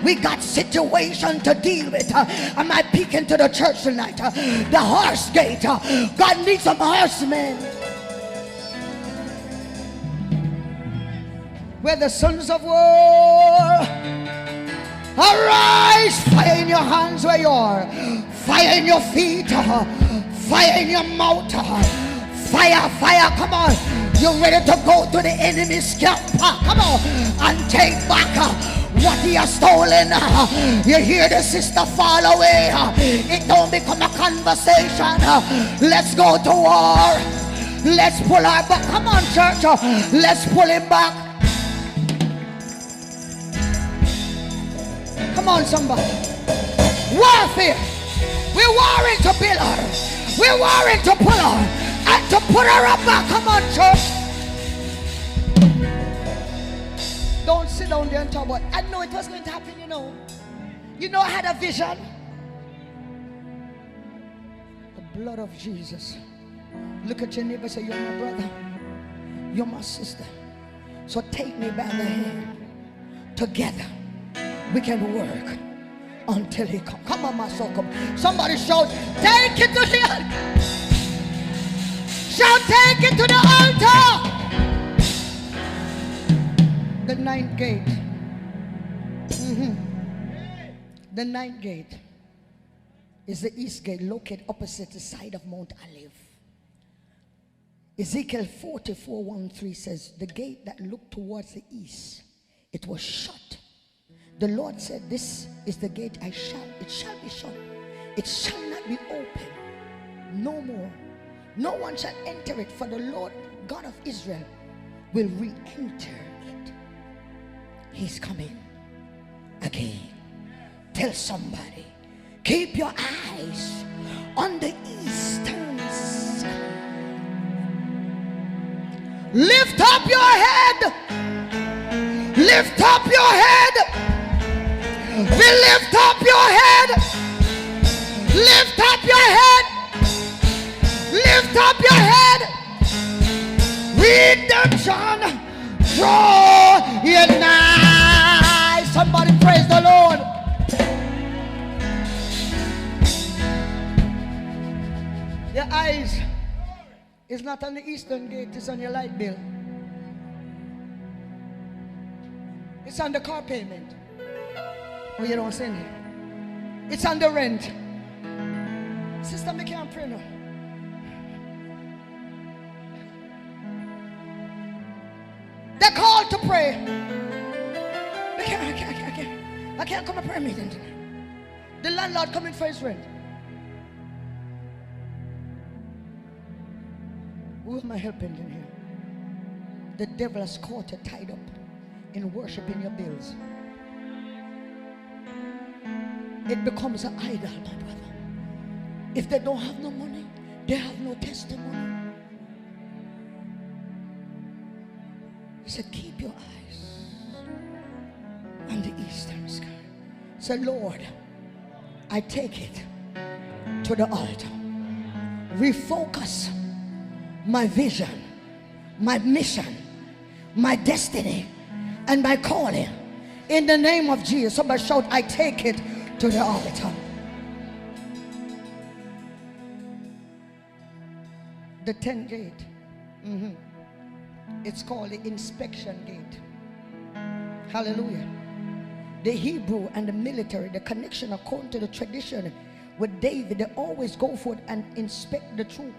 We got situation to deal with. Am I peeking to the church tonight? The horse gate. God needs some horsemen. Where the sons of war, arise, fire in your hands where you are, fire in your feet, fire in your mouth, fire, come on, you're ready to go to the enemy's camp, come on, and take back what he has stolen. You hear the sister fall away, it don't become a conversation. Let's go to war, let's pull our back, come on church, let's pull him back. Come on, somebody. Warfare. We're warring to build her. We're warring to pull her and to put her up back. Come on, church. Don't sit down there and talk about, I know it was going to happen, you know. You know I had a vision. The blood of Jesus. Look at your neighbor and say, you're my brother. You're my sister. So take me by the hand. Together. We can work until he comes. Come on, my soul, come. Somebody shout, take it to the altar. Shout, take it to the altar. The 9th gate. The 9th gate is the east gate located opposite the side of Mount Olive. Ezekiel 44:1-3 says, the gate that looked towards the east, it was shut. The Lord said, this is the gate it shall be shut. It shall not be open no more. No one shall enter it, for the Lord God of Israel will re-enter it. He's coming. again. Tell somebody, keep your eyes on the eastern sky. Lift up your head. Lift up your head. We lift up your head. Lift up your head. Lift up your head. Redemption, draw you nigh. Somebody praise the Lord. Your eyes is not on the eastern gate, it's on your light bill. It's on the car payment. Oh, you don't send it. It's on the rent. Sister, I can't pray now. They're called to pray. I can't come to prayer meeting tonight. The landlord coming for his rent. Who am I helping in here? The devil has caught you tied up in worshiping your bills. It becomes an idol, my brother. If they don't have no money, they have no testimony. He said, keep your eyes on the eastern sky. Say, Lord, I take it to the altar. Refocus my vision, my mission, my destiny, and my calling. In the name of Jesus. Somebody shout, I take it to the altar. The 10th gate. It's called the inspection gate. Hallelujah. The Hebrew and the military, the connection according to the tradition with David, they always go forth and inspect the troop.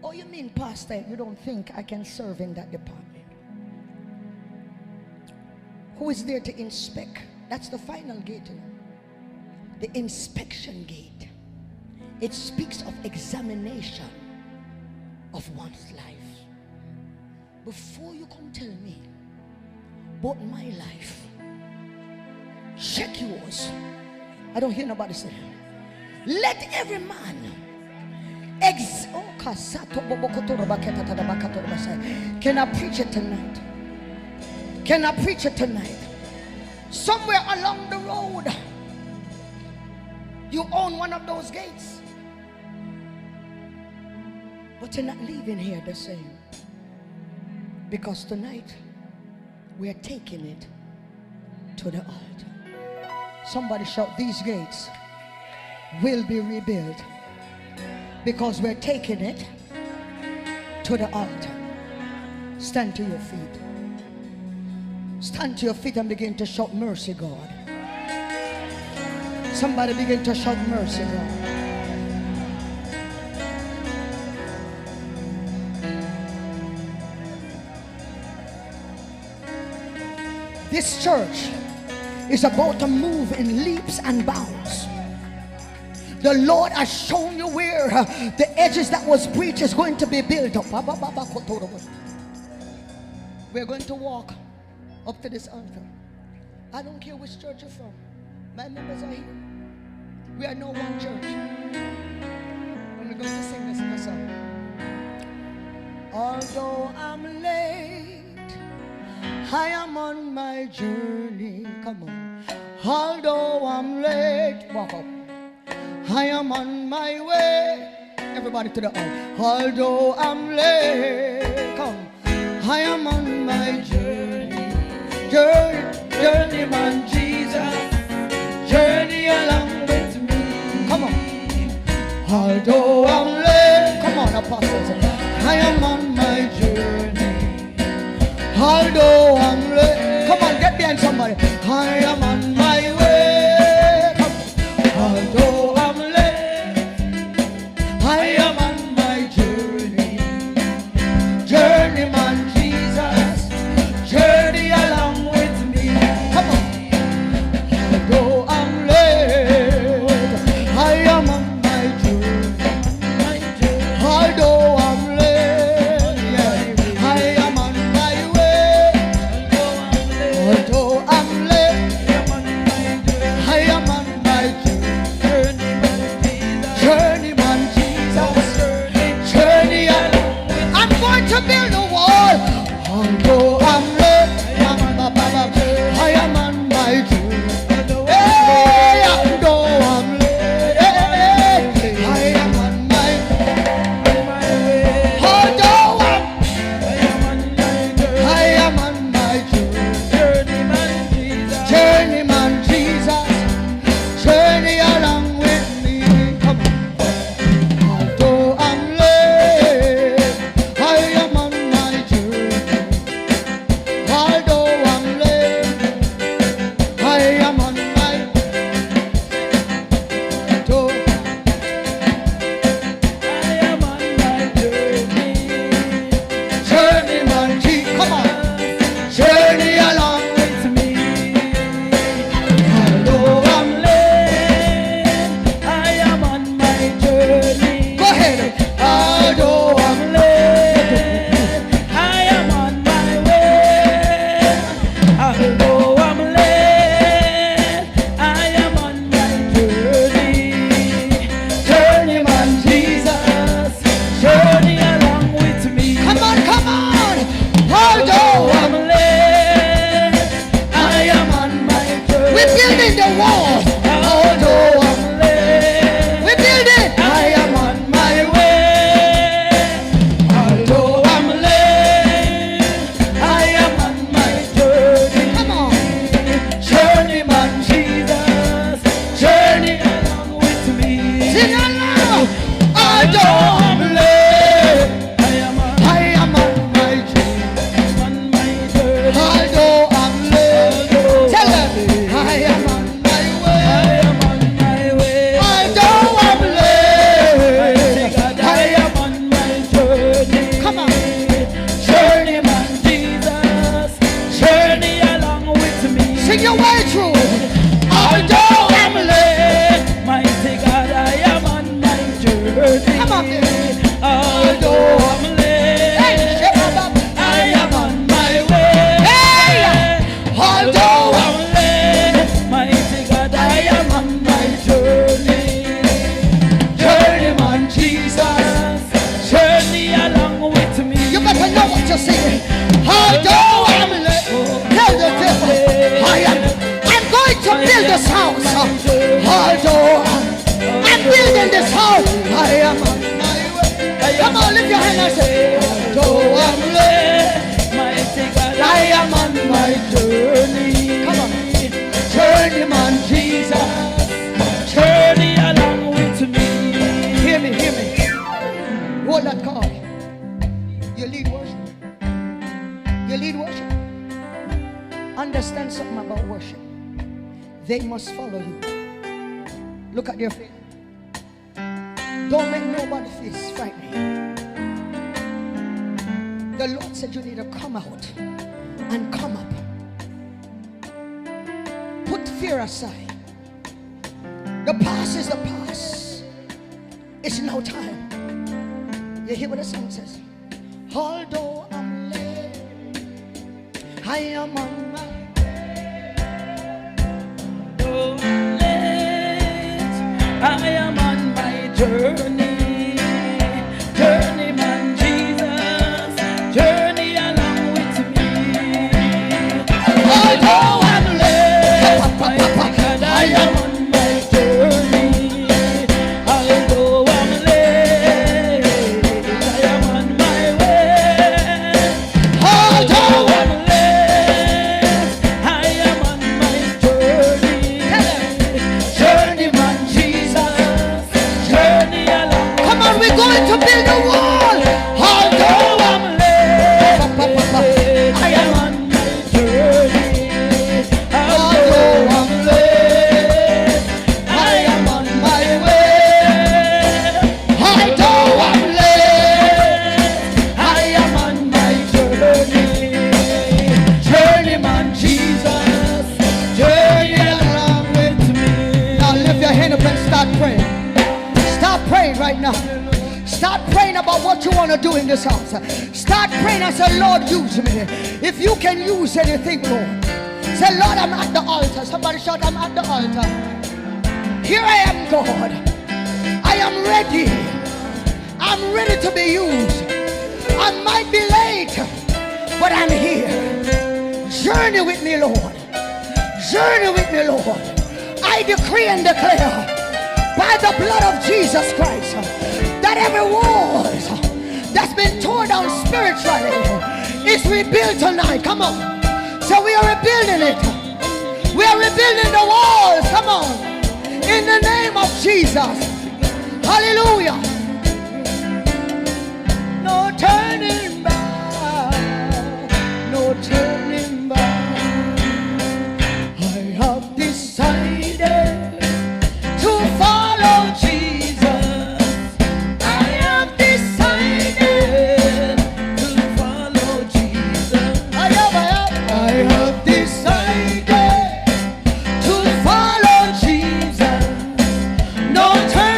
Oh, you mean, Pastor, you don't think I can serve in that department? Who is there to inspect? That's the final gate. The inspection gate. It speaks of examination of one's life. Before you come tell me about my life, check yours. I don't hear nobody say, let every man can I preach it tonight? Can I preach it tonight? Somewhere along the road, you own one of those gates, but you're not leaving here the same. Because tonight, we are taking it to the altar. Somebody shout, these gates will be rebuilt. Because we're taking it to the altar. Stand to your feet. Stand to your feet and begin to shout, mercy, God. Somebody begin to shout, mercy, God. This church is about to move in leaps and bounds. The Lord has shown you where the edges that was breached is going to be built up. We're going to walk up to this altar. I don't care which church you're from. My members are here. We are no one church. And we're going to sing this in the song. Although I'm late, I am on my journey. Come on. Although I'm late, walk up. I am on my way. Everybody to the altar. Although I'm late, come. I am on my journey. Journey man Jesus. Journey along with me. Come on. Although I'm late, come on, apostles. I am on my journey. Although I'm late, come on, get behind somebody. I am on my way. Come. Although I'm I am on my journey. Journey man Jesus. Journey along with me. Come on. Although I'm late, I am on my journey. Although I'm late, yeah, I am on my way. Come on, baby. Although I'm late, Hey, Shabba-ba. I am on my way. Hey! Although I'm late, mighty God, I am on my journey. Journeyman Jesus, journey along with me. You better know what you're saying. Although I'm late, tell the devil, I'm going to build this house. Although I'm building this house, I am on my way. Come on, lift your hand and say, although I'm late, Mighty God, I am on my journey. Come on. journeyman Jesus, journey along with me. Hear me, hear me. Hold that card. You lead worship. You lead worship. Understand something about worship. They must follow you. Look at their face. Don't make nobody feel frightening. The Lord said you need to come out and come up. Put fear aside. The past is the past. It's now time. You hear what the song says? Although I'm late, I am on my Oh, late, I am on my journey. Journeyman Jesus, journey along with me. Although I'm late, mighty God, I am on my journey. Although I'm late, I am on my way. Although I'm late, I am on my journey. Journeyman Jesus, journey along. Come on, we're going to build a wall. Although I'm late, I am on my journey. Although I'm late, I am on my way. Although I'm late, I am on my journey. Journeyman Jesus, journey along with me. Now lift your hand up and start praying. Start praying right now. Start praying about what you want to do in this house. Start praying and say, Lord, use me. If you can use anything, Lord. Say, Lord, I'm at the altar. Somebody shout, I'm at the altar. Here I am, God. I am ready. I'm ready to be used. I might be late, but I'm here. Journey with me, Lord. Journey with me, Lord. I decree and declare by the blood of Jesus Christ that every wall that's been torn down spiritually is rebuilt tonight. Come on. So we are rebuilding it. We are rebuilding the walls. Come on. In the name of Jesus. Hallelujah. No turning back. No turning back. I have decided to follow Jesus. I have decided to follow Jesus. I have decided to follow Jesus. No turning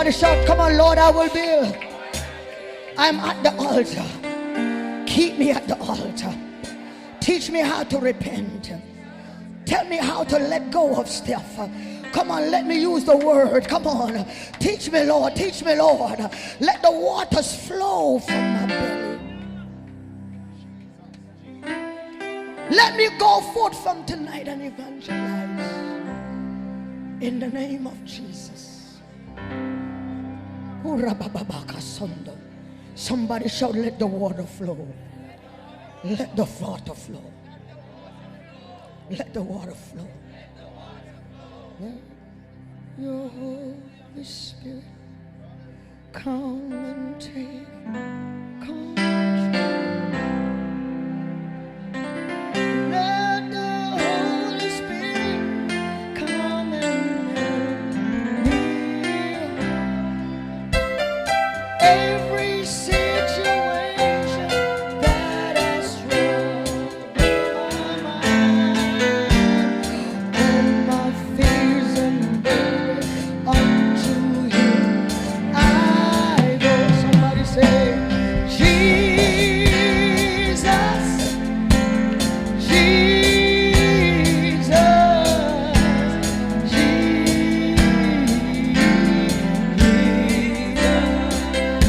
Somebody shout, come on, Lord, I will build. I'm at the altar. Keep me at the altar. Teach me how to repent. Tell me how to let go of stuff. Come on, let me use the word. Come on. Teach me, Lord. Teach me, Lord. Let the waters flow from my belly. Let me go forth from tonight and evangelize. In the name of Jesus. Somebody shout, let the water flow. Let the water flow. Let the water flow. Let your Holy Spirit come and take control. Let the Holy Spirit come and heal every situation that has troubled my mind. All my fears and burdens unto Him I go. Somebody say, Jesus, Jesus, Jesus.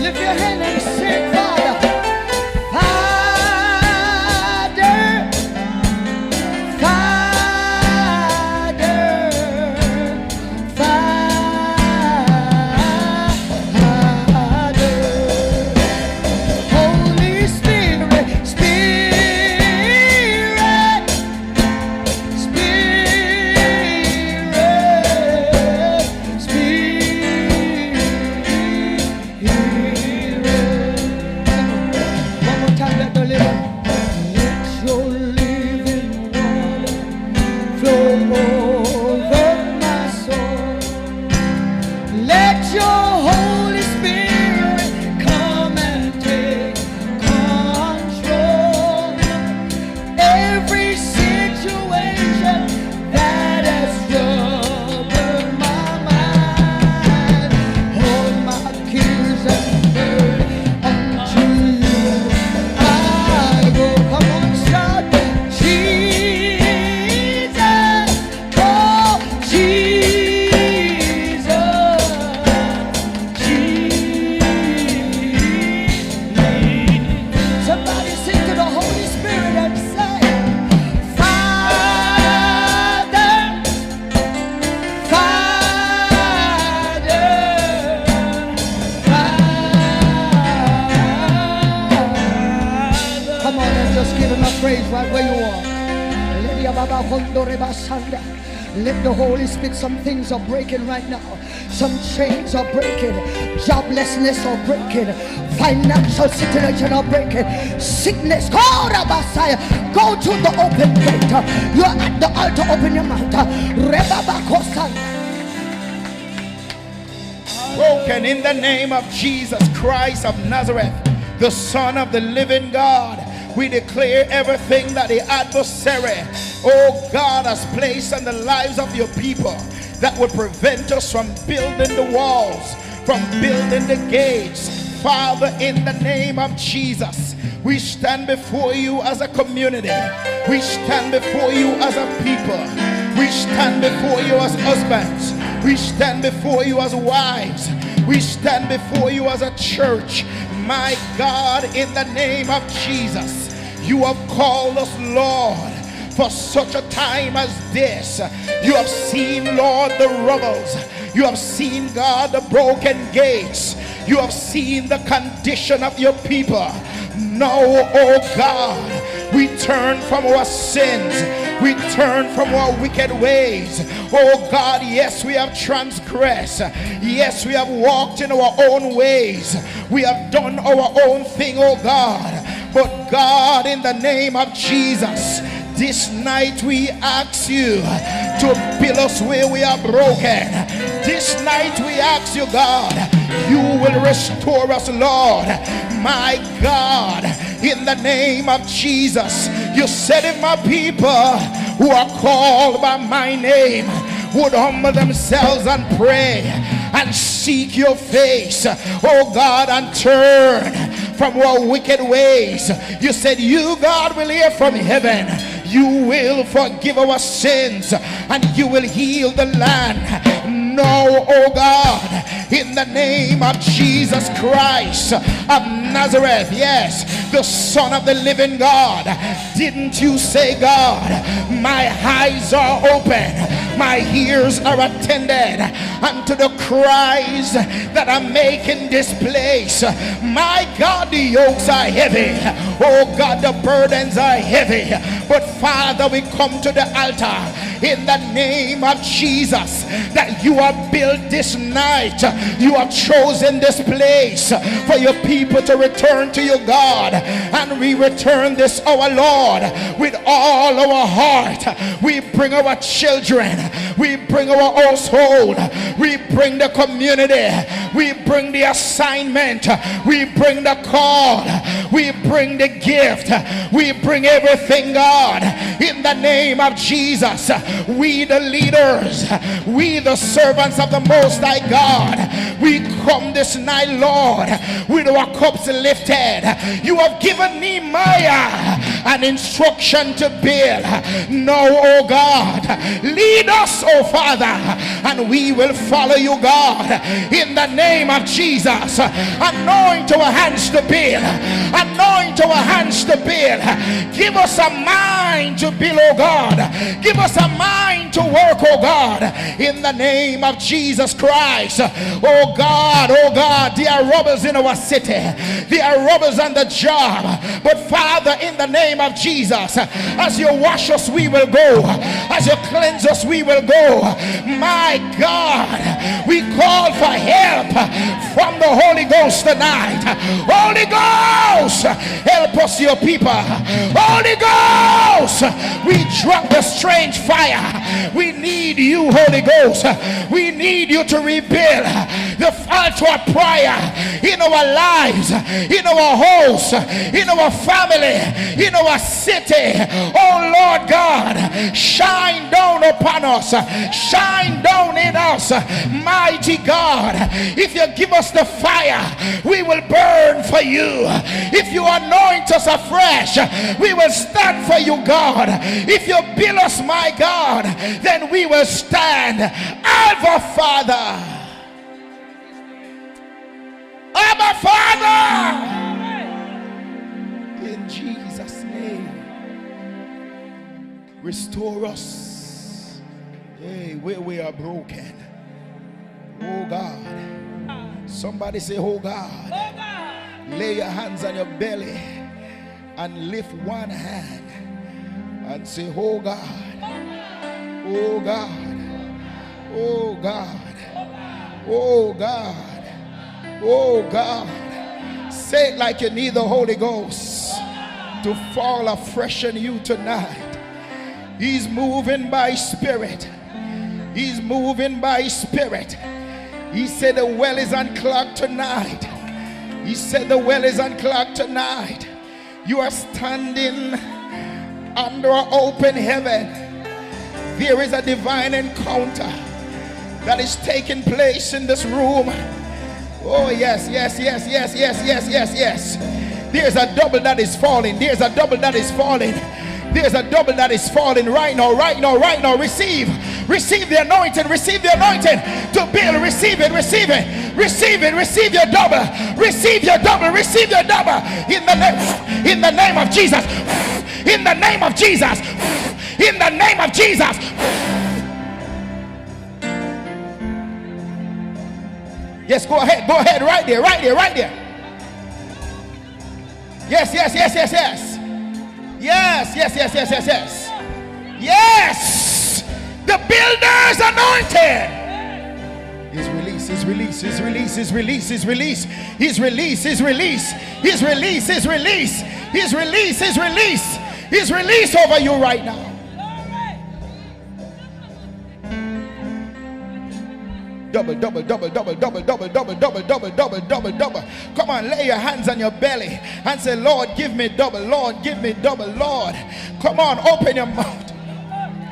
Lift your hand and sing, Father. Father, Father, Father. Holy Spirit, Spirit, Spirit, Spirit. One more time, let the living. Let your living water flow over my soul. Let your Holy Spirit come and take control. Every situation that has troubled my mind, all my cares and burdens unto you I go. Come on, shout, Jesus, oh Jesus, Jesus. Somebody sing to the Holy Spirit and say, Father, Father, Father. Come on and just give Him a praise right where you are. Let the Holy Spirit, some things are breaking right now. Some chains are breaking. Joblessness are breaking. Financial situation are breaking. Sickness. Go to the open gate. You're at the altar. Open your mouth. Broken in the name of Jesus Christ of Nazareth, the Son of the living God. We declare everything that the adversary, oh God, has placed on the lives of your people that would prevent us from building the walls, from building the gates. Father, in the name of Jesus, we stand before you as a community. We stand before you as a people. We stand before you as husbands. We stand before you as wives. We stand before you as a church. My God, in the name of Jesus, you have called us, Lord, for such a time as this. You have seen, Lord, the rubbles. You have seen, God, the broken gates. You have seen the condition of your people. Now, oh God, we turn from our sins. We turn from our wicked ways. Oh God, yes, we have transgressed. Yes, we have walked in our own ways. We have done our own thing, oh God. But God, in the name of Jesus, this night we ask you to build us where we are broken. This night we ask you, God, you will restore us, Lord. My God, in the name of Jesus, you said if my people who are called by my name would humble themselves and pray and seek your face, oh God, and turn from our wicked ways. You said you, God, will hear from heaven. You will forgive our sins and you will heal the land. Now, oh God, in the name of Jesus Christ of Nazareth, yes, the Son of the living God, didn't you say, God, my eyes are open, my ears are attended unto the cries that I make in this place? My God, the yokes are heavy, oh God, the burdens are heavy, but Father, we come to the altar in the name of Jesus, that you have built this night. You have chosen this place for your people to return to you, God, and we return this, our Lord, with all our heart. We bring our children, we bring our household, we bring the community, we bring the assignment, we bring the call, we bring the gift, we bring everything, God, in the name of Jesus. We the leaders, we the servants of the Most High God, we come this night, Lord, with our cups lifted. You have given Nehemiah an instruction to build. Now, oh God, lead us, oh Father, and we will follow you, God, in the name of Jesus. Anoint our hands to build, anoint our hands to build. Give us a mind to build, oh God. Give us a mind to work, oh God, in the name of Jesus Christ. Oh God, there are robbers in our city, there are robbers on the job, but Father, in the name of Jesus, as you wash us, we will go. As you cleanse us, we will go. My God, we call for help from the Holy Ghost tonight. Holy Ghost, help us, your people. Holy Ghost, we drop the strange fire. We need you, Holy Ghost. We need you to rebuild the altar of prayer in our lives, in our house, in our family, in our city. Oh Lord God, shine down upon us, shine down in us, mighty God. If you give us the fire, we will burn for you. If you anoint us afresh, we will stand for you, God. If you build us, my God, then we will stand. Abba Father, Abba Father, in Jesus' name, restore us, hey, where we are broken. Oh God, somebody say, oh God. Lay your hands on your belly and lift one hand and say, oh God, oh God, oh God, oh God, oh God. Say it like you need the Holy Ghost to fall afresh on you tonight. He's moving by Spirit. He's moving by Spirit. He said the well is unclogged tonight. He said the well is unclogged tonight. You are standing under an open heaven. There is a divine encounter that is taking place in this room. Oh yes, yes, yes, yes, yes, yes, yes, yes. There's a double that is falling. There's a double that is falling. There's a double that is falling right now, right now, right now. Receive the anointing, receive the anointing to build. Receive it, receive it, receive it, receive your double, receive your double, receive your double. In the name of Jesus, in the name of Jesus, in the name of Jesus. Yes, go ahead, right there, right there, right there. Yes, yes, yes, yes, yes. Yes, yes, yes, yes, yes, yes. Yes, the builder's anointed. His release, his release, his release, his release, his release, his release, his release, his release, his release, his release, his release, his release over you right now. Double, double, double, double, double, double, double, double, double, double, double, double. Come on, lay your hands on your belly and say, Lord, give me double. Lord, give me double. Lord, come on, open your mouth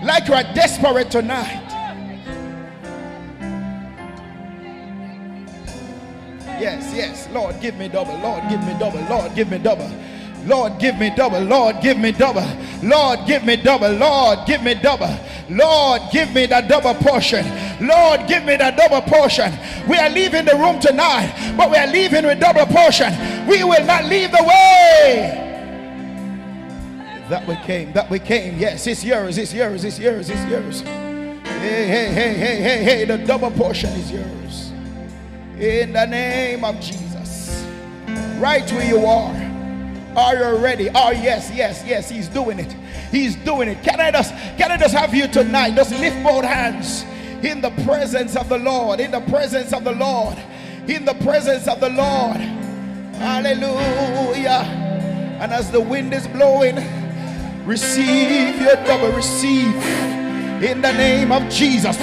like you are desperate tonight. Yes, yes. Lord, give me double. Lord, give me double. Lord, give me double. Lord, give me double. Lord, give me double. Lord, give me double. Lord, give me double. Lord, give me that double portion. Lord, give me that double portion. We are leaving the room tonight, but we are leaving with double portion. We will not leave the way that we came. Yes, it's yours, it's yours, it's yours, it's yours. Hey, hey, hey, hey, hey, hey, the double portion is yours. In the name of Jesus. Right where you are. Are you ready? Oh, yes, yes, yes, he's doing it. He's doing it. Can I just have you tonight? Just lift both hands in the presence of the Lord. In the presence of the Lord. In the presence of the Lord. Hallelujah. And as the wind is blowing, receive your double. Receive. In the name of Jesus.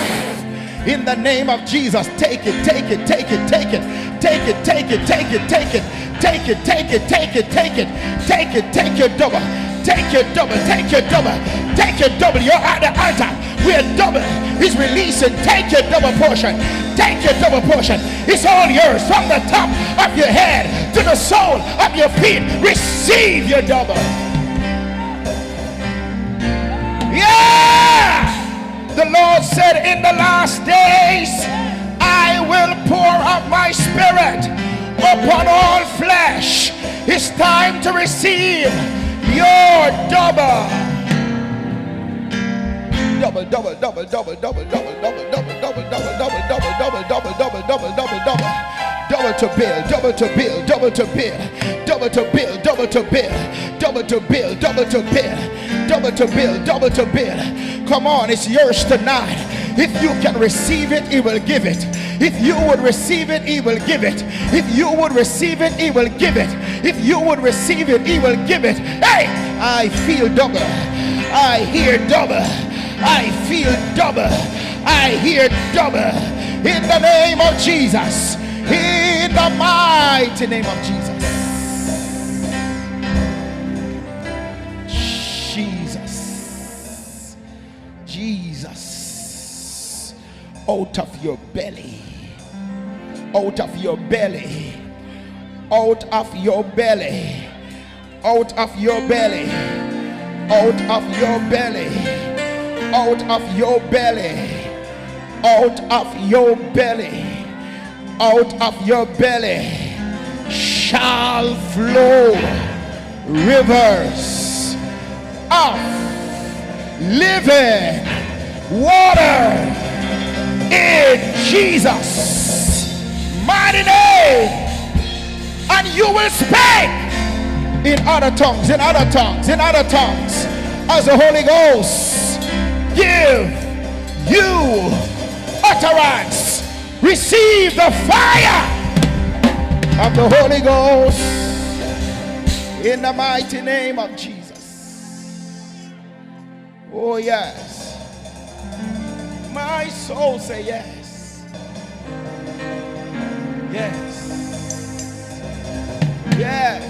In the name of Jesus. Take it, take it, take it, take it. Take it, take it, take it, take it. Take it, take it, take it, take it. Take it, take your double. Take your double, take your double. Take your double. You're at the altar. We're double. He's releasing. Take your double portion. Take your double portion. It's all yours from the top of your head to the sole of your feet. Receive your double. Yeah! The Lord said in the last days, I will pour out my spirit upon all flesh. It's time to receive your double. Double, double, double, double, double, double, double, double, double, double, double, double, double, double, double, double, double, double, double. Double to build, double to build, double to build, double to build, double to build, double to build, double to build, double to build, double to build. Come on, it's yours tonight. If you can receive it, he will give it. If you would receive it, he will give it. If you would receive it, he will give it. If you would receive it, he will give it. Hey, I feel double. I hear double. I feel double. I hear double. In the name of Jesus. In the mighty name of Jesus. Jesus. Jesus. Out of your belly. Out of your belly. Out of your belly. Out of your belly. Out of your belly. Out of your belly. Out of your belly. Out of your belly shall flow rivers of living water in Jesus' mighty name. And you will speak in other tongues, in other tongues, in other tongues, as the Holy Ghost give you utterance. Receive the fire of the Holy Ghost in the mighty name of Jesus. Oh yes. My soul say yes. Yes. Yes.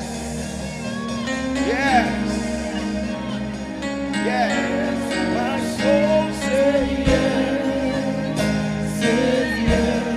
Yes. Yes. My soul say yes. Say yes.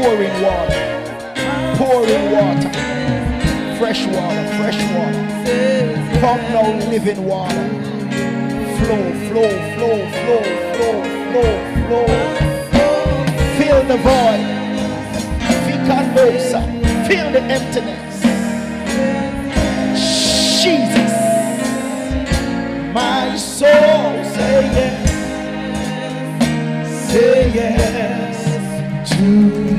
pouring water, pouring water, fresh water, fresh water. Come now, living water. Flow, flow, flow, flow, flow, flow, flow. Fill the void. Ficandosa. Fill the emptiness. Jesus. My soul, say yes. Say yes to